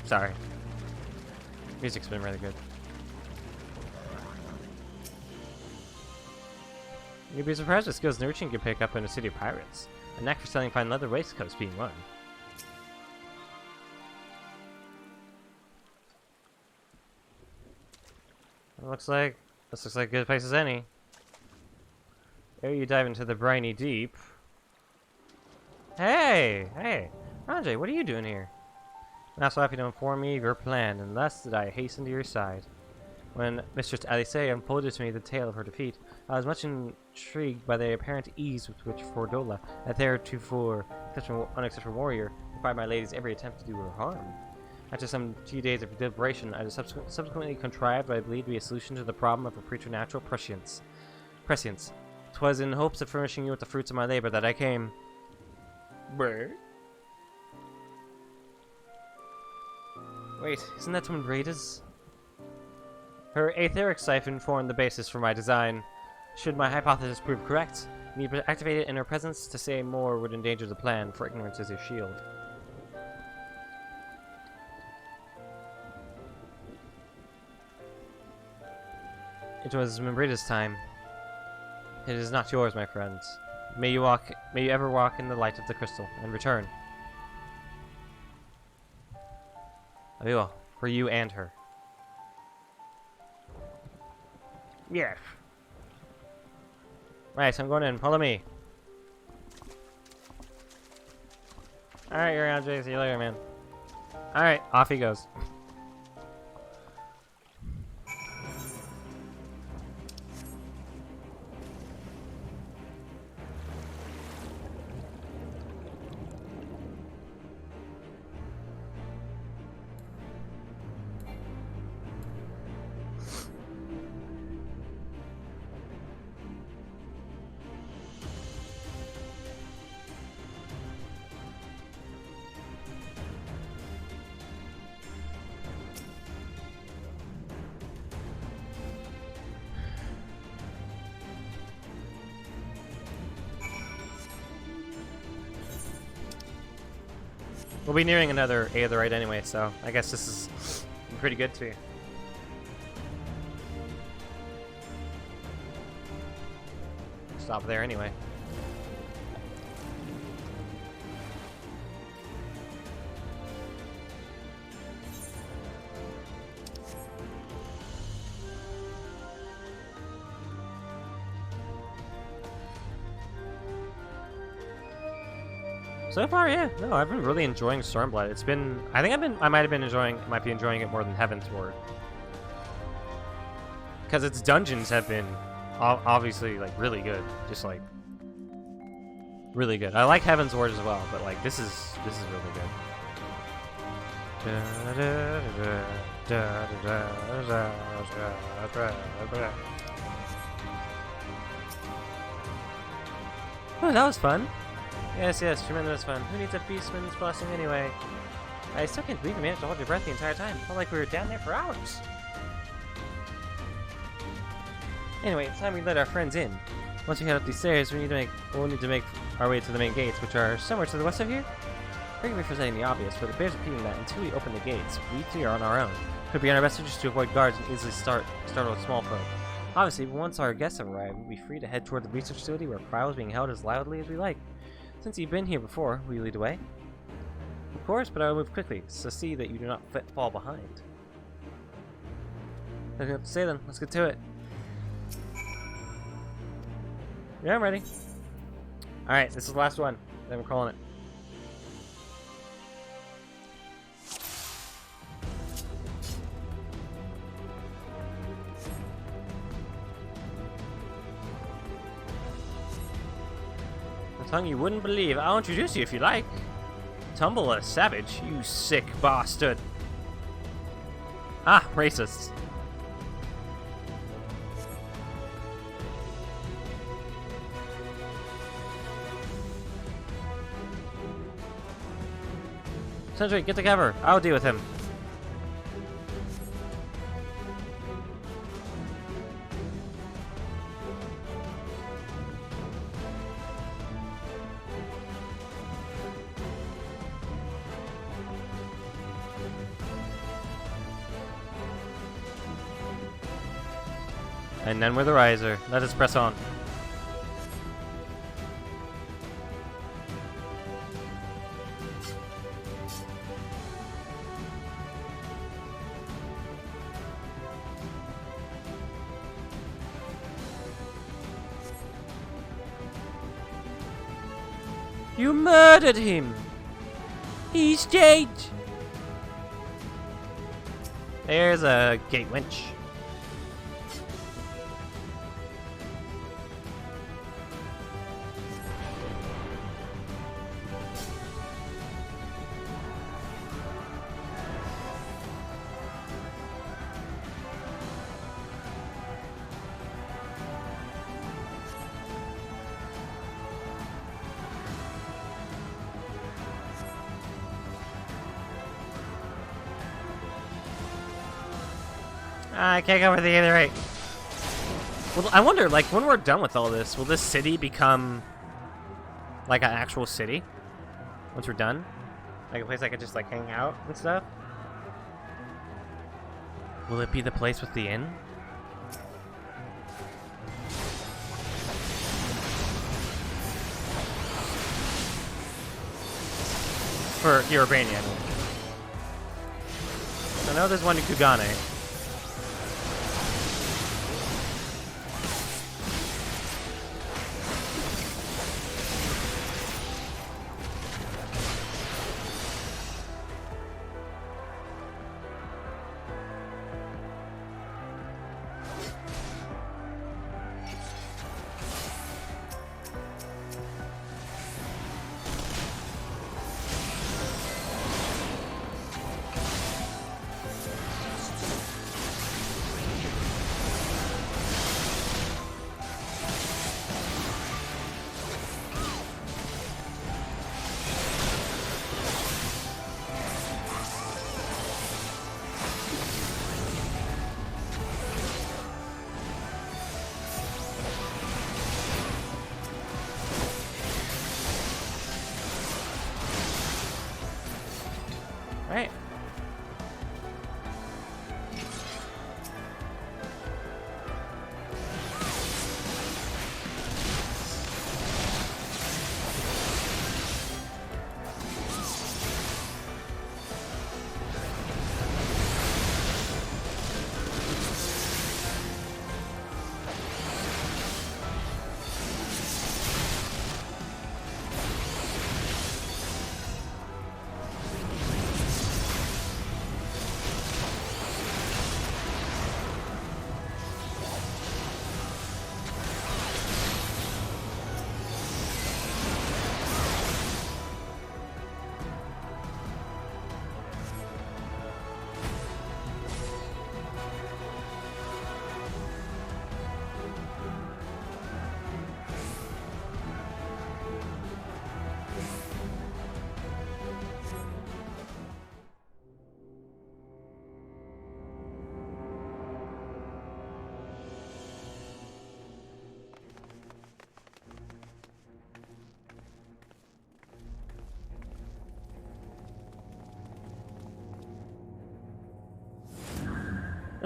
Sorry. Music's been really good. You'd be surprised what skills Nurchin can pick up in a city of pirates. A knack for selling fine leather waistcoats being one. Looks like a good place as any. Ere you dive into the briny deep. Hey, Ranjay, what are you doing here? I'm not so happy to inform me of your plan, and thus did I hasten to your side. When Mistress Alice unfolded to me the tale of her defeat, I was much intrigued by the apparent ease with which Fordola, a theretofore unexceptional warrior, defied my lady's every attempt to do her harm. After some few days of deliberation, I subsequently contrived what I believe to be a solution to the problem of her preternatural prescience. 'Twas in hopes of furnishing you with the fruits of my labor that I came. Where? Wait, isn't that woman Rada's? Her etheric siphon formed the basis for my design. Should my hypothesis prove correct, you need to activate it in her presence. To say more would endanger the plan, for ignorance is your shield. It was Membrida's time. It is not yours, my friends. May you ever walk in the light of the crystal, and return. I will, for you and her. Yes. Right, so I'm going in. Follow me. Alright, you're out, Jay. See you later, man. Alright, off he goes. We'll be nearing another Aetherite anyway, so I guess this is pretty good too. Stop there anyway. So far, yeah. No, I've been really enjoying Stormblood. It's been, I might be enjoying it more than Heavensward. Because its dungeons have been obviously like really good. Just like really good. I like Heavensward as well, but like this is really good. Oh, that was fun. Yes, tremendous fun. Who needs a beastman's blessing anyway? I still can't believe you managed to hold your breath the entire time. Felt like we were down there for hours. Anyway, it's time we let our friends in. Once we head up these stairs, we'll need to make our way to the main gates, which are somewhere to the west of here. Forgive me for saying the obvious, but it bears repeating that until we open the gates, we three are on our own. It could be in our best interest to avoid guards and easily startle small folk. Obviously, once our guests have arrived, we'll be free to head toward the research facility where trial is being held as loudly as we like. Since you've been here before, will you lead the way? Of course, but I will move quickly, so see that you do not fall behind. Nothing else to say then, let's get to it. Yeah, I'm ready. Alright, this is the last one. Then we're calling it. Tongue you wouldn't believe. I'll introduce you if you like. Tumble a savage, you sick bastard. Ah, racist. Sentry, get to cover. I'll deal with him. And none with a riser. Let us press on. You murdered him! He's dead! There's a gate winch. I can't go for the other right. Well, I wonder, like, when we're done with all this, will this city become like an actual city? Once we're done? Like a place I could just, like, hang out and stuff? Will it be the place with the inn? For Eurobania, I mean. I know there's one in Kugane. Right.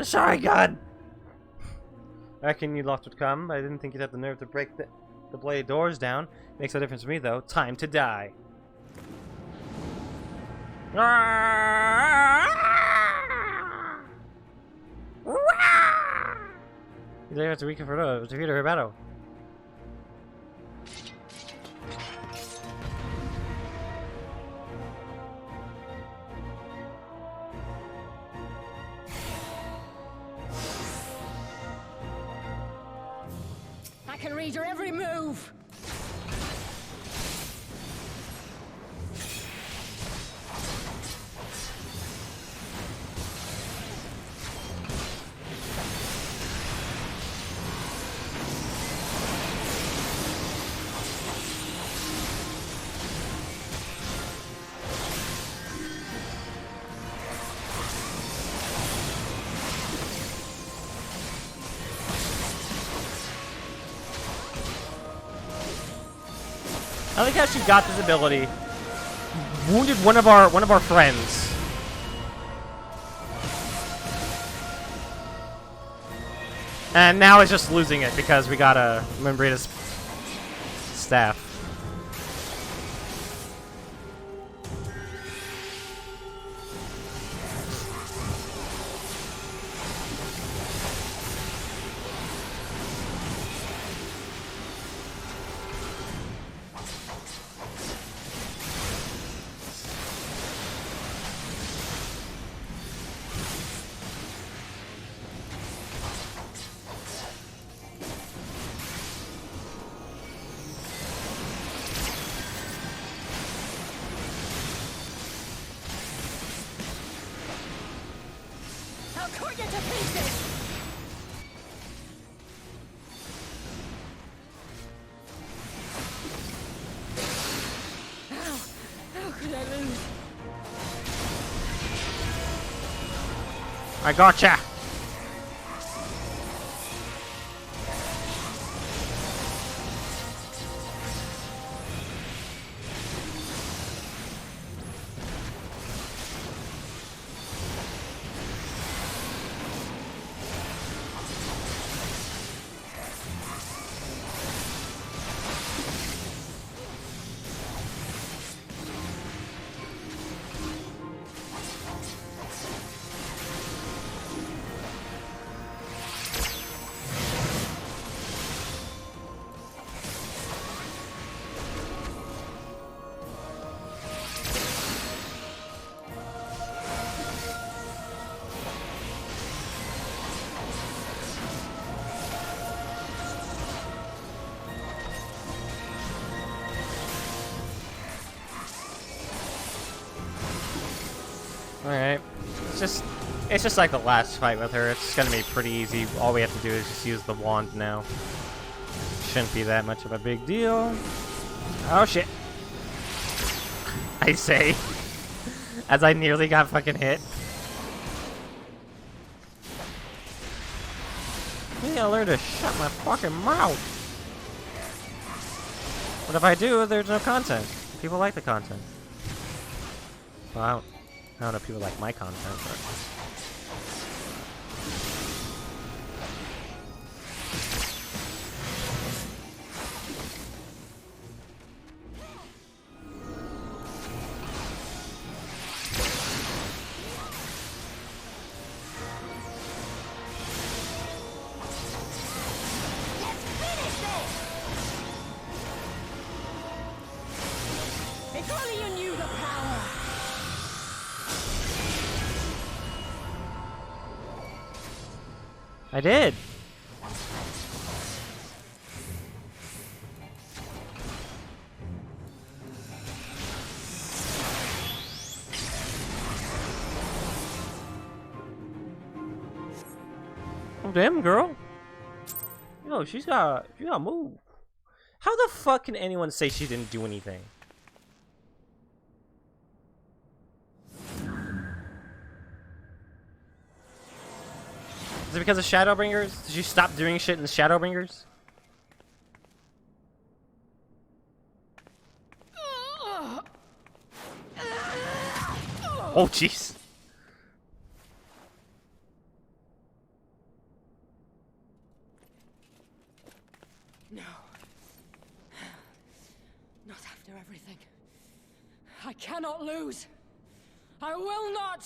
Sorry, God! I reckon you lot would come. I didn't think you'd have the nerve to break the blade doors down. Makes no difference to me, though. Time to die. You have to weaken for defeat her battle. I can read your every move! I like how she got this ability. Wounded one of our friends. And now it's just losing it because we got a Membrita's staff. I'll cut you to pieces! How could I lose? I gotcha! Alright. It's just like the last fight with her. It's gonna be pretty easy. All we have to do is just use the wand now. Shouldn't be that much of a big deal. Oh shit. I say. As I nearly got fucking hit. Maybe I'll learn to shut my fucking mouth. But if I do, there's no content. People like the content. Well, I don't know if people like my content, but... If only you knew the power! I did! Oh, damn, girl. Yo, she's got move. How the fuck can anyone say she didn't do anything? Is it because of Shadowbringers? Did you stop doing shit in Shadowbringers? Oh, jeez. No. Not after everything. I cannot lose. I will not!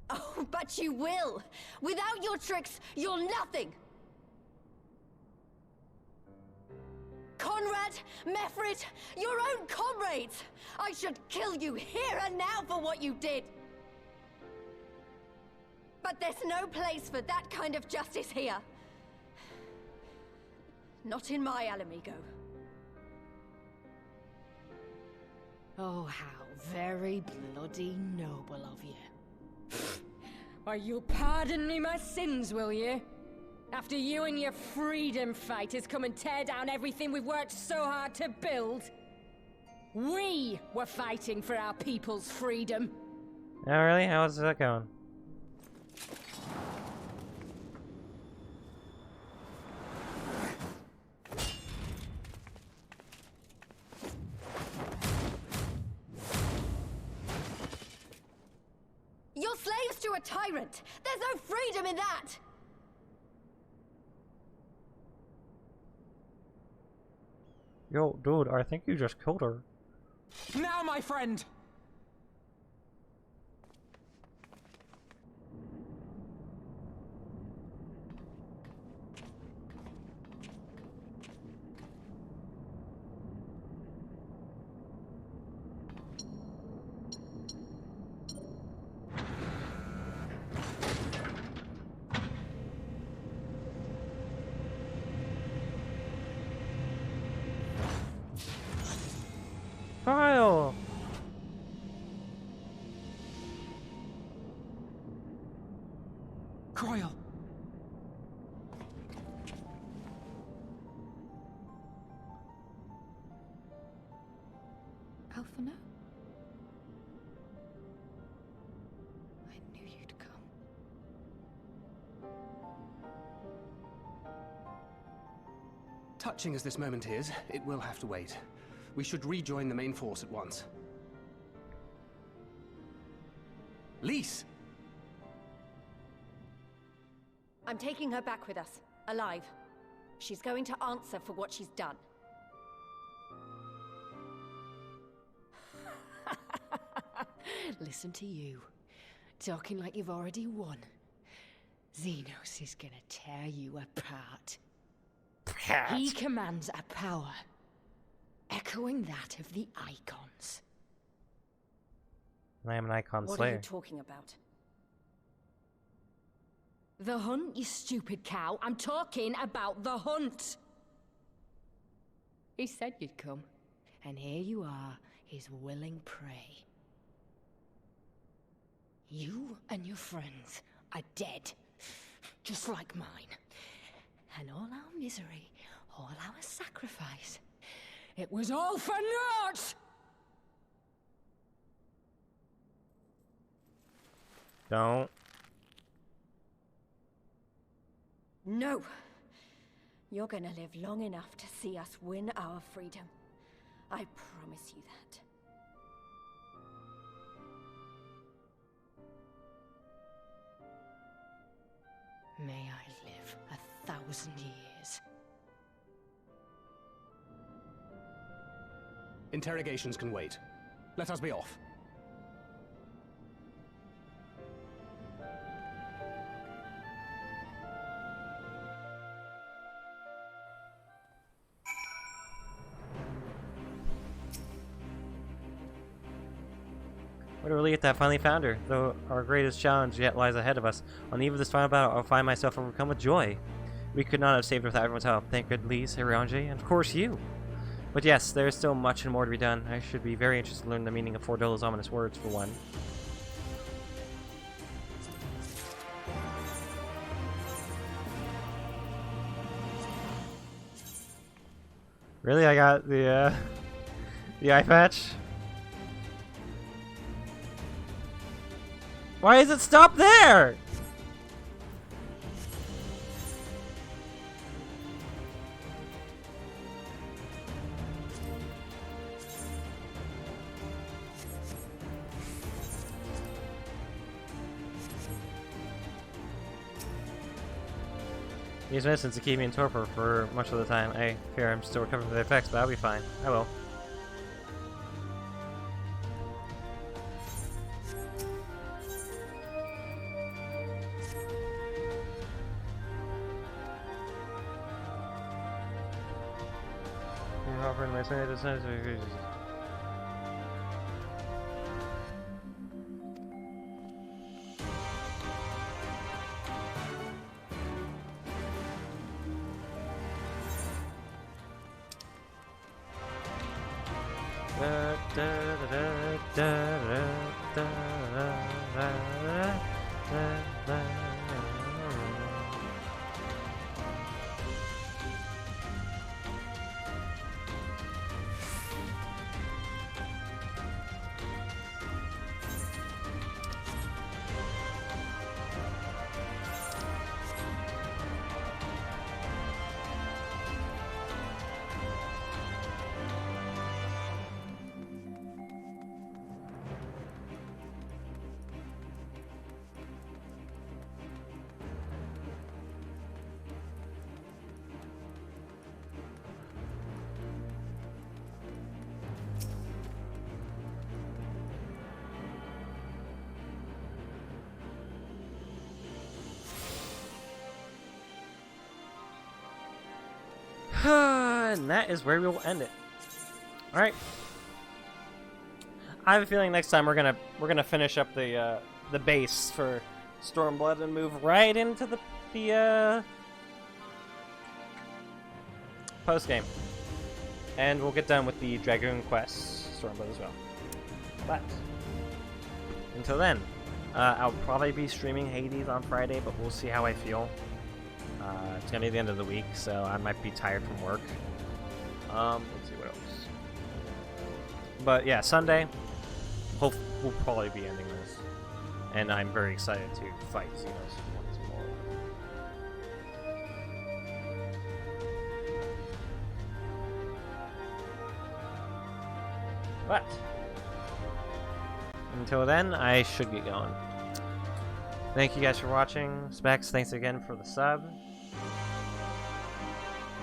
Oh, but you will! Without your tricks, you're nothing! Conrad, Mefrid, your own comrades! I should kill you here and now for what you did! But there's no place for that kind of justice here. Not in my Alamigo. Oh, how very bloody noble of you. Why, you'll pardon me my sins, will you? After you and your freedom fighters come and tear down everything we've worked so hard to build? We were fighting for our people's freedom. Oh, really? How's that going? Your slaves you a tyrant. There's no freedom in that. Yo, dude, I think you just killed her. Now, my friend! Kyle! Croyle! Alphino? I knew you'd come. Touching as this moment is, it will have to wait. We should rejoin the main force at once. Lise! I'm taking her back with us, alive. She's going to answer for what she's done. Listen to you, talking like you've already won. Xenos is gonna tear you apart. He commands a power echoing that of the Icons. I am an Icon What Slayer. are you talking about? The hunt, you stupid cow. I'm talking about the hunt. He said you'd come, and here you are, his willing prey. You and your friends are dead, just like mine. And all our misery, all our sacrifice, it was all for naught! Don't. No. You're gonna live long enough to see us win our freedom. I promise you that. May I live 1,000 years. Interrogations can wait. Let us be off. What a relief that I finally found her. Though our greatest challenge yet lies ahead of us. On the eve of this final battle, I'll find myself overcome with joy. We could not have saved her without everyone's help. Thank good Lise, Hirange, and of course you. But yes, there is still much and more to be done. I should be very interested to learn the meaning of Fordola's ominous words, for one. Really? I got the eye patch? Why does it stop there? Use medicines to keep me in torpor for much of the time. I fear I'm still recovering from the effects, but I'll be fine. I will. And that is where we will end it. All right. I have a feeling next time we're gonna finish up the base for Stormblood and move right into the post game, and we'll get done with the Dragoon Quest Stormblood as well. But until then, I'll probably be streaming Hades on Friday, but we'll see how I feel. It's gonna be the end of the week, so I might be tired from work. Let's see what else. But yeah, Sunday, we'll probably be ending this, and I'm very excited to fight Xenos once more. But until then, I should get going. Thank you guys for watching. Specs, thanks again for the sub.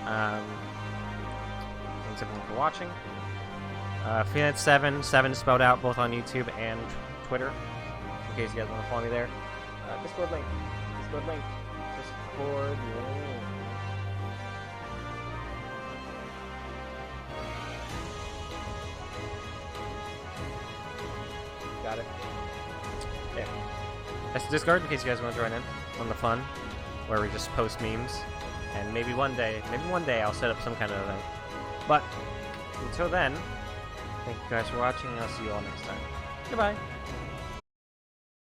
Thanks everyone for watching. Phoenix7 spelled out both on YouTube and Twitter, in case you guys want to follow me there. Discord link. Discord link. Got it. There. That's Discord in case you guys want to join in on the fun, where we just post memes. And maybe one day I'll set up some kind of event. But until then, thank you guys for watching, and I'll see you all next time. Goodbye.